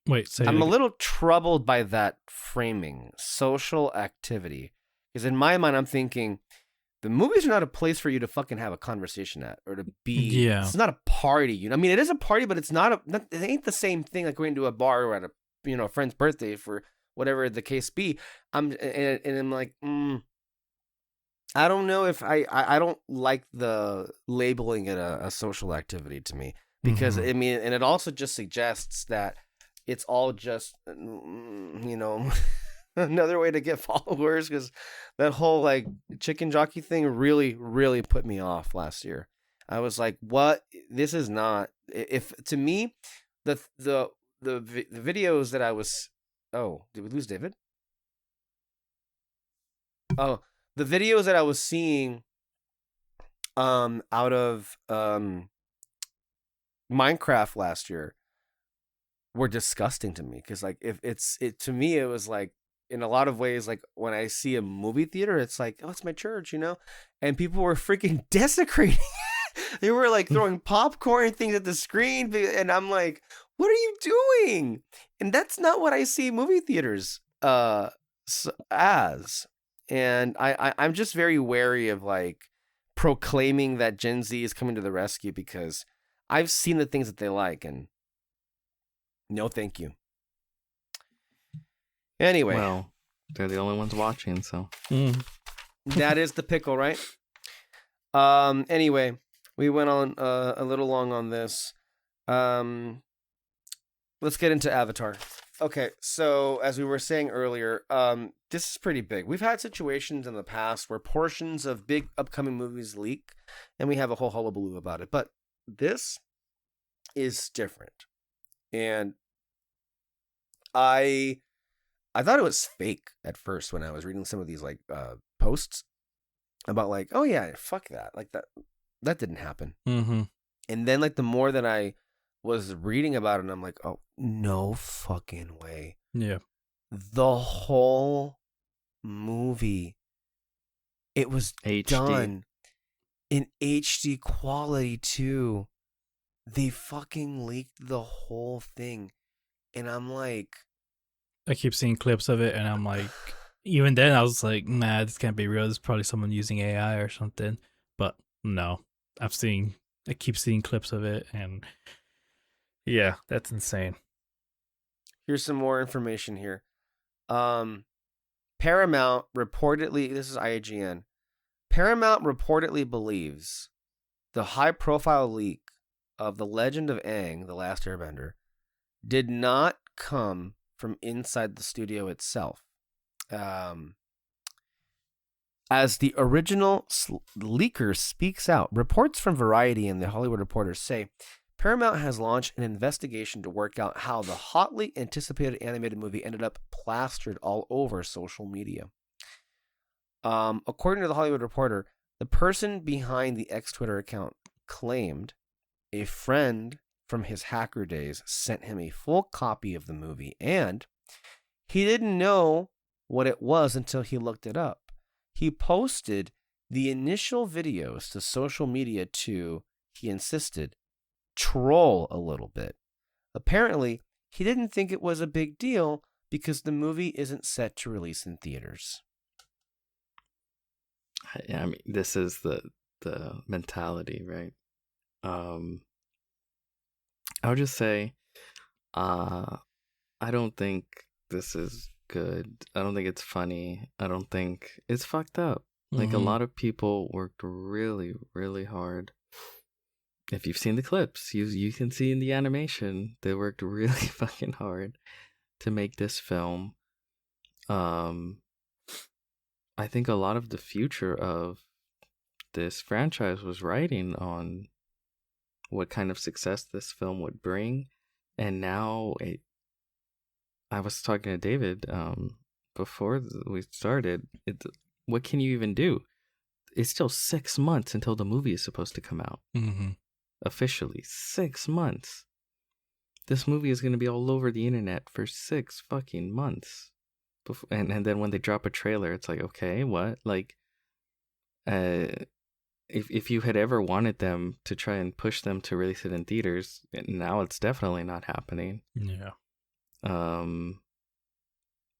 Wait, say it I'm a again. little troubled by that framing, social activity. Because in my mind, I'm thinking the movies are not a place for you to fucking have a conversation at or to be. Yeah. It's not a party. You know, I mean, it is a party, but it's not a. It ain't the same thing like going to a bar or at a friend's birthday for whatever the case be. And I'm like, I don't know if I don't like the labeling it a social activity to me because Mhm. I mean, and it also just suggests that it's all just another way to get followers because that whole like chicken jockey thing really really put me off last year. I was like, what? This is not. If to me, the videos that I was. Oh, did we lose David? Oh, the videos that I was seeing out of Minecraft last year were disgusting to me because like if it to me it was like in a lot of ways like when I see a movie theater it's like, oh, it's my church, and people were freaking desecrating. They were like throwing popcorn and things at the screen, and I'm like, what are you doing? And that's not what I see movie theaters as. And I'm just very wary of like proclaiming that Gen Z is coming to the rescue because I've seen the things that they like, and no, thank you. Anyway, Well, they're the only ones watching, so. Mm. that is the pickle, right? Anyway, we went on a little long on this. Let's get into Avatar. Okay, so as we were saying earlier, this is pretty big. We've had situations in the past where portions of big upcoming movies leak, and we have a whole hullabaloo about it. But this is different, and I thought it was fake at first when I was reading some of these like posts about like, oh yeah, fuck that, like that didn't happen. Mm-hmm. And then like the more that I was reading about it, and I'm like, oh no fucking way. Yeah. The whole movie, it was HD. done in HD quality too. They fucking leaked the whole thing, and I'm like, I keep seeing clips of it, and I'm like, even then, I was like, nah, this can't be real. This is probably someone using AI or something. But no, I keep seeing clips of it, and yeah, that's insane. here's some more information here. Paramount reportedly, this is IGN. Paramount reportedly believes the high-profile leak of The Legend of Aang, The Last Airbender, did not come from inside the studio itself. As the original leaker speaks out, reports from Variety and The Hollywood Reporter say Paramount has launched an investigation to work out how the hotly anticipated animated movie ended up plastered all over social media. According to The Hollywood Reporter, the person behind the ex-Twitter account claimed a friend from his hacker days sent him a full copy of the movie, and he didn't know what it was until he looked it up. He posted the initial videos to social media to, he insisted, troll a little bit. Apparently, he didn't think it was a big deal because the movie isn't set to release in theaters. I mean, this is the mentality, right? I would just say, I don't think this is good. I don't think it's funny. I don't think it's fucked up. Like a lot of people worked really, really hard. If you've seen the clips, you can see in the animation they worked really fucking hard to make this film. I think a lot of the future of this franchise was riding on what kind of success this film would bring, and now I was talking to David before we started. What can you even do? It's still 6 months until the movie is supposed to come out. Mm-hmm. Officially 6 months. This movie is going to be all over the internet for 6 fucking months. And then when they drop a trailer, it's like, okay, what? Like, if you had ever wanted them to try and push them to release it in theaters, now it's definitely not happening. Yeah. Um,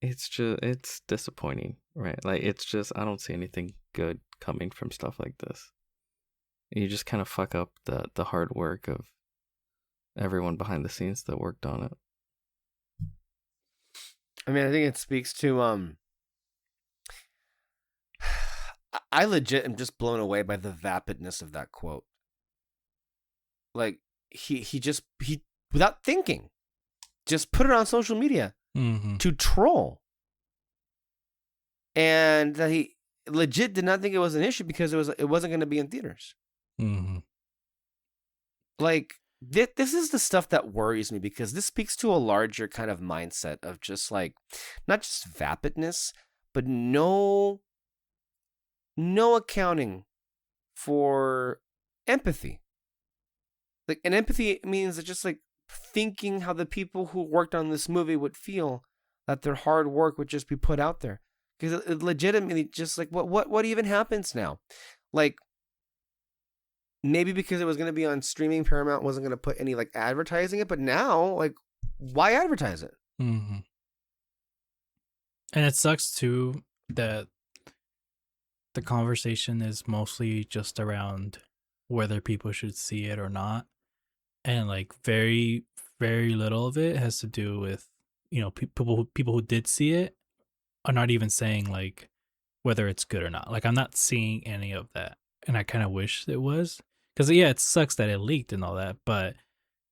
it's disappointing, right? Like it's just I don't see anything good coming from stuff like this. You just kind of fuck up the hard work of everyone behind the scenes that worked on it. I mean, I think it speaks to I legit am just blown away by the vapidness of that quote. Like he without thinking just put it on social media to troll. And that he legit did not think it was an issue because it wasn't going to be in theaters. Like this is the stuff that worries me because this speaks to a larger kind of mindset of just like not just vapidness, but no accounting for empathy. Like, and empathy means that just like thinking how the people who worked on this movie would feel that their hard work would just be put out there. Because it legitimately just like what even happens now? Like maybe because it was going to be on streaming, Paramount wasn't going to put any like advertising it, but now like why advertise it? And it sucks too that the conversation is mostly just around whether people should see it or not, and like very very little of it has to do with people who did see it are not even saying like whether it's good or not. Like I'm not seeing any of that, and I kind of wish it was, because yeah, it sucks that it leaked and all that, but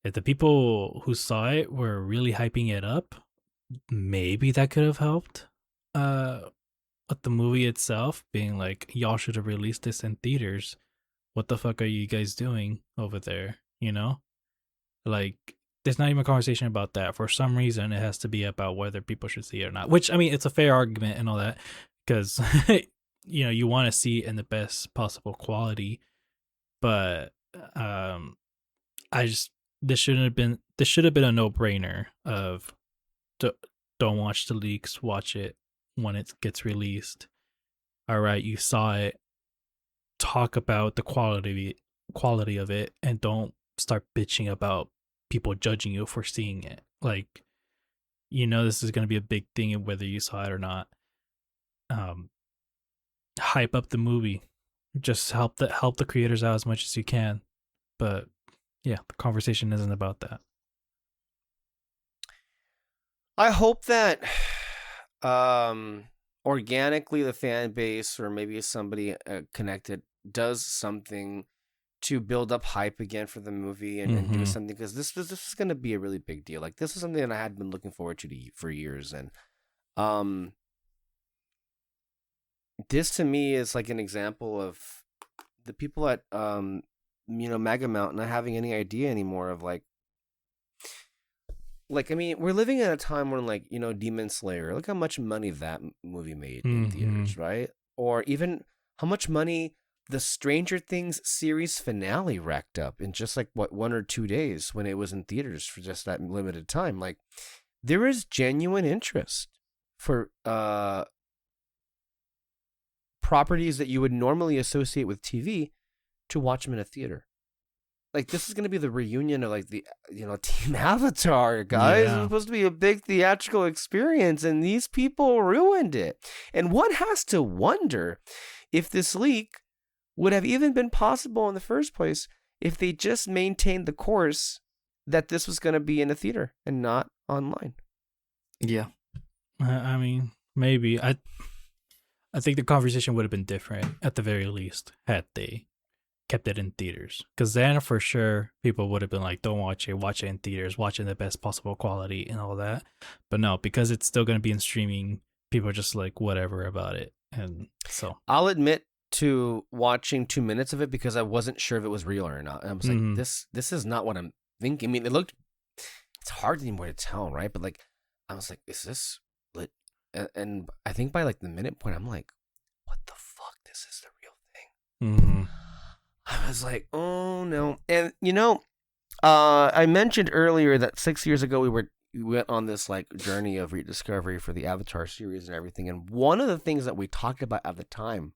if the people who saw it were really hyping it up, maybe that could have helped. But the movie itself being like, y'all should have released this in theaters. What the fuck are you guys doing over there? Like there's not even a conversation about that. For some reason, it has to be about whether people should see it or not. Which I mean, it's a fair argument and all that, because you want to see it in the best possible quality. But I just this should have been a no brainer of don't watch the leaks, watch it when it gets released. All right, you saw it. Talk about the quality of it, and don't start bitching about people judging you for seeing it. Like, this is going to be a big thing whether you saw it or not. Hype up the movie. Just help the creators out as much as you can. But yeah, the conversation isn't about that. I hope that organically the fan base or maybe somebody connected does something to build up hype again for the movie and do something, because this is going to be a really big deal. Like this is something that I had been looking forward to for years, and this to me is like an example of the people at Mega Mount not having any idea anymore of like I mean, we're living in a time when like Demon Slayer, look how much money that movie made in theaters, right? Or even how much money the Stranger Things series finale racked up in just like 1 or 2 days when it was in theaters for just that limited time. Like there is genuine interest for properties that you would normally associate with TV to watch them in a theater. Like this is going to be the reunion of like the Team Avatar, guys. Yeah. It was supposed to be a big theatrical experience, and these people ruined it. And one has to wonder if this leak would have even been possible in the first place if they just maintained the course that this was going to be in a theater and not online. Yeah. I mean, maybe. I think the conversation would have been different at the very least had they kept it in theaters. Because then for sure people would have been like, don't watch it in theaters, watch it in the best possible quality and all that. But no, because it's still going to be in streaming, people are just like whatever about it. And so I'll admit to watching 2 minutes of it because I wasn't sure if it was real or not. And I was like, this is not what I'm thinking. I mean, it's hard anymore to tell, right? But like, I was like, is this lit? And I think by like the minute point, I'm like, what the fuck? This is the real thing. I was like, oh no. And I mentioned earlier that 6 years ago we went on this like journey of rediscovery for the Avatar series and everything. And one of the things that we talked about at the time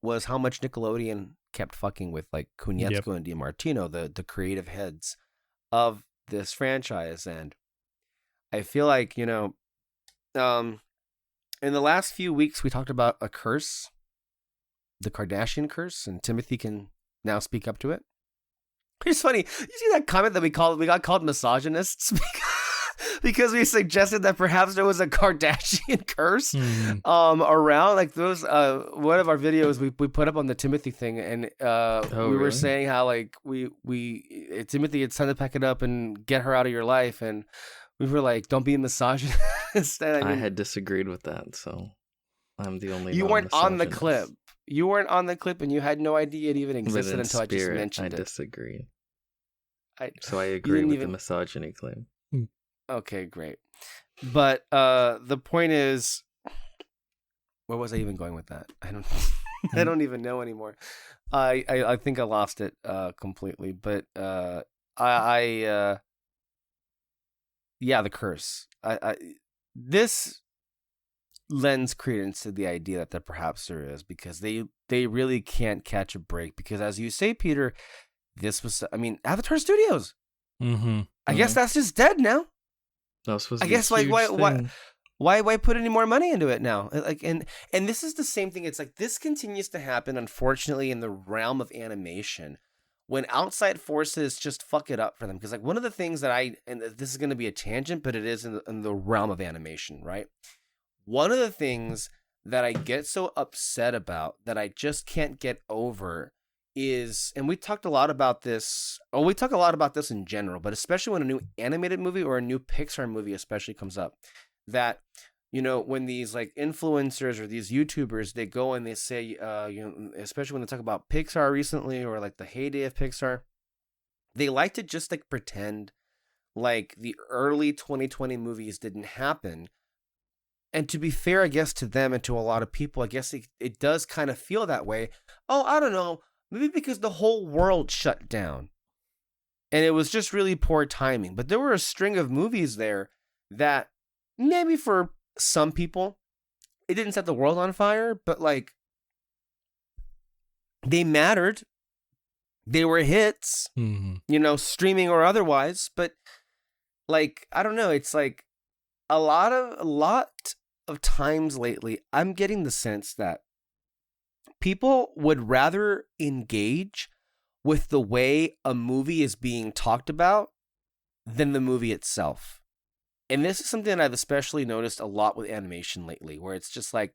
was how much Nickelodeon kept fucking with like Konietzko and DiMartino, the creative heads of this franchise. And I feel like, um, in the last few weeks, we talked about a curse, the Kardashian curse, and Timothy can now speak up to it. It's funny. You see that comment that we got called misogynists because we suggested that perhaps there was a Kardashian curse around. Like those one of our videos we put up on the Timothy thing, and we were saying how like we Timothy, it's time to pack it up and get her out of your life, and we were like, don't be a misogynist. And I had disagreed with that, so I'm the only. You weren't on the clip. You weren't on the clip, and you had no idea it even existed until I just mentioned it. I disagree. So I agree with the misogyny claim. Okay, great. But the point is, where was I even going with that? I don't even know anymore. I think I lost it completely. But yeah, the curse. This lends credence to the idea that perhaps there is, because they really can't catch a break, because as you say, Peter, this was, I mean, Avatar Studios. I guess that's just dead now. I guess like why put any more money into it now? Like and this is the same thing. It's like this continues to happen, unfortunately, in the realm of animation, when outside forces just fuck it up for them. Because like one of the things that and this is going to be a tangent, but it is in the realm of animation, right? One of the things that I get so upset about, that I just can't get over, is, and we talked a lot about this, or we talk a lot about this in general, but especially when a new animated movie or a new Pixar movie especially comes up, that, when these like influencers or these YouTubers, they go and they say, especially when they talk about Pixar recently, or like the heyday of Pixar, they like to just like pretend like the early 2020 movies didn't happen. And to be fair, I guess, to them and to a lot of people, I guess it does kind of feel that way. Oh, I don't know. Maybe because the whole world shut down. And it was just really poor timing. But there were a string of movies there that maybe for some people, it didn't set the world on fire. But like, they mattered. They were hits, streaming or otherwise. But like, I don't know. It's like a lot of times lately, I'm getting the sense that people would rather engage with the way a movie is being talked about than the movie itself. And this is something that I've especially noticed a lot with animation lately, where it's just like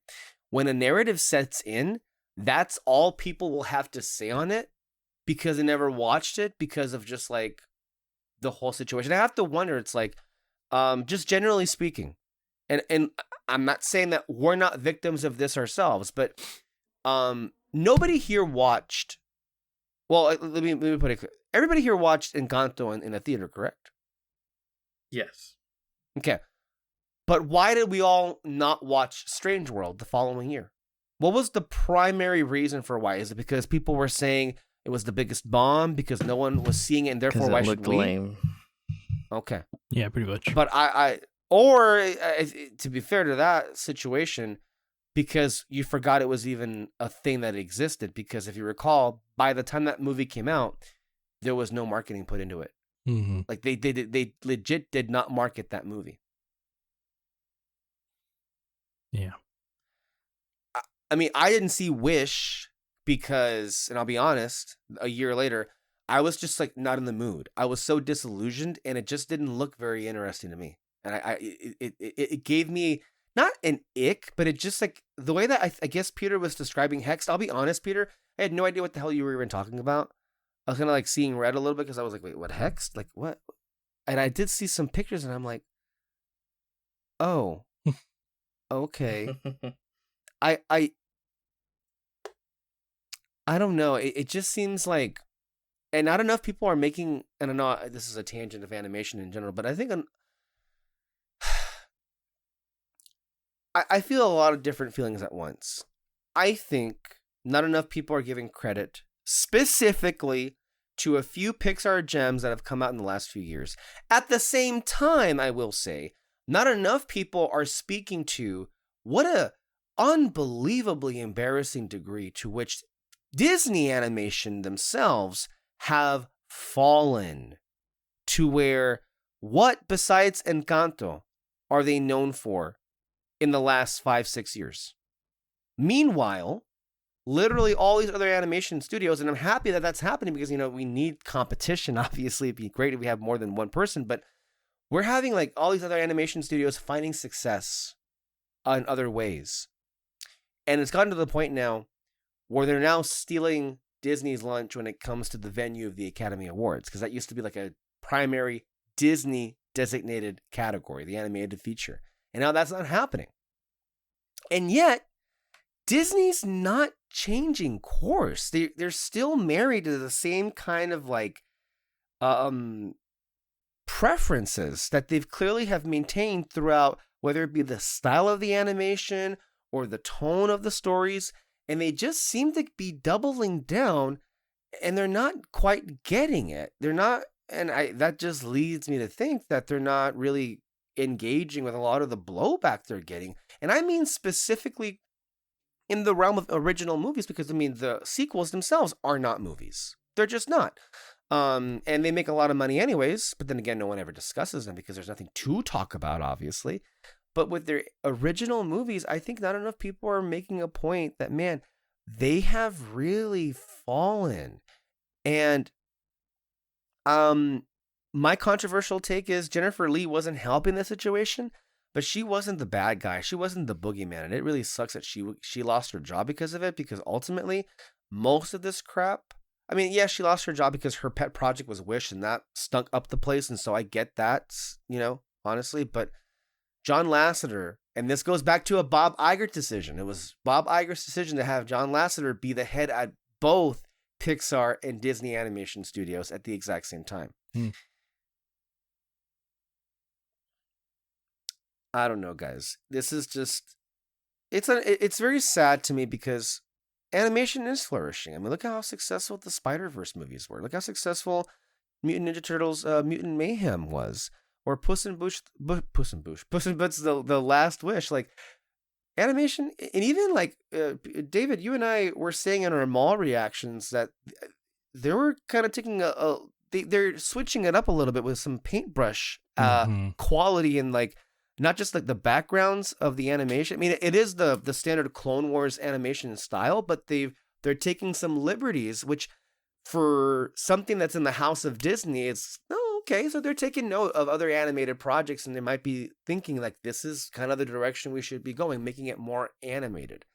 when a narrative sets in, that's all people will have to say on it because they never watched it, because of just like the whole situation. I have to wonder, it's like, just generally speaking, and I'm not saying that we're not victims of this ourselves, but nobody here watched. Well, let me put it clear. Everybody here watched Encanto in a theater, correct? Yes. Okay. But why did we all not watch Strange World the following year? What was the primary reason for why? Is it because people were saying it was the biggest bomb, because no one was seeing it, and therefore why should we? Lame. Okay. Yeah, pretty much. But or to be fair to that situation, because you forgot it was even a thing that existed. Because if you recall, by the time that movie came out, there was no marketing put into it. Like they legit did not market that movie. Yeah. I mean, I didn't see Wish because, and I'll be honest, a year later, I was just like not in the mood. I was so disillusioned, and it just didn't look very interesting to me. And it gave me not an ick, but it just like the way that I guess Peter was describing Hex. I'll be honest, Peter, I had no idea what the hell you were even talking about. I was kind of like seeing red a little bit because I was like, wait, what, Hex? Like what? And I did see some pictures, and I'm like, oh, okay. I don't know. It just seems like, and not enough people are making, and I know this is a tangent of animation in general, but I think I feel a lot of different feelings at once. I think not enough people are giving credit specifically to a few Pixar gems that have come out in the last few years. At the same time, I will say, not enough people are speaking to what a unbelievably embarrassing degree to which Disney animation themselves have fallen, to where what besides Encanto are they known for in the last 5-6 years? Meanwhile, literally all these other animation studios, and I'm happy that that's happening because, we need competition. Obviously, it'd be great if we have more than one person, but we're having like all these other animation studios finding success in other ways. And it's gotten to the point now where they're now stealing Disney's lunch when it comes to the venue of the Academy Awards, because that used to be like a primary Disney designated category, the animated feature. And now that's not happening. And yet, Disney's not changing course. They're still married to the same kind of like preferences that they've clearly have maintained throughout, whether it be the style of the animation or the tone of the stories, and they just seem to be doubling down, and they're not quite getting it. They're not, and that just leads me to think that they're not really engaging with a lot of the blowback they're getting. And I mean specifically in the realm of original movies, because the sequels themselves are not movies. They're just not. And they make a lot of money anyways, but then again, no one ever discusses them because there's nothing to talk about, obviously. But with their original movies, I think not enough people are making a point that, man, they have really fallen. And my controversial take is Jennifer Lee wasn't helping the situation, but she wasn't the bad guy. She wasn't the boogeyman. And it really sucks that she lost her job because of it, because ultimately, most of this crap, she lost her job because her pet project was Wish, and that stunk up the place. And so I get that, honestly. But John Lasseter, and this goes back to a Bob Iger decision. It was Bob Iger's decision to have John Lasseter be the head at both Pixar and Disney Animation Studios at the exact same time. I don't know, guys. This is just, it's very sad to me because animation is flourishing. Look at how successful the Spider-Verse movies were. Look how successful Mutant Ninja Turtles Mutant Mayhem was. Or Puss in Boots, the Last Wish. Like, animation, and even like, David, you and I were saying in our mall reactions that they were kind of taking they're switching it up a little bit with some paintbrush quality, and like, not just like the backgrounds of the animation. It is the standard Clone Wars animation style, but they're taking some liberties, which for something that's in the house of Disney, it's okay. So they're taking note of other animated projects, and they might be thinking like, this is kind of the direction we should be going, making it more animated.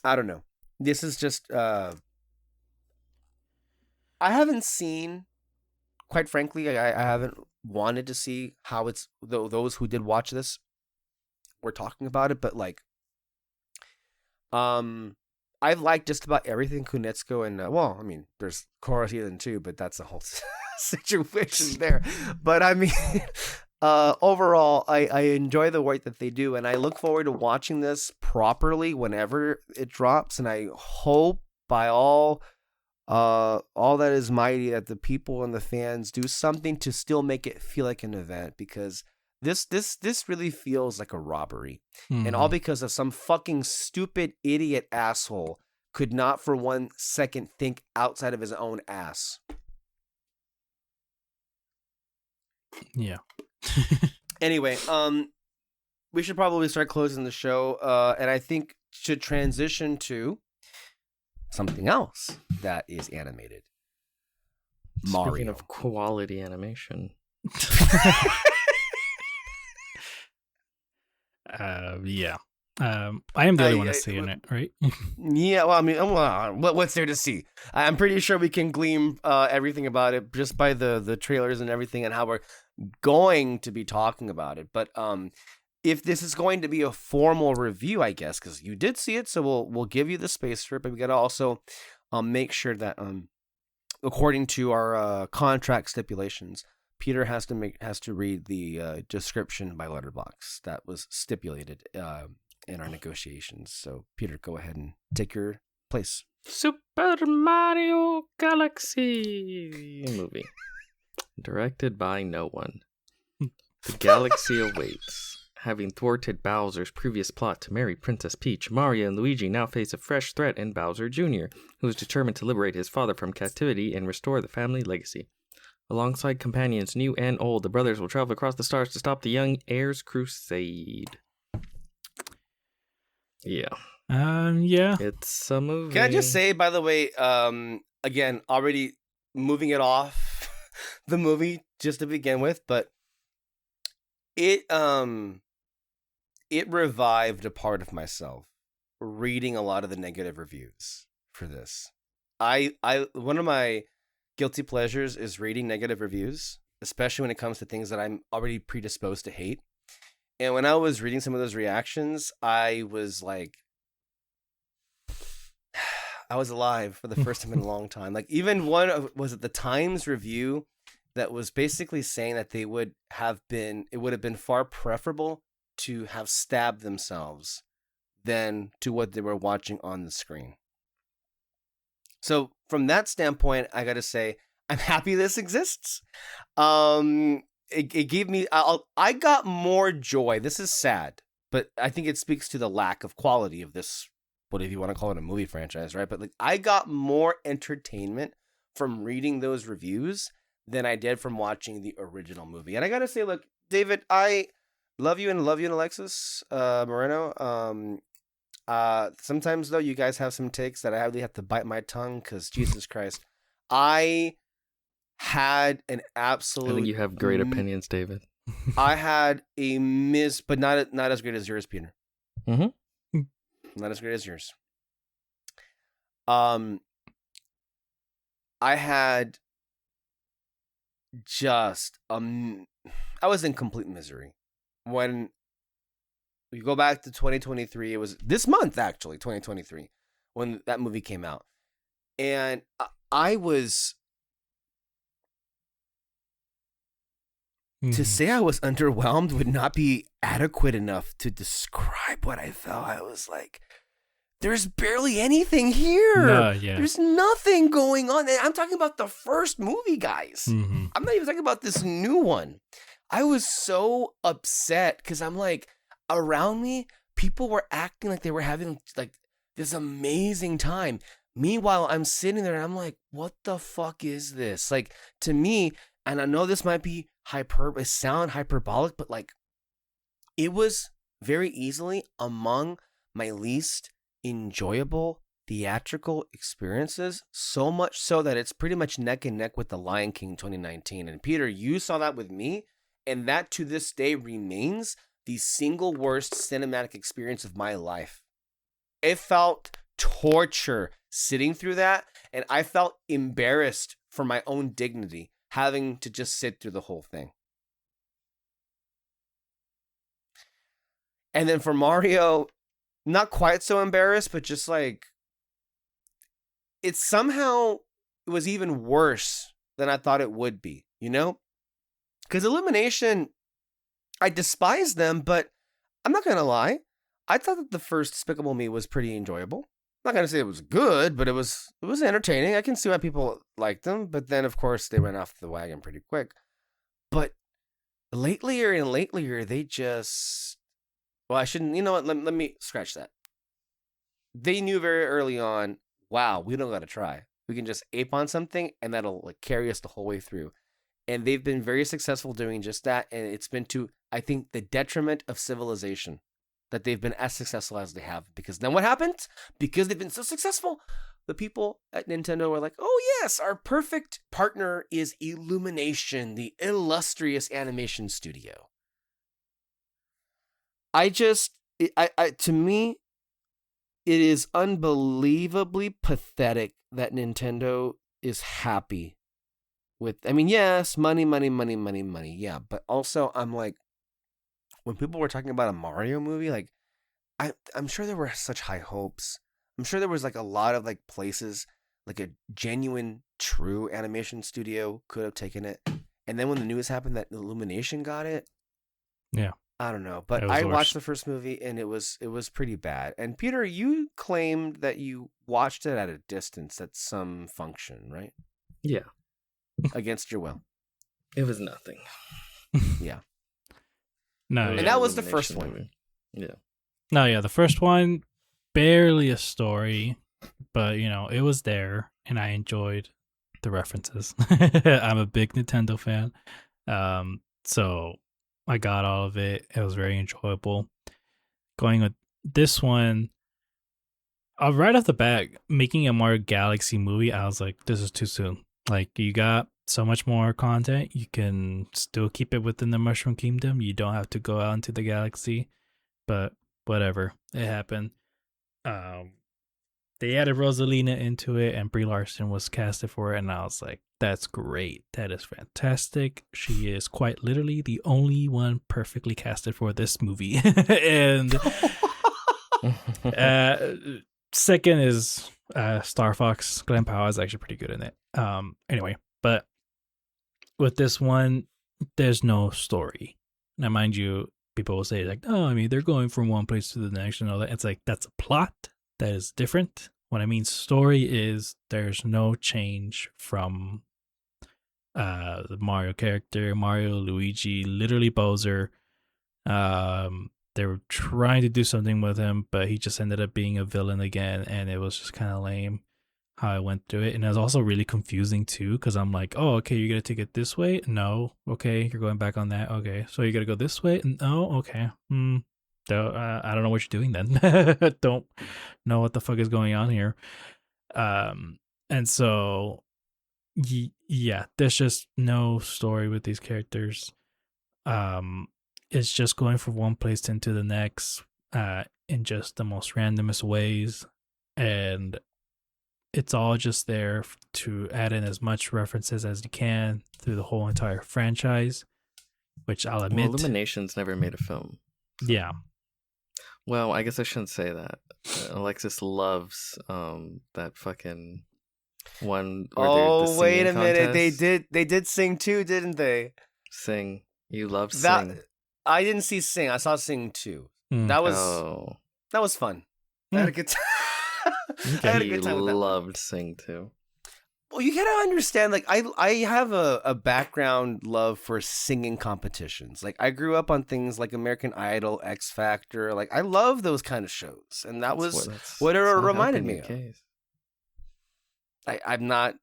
I don't know. This is just I haven't seen, quite frankly, I haven't wanted to see how it's, those who did watch this were talking about it, but like, I've liked just about everything Kunetsuko, and there's Korra season 2, but that's a whole situation there. But overall, I enjoy the work that they do, and I look forward to watching this properly whenever it drops, and I hope by all that is mighty that the people and the fans do something to still make it feel like an event, because this really feels like a robbery. And all because of some fucking stupid idiot asshole could not for 1 second think outside of his own ass. Yeah. Anyway, we should probably start closing the show, and I think should transition to something else that is animated. Mario. Speaking of quality animation. Yeah. I am the only one that's seeing it, right? Yeah, well, what's there to see? I'm pretty sure we can glean everything about it just by the trailers and everything, and how we're going to be talking about it. But if this is going to be a formal review, I guess, because you did see it, so we'll give you the space for it. But we got to also make sure that according to our contract stipulations, Peter has to read the description by Letterboxd that was stipulated in our negotiations. So, Peter, go ahead and take your place. Super Mario Galaxy movie. Directed by no one. The galaxy awaits. Having thwarted Bowser's previous plot to marry Princess Peach, Mario and Luigi now face a fresh threat in Bowser Jr., who is determined to liberate his father from captivity and restore the family legacy. Alongside companions, new and old, the brothers will travel across the stars to stop the young heir's crusade. Yeah. Yeah. It's a movie. Can I just say, by the way, again, already moving it off the movie just to begin with, but it revived a part of myself reading a lot of the negative reviews for this. I one of my guilty pleasures is reading negative reviews, especially when it comes to things that I'm already predisposed to hate. And when I was reading some of those reactions, I was like, I was alive for the first time in a long time. Like, even one of, was it the Times review that was basically saying that it would have been far preferable to have stabbed themselves than to what they were watching on the screen. So from that standpoint, I got to say, I'm happy this exists. It gave me, I got more joy. This is sad, but I think it speaks to the lack of quality of this, whatever you want to call it, a movie franchise, right? But like, I got more entertainment from reading those reviews than I did from watching the original movie. And I got to say, look, David, I love you and Alexis Moreno. Sometimes though, you guys have some takes that I really have to bite my tongue because Jesus Christ, I had an absolute. I think you have great opinions, David. I had a but not as great as yours, Peter. Mm-hmm. Not as great as yours. I had just I was in complete misery when we go back to 2023. It was this month, actually, 2023, when that movie came out. And I was, to say I was underwhelmed would not be adequate enough to describe what I felt. I was like, there's barely anything here. There's nothing going on. And I'm talking about the first movie, guys. Mm-hmm. I'm not even talking about this new one. I was so upset because I'm like, around me, people were acting like they were having like this amazing time. Meanwhile, I'm sitting there and I'm like, what the fuck is this? Like, to me, and I know this might be hyperbolic, but like, it was very easily among my least enjoyable theatrical experiences, so much so that it's pretty much neck and neck with The Lion King 2019. And Peter, you saw that with me, and that to this day remains the single worst cinematic experience of my life. It felt torture sitting through that, and I felt embarrassed for my own dignity having to just sit through the whole thing. And then for Mario, not quite so embarrassed, but just like, it was even worse than I thought it would be, you know? Because Illumination, I despise them, but I'm not going to lie. I thought that the first Despicable Me was pretty enjoyable. I'm not going to say it was good, but it was entertaining. I can see why people liked them, but then, of course, they went off the wagon pretty quick. But latelier, they just... Well, I shouldn't... You know what? Let me scratch that. They knew very early on, wow, we don't got to try. We can just ape on something, and that'll like carry us the whole way through. And they've been very successful doing just that. And it's been to, I think, the detriment of civilization that they've been as successful as they have. Because then what happened? Because they've been so successful, the people at Nintendo were like, oh yes, our perfect partner is Illumination, the illustrious animation studio. To me, it is unbelievably pathetic that Nintendo is happy with, I mean, yes, money, yeah, but also I'm like, when people were talking about a Mario movie, like, I'm sure there were such high hopes. I'm sure there was like a lot of like places, like a genuine, true animation studio could have taken it, and then when the news happened that Illumination got it, yeah, I don't know, but I watched the first movie and it was pretty bad. And Peter, you claimed that you watched it at a distance at some function, right? Yeah. Against your will. It was nothing. Yeah. No, and that was the first one. Movie. Yeah. No, yeah, the first one, barely a story, but you know, it was there, and I enjoyed the references. I'm a big Nintendo fan. So I got all of it. It was very enjoyable. Going with this one, right off the bat, making a Mario Galaxy movie, I was like, this is too soon. Like, you got so much more content. You can still keep it within the Mushroom Kingdom. You don't have to go out into the galaxy. But whatever, it happened. They added Rosalina into it, and Brie Larson was casted for it, and I was like, that's great. That is fantastic. She is quite literally the only one perfectly casted for this movie. And second is Star Fox. Glenn Powell is actually pretty good in it. Anyway, but with this one, there's no story. Now, mind you, people will say like, "Oh, I mean, they're going from one place to the next and all that." It's like that's a plot that is different. What I mean, story is there's no change from the Mario character, Mario, Luigi, literally Bowser. They were trying to do something with him, but he just ended up being a villain again, and it was just kind of lame how I went through it. And it was also really confusing too, because I'm like, oh, okay, you're gonna take it this way? No. Okay, you're going back on that. Okay, so you're gonna go this way? No. Okay. I don't know what you're doing then. Don't know what the fuck is going on here. And so yeah, there's just no story with these characters. It's just going from one place into the next, in just the most randomest ways, and it's all just there to add in as much references as you can through the whole entire franchise, which I'll admit. Well, Illumination's never made a film. Yeah. Well, I guess I shouldn't say that. Alexis loves that fucking one. Oh, wait a minute! They did sing too, didn't they? Sing. You love that. Sing. I didn't see Sing. I saw Sing too. That was fun. I had a good time. I had a good time with that. Loved Sing too. Well, you gotta understand, like I have a background love for singing competitions. Like I grew up on things like American Idol, X Factor. Like I love those kind of shows, and that was what it reminded me of. I'm not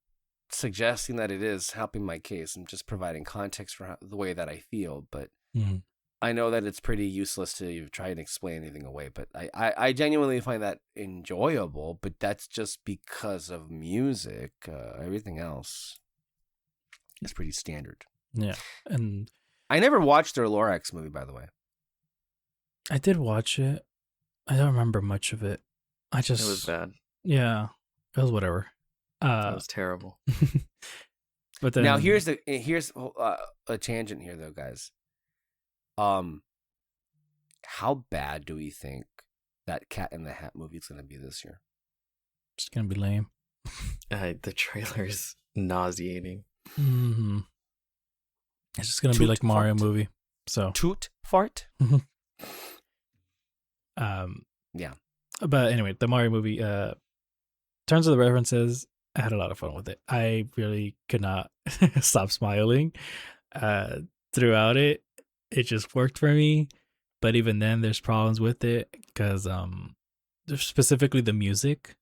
suggesting that it is helping my case. I'm just providing context for the way that I feel, but I know that it's pretty useless to try and explain anything away, but I genuinely find that enjoyable, but that's just because of music. Everything else is pretty standard. Yeah. And I never watched their Lorax movie, by the way. I did watch it. I don't remember much of it. It was bad. Yeah. It was whatever. It was terrible. But then, now here's a tangent here though, guys. How bad do we think that Cat in the Hat movie is going to be this year? It's going to be lame. The trailer is nauseating. Mm-hmm. It's just going to be like Mario movie. So toot fart. Yeah. But anyway, the Mario movie. In terms of the references, I had a lot of fun with it. I really could not stop smiling throughout it. It just worked for me, but even then there's problems with it because specifically the music,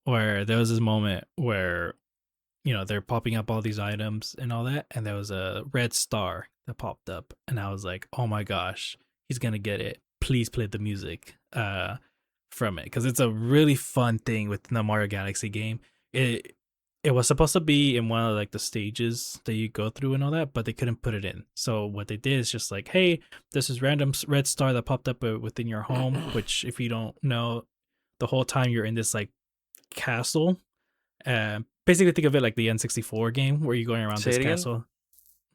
where there was this moment where they're popping up all these items and all that, and there was a red star that popped up, and I was like, oh my gosh, he's gonna get it. Please play the music from it, because it's a really fun thing with the Mario Galaxy game. It was supposed to be in one of like the stages that you go through and all that, but they couldn't put it in. So what they did is just like, hey, this is random red star that popped up within your home, which if you don't know, the whole time you're in this like castle. Basically think of it like the N64 game where you're going around this castle.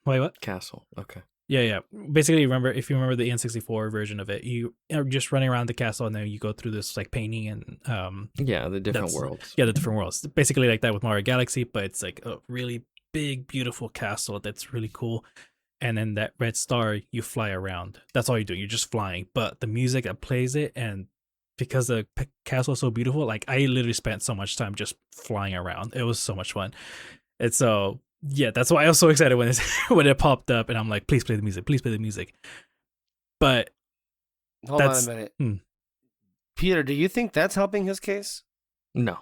Wait, what? Castle. Okay. Yeah. Basically, if you remember the N64 version of it, you are just running around the castle and then you go through this like painting and the different worlds. Yeah, the different worlds. Basically like that with Mario Galaxy, but it's like a really big, beautiful castle that's really cool. And then that red star, you fly around. That's all you're doing. You're just flying. But the music that plays it, and because the castle is so beautiful, like I literally spent so much time just flying around. It was so much fun. And so yeah, that's why I was so excited when it popped up, and I'm like, please play the music. But hold on a minute. Peter, do you think that's helping his case? No.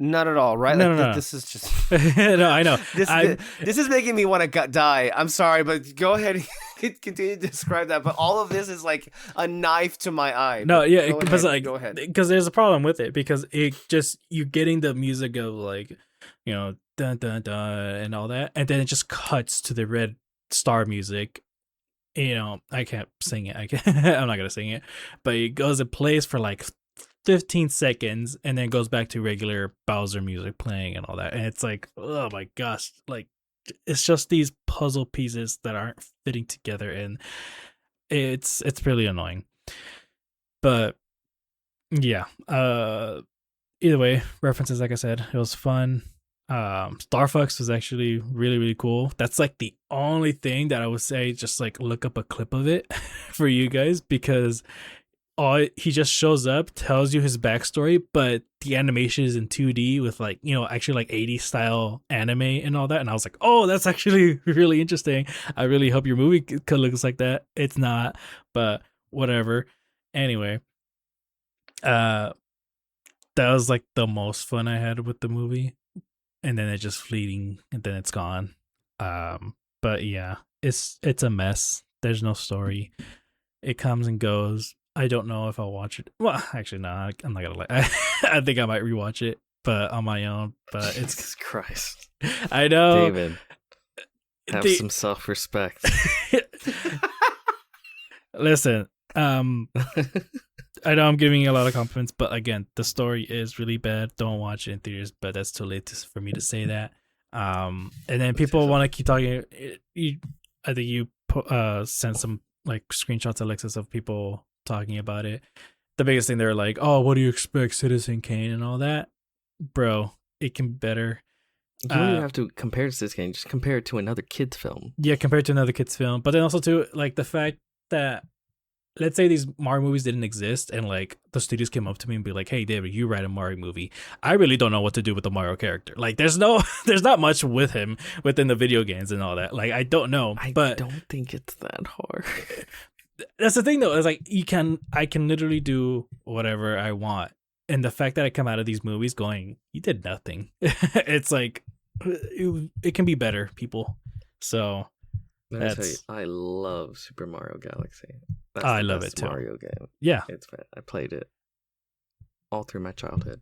Not at all, right? No, Like no, no. this is just No, I know. this is making me want to die. I'm sorry, but go ahead and continue to describe that. But all of this is like a knife to my eye. No, But yeah, go because ahead. like, Go ahead. because there's a problem with it because it just you getting the music of like, dun dun dun and all that, and then it just cuts to the red star music. I can't sing it. I'm not gonna sing it, but it goes and plays for like 15 seconds, and then goes back to regular Bowser music playing and all that, and it's like, oh my gosh, like it's just these puzzle pieces that aren't fitting together, and it's really annoying. But yeah, either way, references, like I said, it was fun. Star Fox was actually really, really cool. That's like the only thing that I would say, just like look up a clip of it for you guys, because he just shows up, tells you his backstory, but the animation is in 2D with like, actually like 80s style anime and all that. And I was like, oh, that's actually really interesting. I really hope your movie could look like that. It's not, but whatever. Anyway, that was like the most fun I had with the movie. And then it's just fleeting and then it's gone. But yeah, it's a mess. There's no story. It comes and goes. I don't know if I'll watch it. Well, actually, no, I'm not gonna lie. I think I might rewatch it, but on my own. But it's Jesus Christ, I know, David, have some self-respect. Listen, I know I'm giving you a lot of compliments, but again, the story is really bad. Don't watch it in theaters, but that's too late for me to say that. And then people want to keep talking. I think you sent some like screenshots, Alexis, of people talking about it. The biggest thing, they're like, "Oh, what do you expect, Citizen Kane and all that?" Bro, it can be better. You don't even have to compare it to this game. Just compare it to another kid's film. Yeah, compared to another kid's film, but then also too, like the fact that, let's say these Mario movies didn't exist and like the studios came up to me and be like, "Hey, David, you write a Mario movie." I really don't know what to do with the Mario character. Like there's not much with him within the video games and all that. Like I don't know, but I don't think it's that hard. That's the thing though. It's like I can literally do whatever I want. And the fact that I come out of these movies going, "You did nothing." It's like it can be better, people. So Let me tell you, I love Super Mario Galaxy. That's I the love best it too. Mario game. Yeah. It's I played it all through my childhood.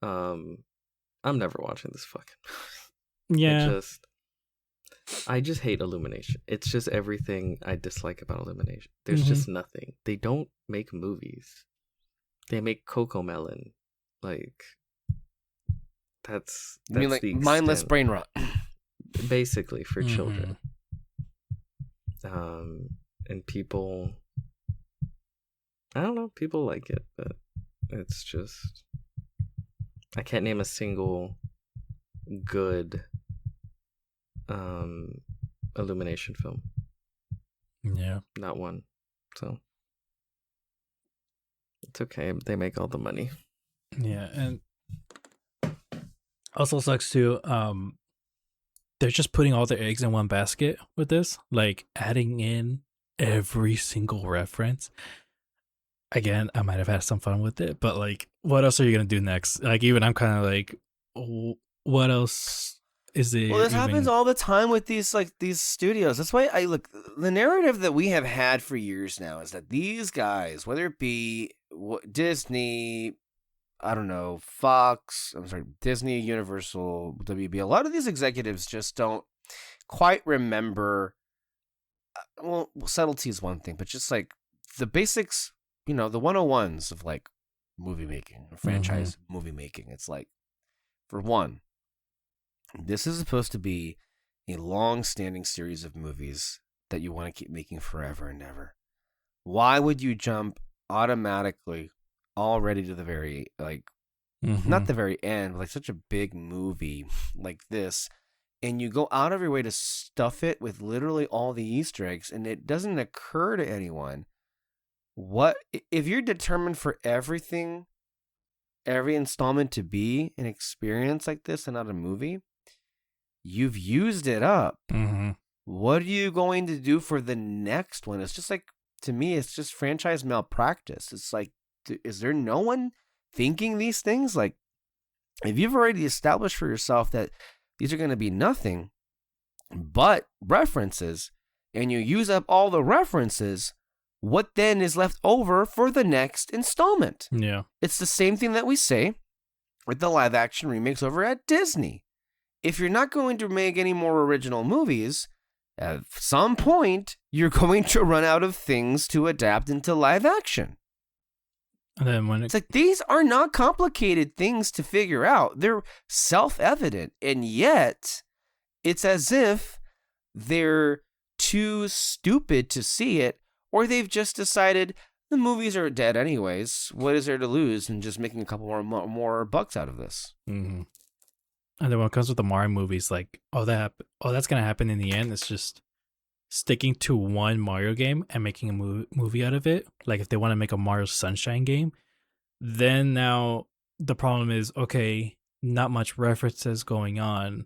I'm never watching this fucking. Yeah. I just hate Illumination. It's just everything I dislike about Illumination. There's just nothing. They don't make movies. They make Coco Melon. Like that's You mean like the mindless extent. brain rot? Basically for children. And people, I don't know, people like it, but it's just, I can't name a single good Illumination film. Yeah. Not one. So it's okay. They make all the money. Yeah, and also sucks too. They're just putting all their eggs in one basket with this, like adding in every single reference. Again, I might have had some fun with it, but like, what else are you gonna do next? Like, even I'm kind of like, what else is it? Well, this happens all the time with these studios. That's why I look. The narrative that we have had for years now is that these guys, whether it be Disney, I don't know, Fox, I'm sorry, Disney, Universal, WB, a lot of these executives just don't quite remember. Well, subtlety is one thing, but just like the basics, the 101s of like movie making, franchise movie making. It's like, for one, this is supposed to be a long-standing series of movies that you want to keep making forever and ever. Why would you jump automatically already to the very, not the very end, but like such a big movie like this, and you go out of your way to stuff it with literally all the Easter eggs, and it doesn't occur to anyone, what if you're determined for everything, every installment to be an experience like this and not a movie? You've used it up. What are you going to do for the next one? It's just like, to me, it's just franchise malpractice. It's like, is there no one thinking these things? Like, If you've already established for yourself that these are going to be nothing but references, and you use up all the references, what then is left over for the next installment? Yeah. It's the same thing that we say with the live action remakes over at Disney. If you're not going to make any more original movies, at some point, you're going to run out of things to adapt into live action. And then when It's like, these are not complicated things to figure out. They're self-evident, and yet it's as if they're too stupid to see it, or they've just decided the movies are dead anyways. What is there to lose in just making a couple more bucks out of this? Mm-hmm. And then when it comes with the Mario movies, like, that's gonna happen in the end. It's just sticking to one Mario game and making a movie out of it. Like if they want to make a Mario Sunshine game, then now the problem is, okay, not much references going on,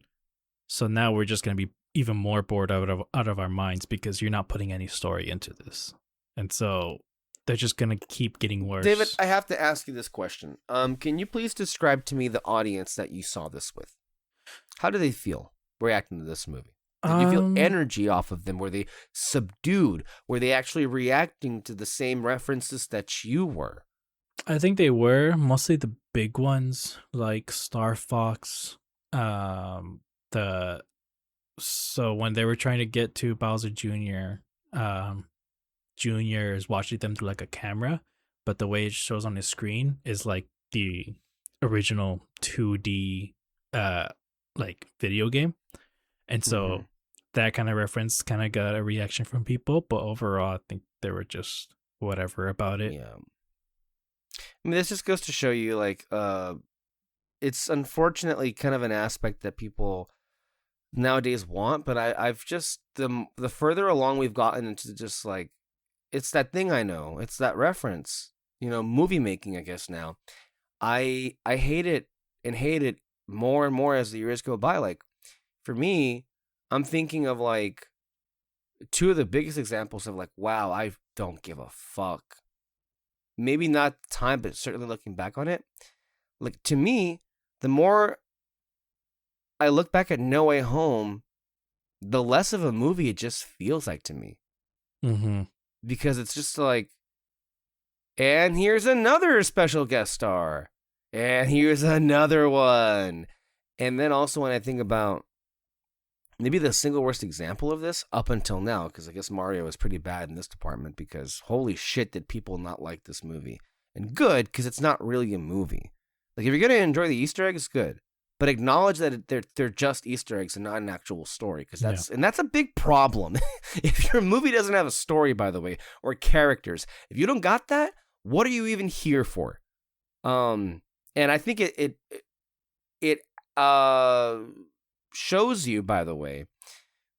so now we're just gonna be even more bored out of our minds because you're not putting any story into this, and so they're just gonna keep getting worse. David, I have to ask you this question. Can you please describe to me the audience that you saw this with? How do they feel reacting to this movie? Did you feel energy off of them? Were they subdued? Were they actually reacting to the same references that you were? I think they were mostly the big ones like Star Fox. So when they were trying to get to Bowser Jr., Jr. is watching them through like a camera, but the way it shows on his screen is like the original 2D like video game. And so that kind of reference kind of got a reaction from people, but overall I think they were just whatever about it. Yeah. I mean, this just goes to show you, like, it's unfortunately kind of an aspect that people nowadays want, but I've just, the further along we've gotten into just, like, it's that thing I know. It's that reference. Movie making, I guess, now. I hate it and hate it more and more as the years go by. Like, for me, I'm thinking of, like, two of the biggest examples of, like, wow, I don't give a fuck. Maybe not the time, but certainly looking back on it. Like, to me, the more I look back at No Way Home, the less of a movie it just feels like to me. Mm-hmm. Because it's just like, and here's another special guest star. And here's another one. And then also when I think about maybe the single worst example of this up until now, because I guess Mario is pretty bad in this department, because holy shit did people not like this movie. And good, because it's not really a movie. Like, if you're going to enjoy the Easter eggs, good. But acknowledge that they're just Easter eggs and not an actual story, because that's a big problem. If your movie doesn't have a story, by the way, or characters, if you don't got that, what are you even here for? And I think it shows you, by the way,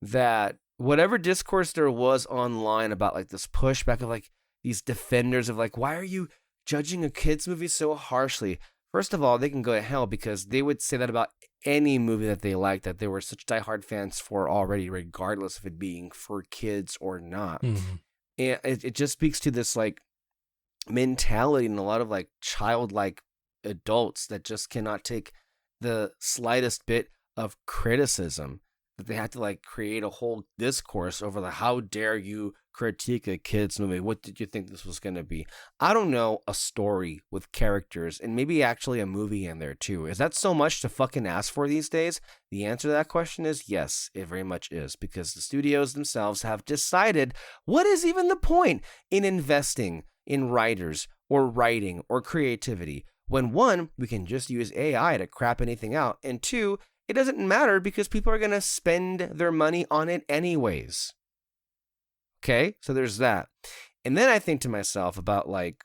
that whatever discourse there was online about, like, this pushback of, like, these defenders of, like, why are you judging a kids movie so harshly? First of all, they can go to hell, because they would say that about any movie that they liked, that they were such diehard fans for already, regardless of it being for kids or not. Mm-hmm. And it just speaks to this, like, mentality in a lot of, like, childlike adults that just cannot take the slightest bit of criticism, that they have to, like, create a whole discourse over the how dare you critique a kid's movie. What did you think this was going to be? I don't know, a story with characters and maybe actually a movie in there too. Is that so much to fucking ask for these days? The answer to that question is yes, it very much is, because the studios themselves have decided what is even the point in investing in writers or writing or creativity when, one, we can just use AI to crap anything out, and two, it doesn't matter because people are going to spend their money on it anyways. Okay, so there's that. And then I think to myself about, like,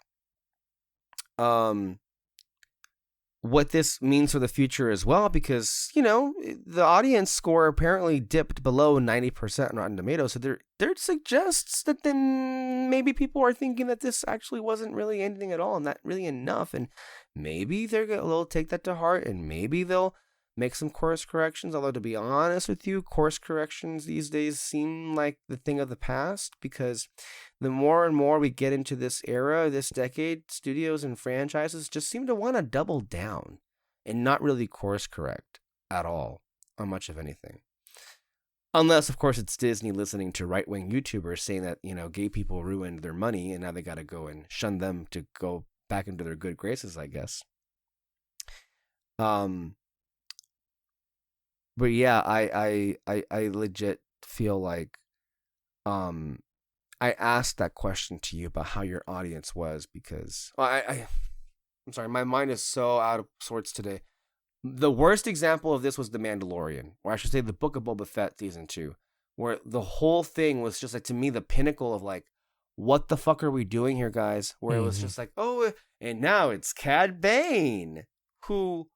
what this means for the future as well, because, the audience score apparently dipped below 90% on Rotten Tomatoes, so there suggests that then maybe people are thinking that this actually wasn't really anything at all, and not really enough, and maybe they'll take that to heart, and maybe they'll make some course corrections, although to be honest with you, course corrections these days seem like the thing of the past, because the more and more we get into this era, this decade, studios and franchises just seem to want to double down. and not really course correct at all on much of anything. Unless, of course, it's Disney listening to right-wing YouTubers saying that, gay people ruined their money and now they got to go and shun them to go back into their good graces, I guess. But yeah, I legit feel like I asked that question to you about how your audience was because I'm sorry, my mind is so out of sorts today. The worst example of this was The Mandalorian, or I should say The Book of Boba Fett Season 2, where the whole thing was just like, to me, the pinnacle of like, what the fuck are we doing here, guys? Where it was just like, oh, and now it's Cad Bane. Who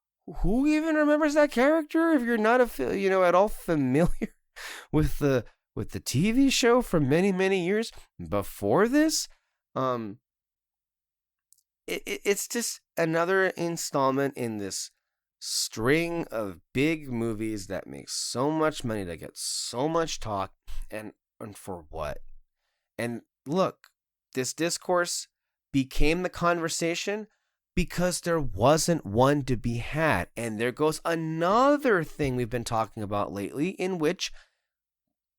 even remembers that character if you're not at all familiar with the TV show from many, many years before this? It's just another installment in this string of big movies that make so much money, that get so much talk, and for what? And look, this discourse became the conversation because there wasn't one to be had. And there goes another thing we've been talking about lately, in which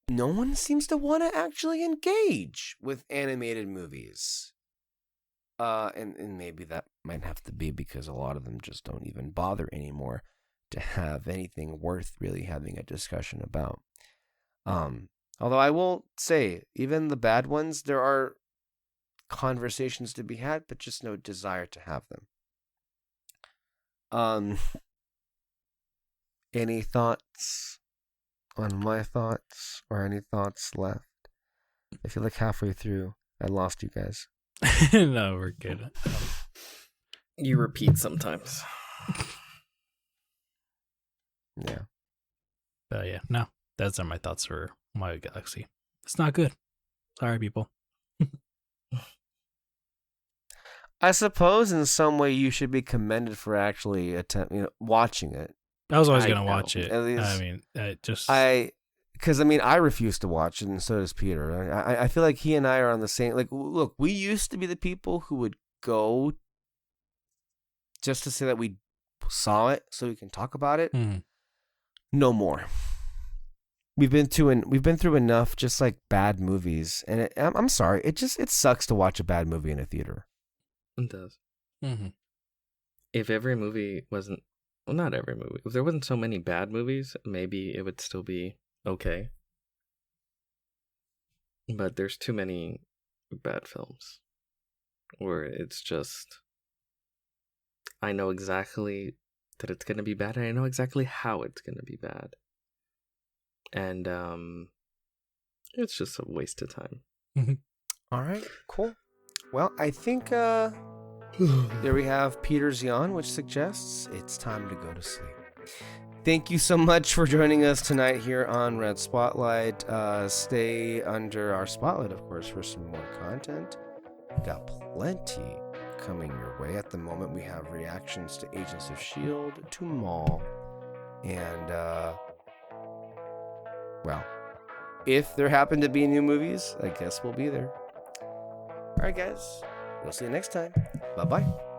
no one seems to want to actually engage with animated movies. And maybe that might have to be because a lot of them just don't even bother anymore to have anything worth really having a discussion about. Although I will say, even the bad ones, there are conversations to be had, but just no desire to have them. Any thoughts on my thoughts, or any thoughts left? I feel like halfway through, I lost you guys. No, we're good. You repeat sometimes. Yeah. But yeah, no, those are my thoughts for Mario Galaxy. It's not good. Sorry, people. I suppose in some way you should be commended for actually watching it. I was always I gonna know. watch it. At least I mean, because I refuse to watch it, and so does Peter. I feel like he and I are on the same. Like, look, we used to be the people who would go just to say that we saw it, so we can talk about it. No more. We've been through enough just like bad movies, and I'm sorry, it sucks to watch a bad movie in a theater. It does. Mm-hmm. If every movie wasn't, well, not every movie. If there wasn't so many bad movies, maybe it would still be okay. But there's too many bad films where it's just, I know exactly that it's gonna be bad, and I know exactly how it's gonna be bad, and it's just a waste of time. All right, cool. Well, I think there we have Peter's yawn, which suggests it's time to go to sleep. Thank you so much for joining us tonight here on Red Spotlight. Stay under our spotlight, of course, for some more content. We've got plenty coming your way. At the moment, we have reactions to Agents of S.H.I.E.L.D., to Maul, and, well, if there happen to be new movies, I guess we'll be there. All right, guys. We'll see you next time. Bye-bye.